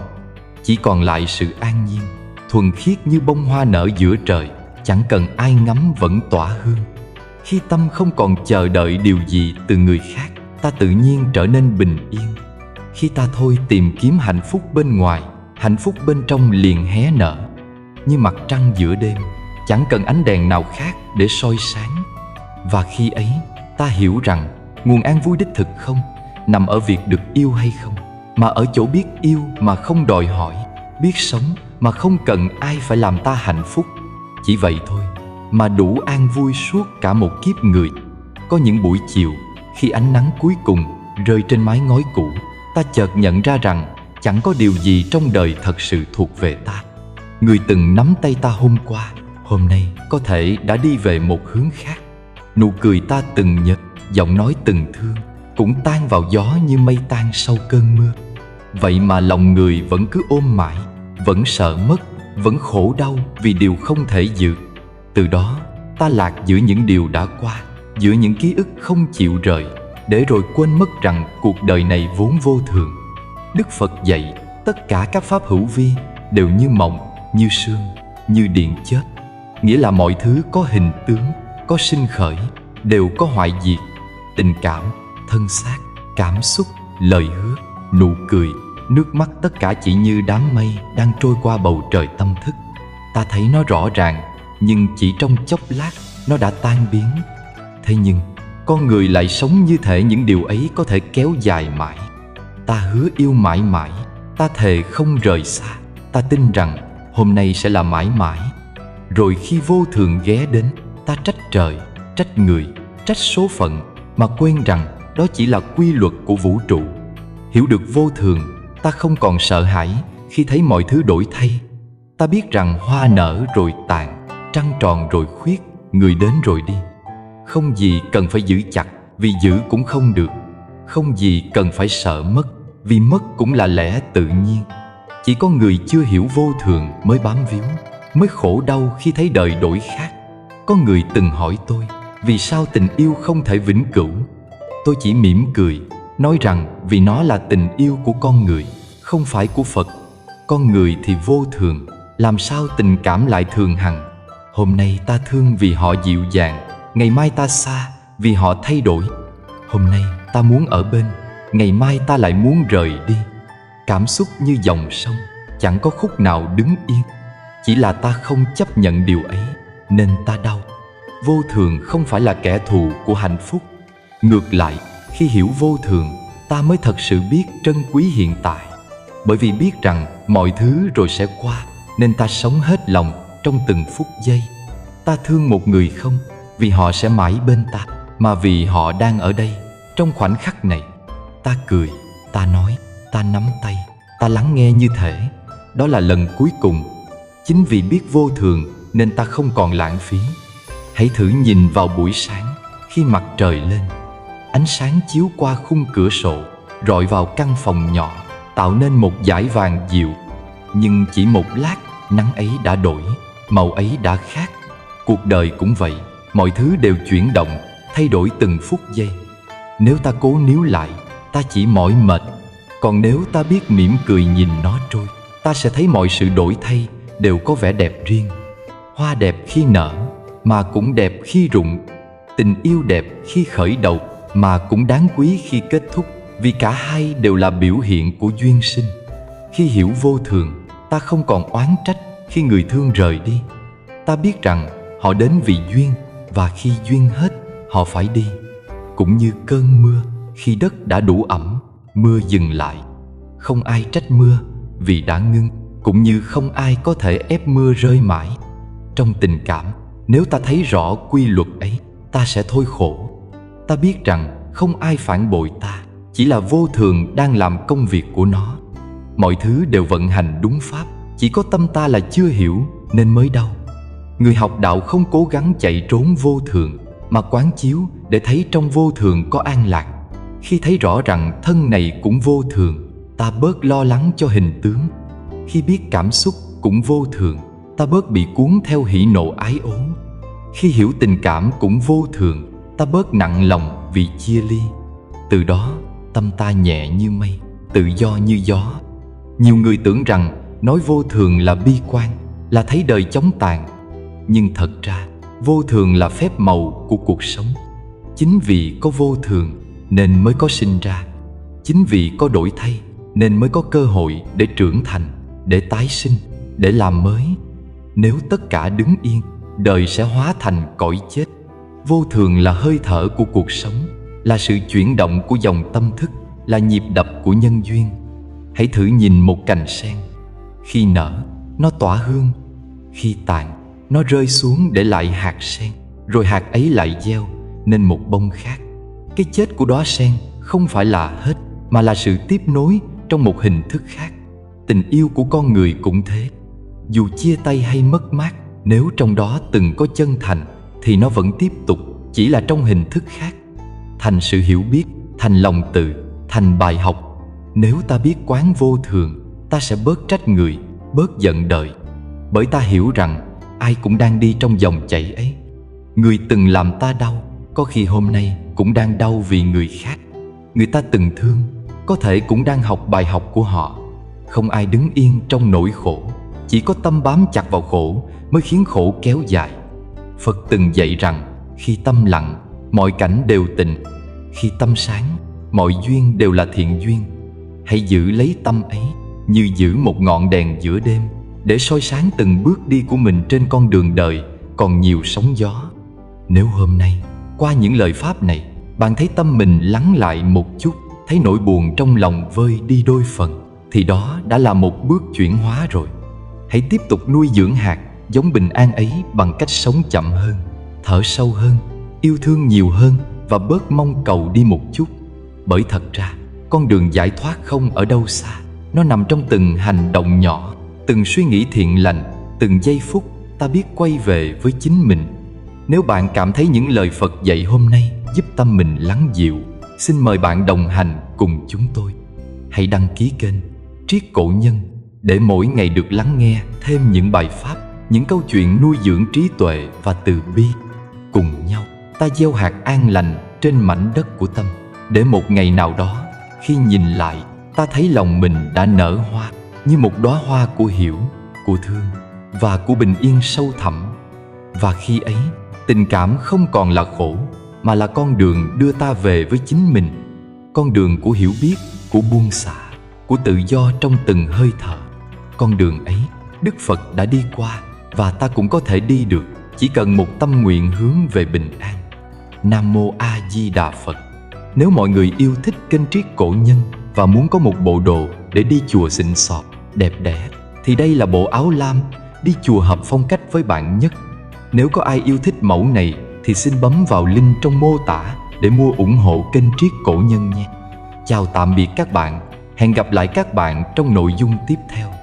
Chỉ còn lại sự an nhiên, thuần khiết như bông hoa nở giữa trời, chẳng cần ai ngắm vẫn tỏa hương. Khi tâm không còn chờ đợi điều gì từ người khác, ta tự nhiên trở nên bình yên. Khi ta thôi tìm kiếm hạnh phúc bên ngoài, hạnh phúc bên trong liền hé nở. Như mặt trăng giữa đêm, chẳng cần ánh đèn nào khác để soi sáng. Và khi ấy, ta hiểu rằng nguồn an vui đích thực không nằm ở việc được yêu hay không, mà ở chỗ biết yêu mà không đòi hỏi, biết sống mà không cần ai phải làm ta hạnh phúc. Chỉ vậy thôi mà đủ an vui suốt cả một kiếp người. Có những buổi chiều, khi ánh nắng cuối cùng rơi trên mái ngói cũ, ta chợt nhận ra rằng chẳng có điều gì trong đời thật sự thuộc về ta. Người từng nắm tay ta hôm qua, hôm nay có thể đã đi về một hướng khác. Nụ cười ta từng nhớ, giọng nói từng thương cũng tan vào gió như mây tan sau cơn mưa. Vậy mà lòng người vẫn cứ ôm mãi, vẫn sợ mất, vẫn khổ đau vì điều không thể giữ. Từ đó ta lạc giữa những điều đã qua, giữa những ký ức không chịu rời, để rồi quên mất rằng cuộc đời này vốn vô thường. Đức Phật dạy tất cả các pháp hữu vi đều như mộng, như sương, như điện chớp. Nghĩa là mọi thứ có hình tướng, có sinh khởi, đều có hoại diệt. Tình cảm, thân xác, cảm xúc, lời hứa, nụ cười, nước mắt, tất cả chỉ như đám mây đang trôi qua bầu trời tâm thức. Ta thấy nó rõ ràng, nhưng chỉ trong chốc lát nó đã tan biến. Thế nhưng con người lại sống như thể những điều ấy có thể kéo dài mãi. Ta hứa yêu mãi mãi, ta thề không rời xa. Ta tin rằng hôm nay sẽ là mãi mãi. Rồi khi vô thường ghé đến, ta trách trời, trách người, trách số phận, mà quên rằng đó chỉ là quy luật của vũ trụ. Hiểu được vô thường, ta không còn sợ hãi khi thấy mọi thứ đổi thay. Ta biết rằng hoa nở rồi tàn, trăng tròn rồi khuyết, người đến rồi đi. Không gì cần phải giữ chặt, vì giữ cũng không được. Không gì cần phải sợ mất, vì mất cũng là lẽ tự nhiên. Chỉ có người chưa hiểu vô thường mới bám víu, mới khổ đau khi thấy đời đổi khác. Có người từng hỏi tôi, vì sao tình yêu không thể vĩnh cửu? Tôi chỉ mỉm cười, nói rằng vì nó là tình yêu của con người, không phải của Phật. Con người thì vô thường, làm sao tình cảm lại thường hằng? Hôm nay ta thương vì họ dịu dàng, ngày mai ta xa vì họ thay đổi. Hôm nay ta muốn ở bên, ngày mai ta lại muốn rời đi. Cảm xúc như dòng sông, chẳng có khúc nào đứng yên. Chỉ là ta không chấp nhận điều ấy, nên ta đau. Vô thường không phải là kẻ thù của hạnh phúc. Ngược lại, khi hiểu vô thường, ta mới thật sự biết trân quý hiện tại. Bởi vì biết rằng mọi thứ rồi sẽ qua, nên ta sống hết lòng trong từng phút giây. Ta thương một người không vì họ sẽ mãi bên ta, mà vì họ đang ở đây, Trong khoảnh khắc này, ta cười, ta nói, ta nắm tay, ta lắng nghe như thể đó là lần cuối cùng. Chính vì biết vô thường nên ta không còn lãng phí. Hãy thử nhìn vào buổi sáng khi mặt trời lên. Ánh sáng chiếu qua khung cửa sổ, rọi vào căn phòng nhỏ, tạo nên một dải vàng dịu. Nhưng chỉ một lát, nắng ấy đã đổi, màu ấy đã khác. Cuộc đời cũng vậy, mọi thứ đều chuyển động, thay đổi từng phút giây. Nếu ta cố níu lại, ta chỉ mỏi mệt. Còn nếu ta biết mỉm cười nhìn nó trôi, ta sẽ thấy mọi sự đổi thay đều có vẻ đẹp riêng. Hoa đẹp khi nở, mà cũng đẹp khi rụng. Tình yêu đẹp khi khởi đầu, mà cũng đáng quý khi kết thúc. Vì cả hai đều là biểu hiện của duyên sinh. Khi hiểu vô thường, ta không còn oán trách khi người thương rời đi. Ta biết rằng họ đến vì duyên, và khi duyên hết, họ phải đi. Cũng như cơn mưa, khi đất đã đủ ẩm, mưa dừng lại. Không ai trách mưa vì đã ngưng, cũng như không ai có thể ép mưa rơi mãi. Trong tình cảm, nếu ta thấy rõ quy luật ấy, ta sẽ thôi khổ. Ta biết rằng không ai phản bội ta, chỉ là vô thường đang làm công việc của nó. Mọi thứ đều vận hành đúng pháp, chỉ có tâm ta là chưa hiểu nên mới đau. Người học đạo không cố gắng chạy trốn vô thường, mà quán chiếu để thấy trong vô thường có an lạc. Khi thấy rõ rằng thân này cũng vô thường, ta bớt lo lắng cho hình tướng. Khi biết cảm xúc cũng vô thường, ta bớt bị cuốn theo hỉ nộ ái ố. Khi hiểu tình cảm cũng vô thường, ta bớt nặng lòng vì chia ly. Từ đó, tâm ta nhẹ như mây, tự do như gió. Nhiều người tưởng rằng nói vô thường là bi quan, là thấy đời chóng tàn. Nhưng thật ra, vô thường là phép màu của cuộc sống. Chính vì có vô thường nên mới có sinh ra. Chính vì có đổi thay nên mới có cơ hội để trưởng thành, để tái sinh, để làm mới. Nếu tất cả đứng yên, đời sẽ hóa thành cõi chết. Vô thường là hơi thở của cuộc sống, là sự chuyển động của dòng tâm thức, là nhịp đập của nhân duyên. Hãy thử nhìn một cành sen. Khi nở, nó tỏa hương. Khi tàn, nó rơi xuống để lại hạt sen. Rồi hạt ấy lại gieo nên một bông khác. Cái chết của đóa sen không phải là hết, mà là sự tiếp nối trong một hình thức khác. Tình yêu của con người cũng thế. Dù chia tay hay mất mát, nếu trong đó từng có chân thành, thì nó vẫn tiếp tục, chỉ là trong hình thức khác. Thành sự hiểu biết, thành lòng từ, thành bài học. Nếu ta biết quán vô thường, ta sẽ bớt trách người, bớt giận đời. Bởi ta hiểu rằng ai cũng đang đi trong dòng chảy ấy. Người từng làm ta đau, có khi hôm nay cũng đang đau vì người khác. Người ta từng thương, có thể cũng đang học bài học của họ. Không ai đứng yên trong nỗi khổ, chỉ có tâm bám chặt vào khổ mới khiến khổ kéo dài. Phật từng dạy rằng khi tâm lặng, mọi cảnh đều tịnh. Khi tâm sáng, mọi duyên đều là thiện duyên. Hãy giữ lấy tâm ấy như giữ một ngọn đèn giữa đêm, để soi sáng từng bước đi của mình trên con đường đời còn nhiều sóng gió. Nếu hôm nay, qua những lời pháp này, bạn thấy tâm mình lắng lại một chút, thấy nỗi buồn trong lòng vơi đi đôi phần, thì đó đã là một bước chuyển hóa rồi. Hãy tiếp tục nuôi dưỡng hạt giống bình an ấy bằng cách sống chậm hơn, thở sâu hơn, yêu thương nhiều hơn và bớt mong cầu đi một chút. Bởi thật ra, con đường giải thoát không ở đâu xa. Nó nằm trong từng hành động nhỏ, từng suy nghĩ thiện lành, từng giây phút ta biết quay về với chính mình. Nếu bạn cảm thấy những lời Phật dạy hôm nay giúp tâm mình lắng dịu, xin mời bạn đồng hành cùng chúng tôi. Hãy đăng ký kênh Triết Cổ Nhân để mỗi ngày được lắng nghe thêm những bài pháp, những câu chuyện nuôi dưỡng trí tuệ và từ bi. Cùng nhau ta gieo hạt an lành trên mảnh đất của tâm, để một ngày nào đó, khi nhìn lại, ta thấy lòng mình đã nở hoa, như một đóa hoa của hiểu, của thương và của bình yên sâu thẳm. Và khi ấy, tình cảm không còn là khổ, mà là con đường đưa ta về với chính mình. Con đường của hiểu biết, của buông xả, của tự do trong từng hơi thở. Con đường ấy, Đức Phật đã đi qua, và ta cũng có thể đi được, chỉ cần một tâm nguyện hướng về bình an. Nam Mô A Di Đà Phật. Nếu mọi người yêu thích kênh Triết Cổ Nhân và muốn có một bộ đồ để đi chùa xịn sò, đẹp đẽ, thì đây là bộ áo lam đi chùa hợp phong cách với bạn nhất. Nếu có ai yêu thích mẫu này thì xin bấm vào link trong mô tả để mua ủng hộ kênh Triết Cổ Nhân nhé. Chào tạm biệt các bạn. Hẹn gặp lại các bạn trong nội dung tiếp theo.